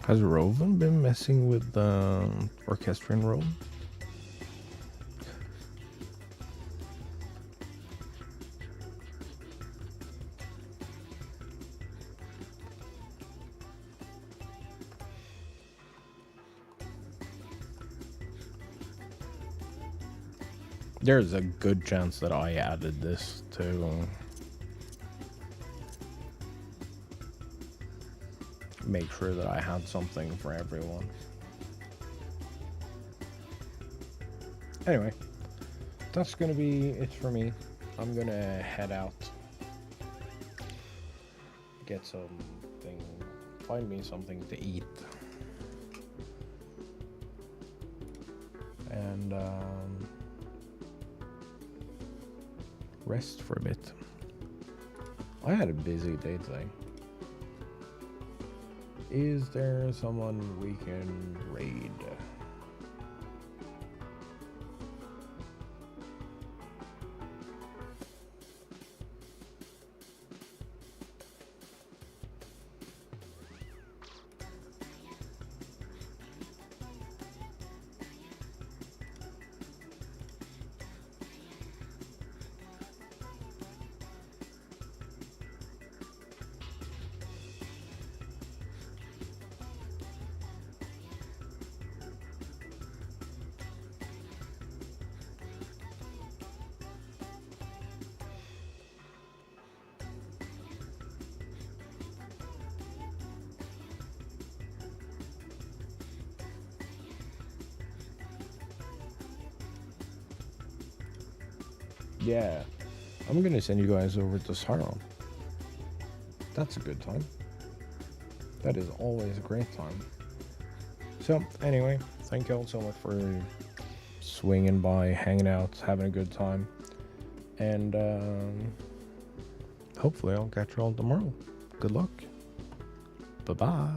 Has Roven been messing with the orchestrion roll? There's a good chance that I added this to make sure that I had something for everyone. Anyway, that's gonna be it for me. I'm gonna head out, get something, find me something to eat, and rest for a bit. I had a busy day today. Is there someone we can raid? Yeah, I'm gonna send you guys over to Sauron. That's a good time. That is always a great time. So, anyway, thank you all so much for swinging by, hanging out, having a good time. And hopefully I'll catch you all tomorrow. Good luck. Bye-bye.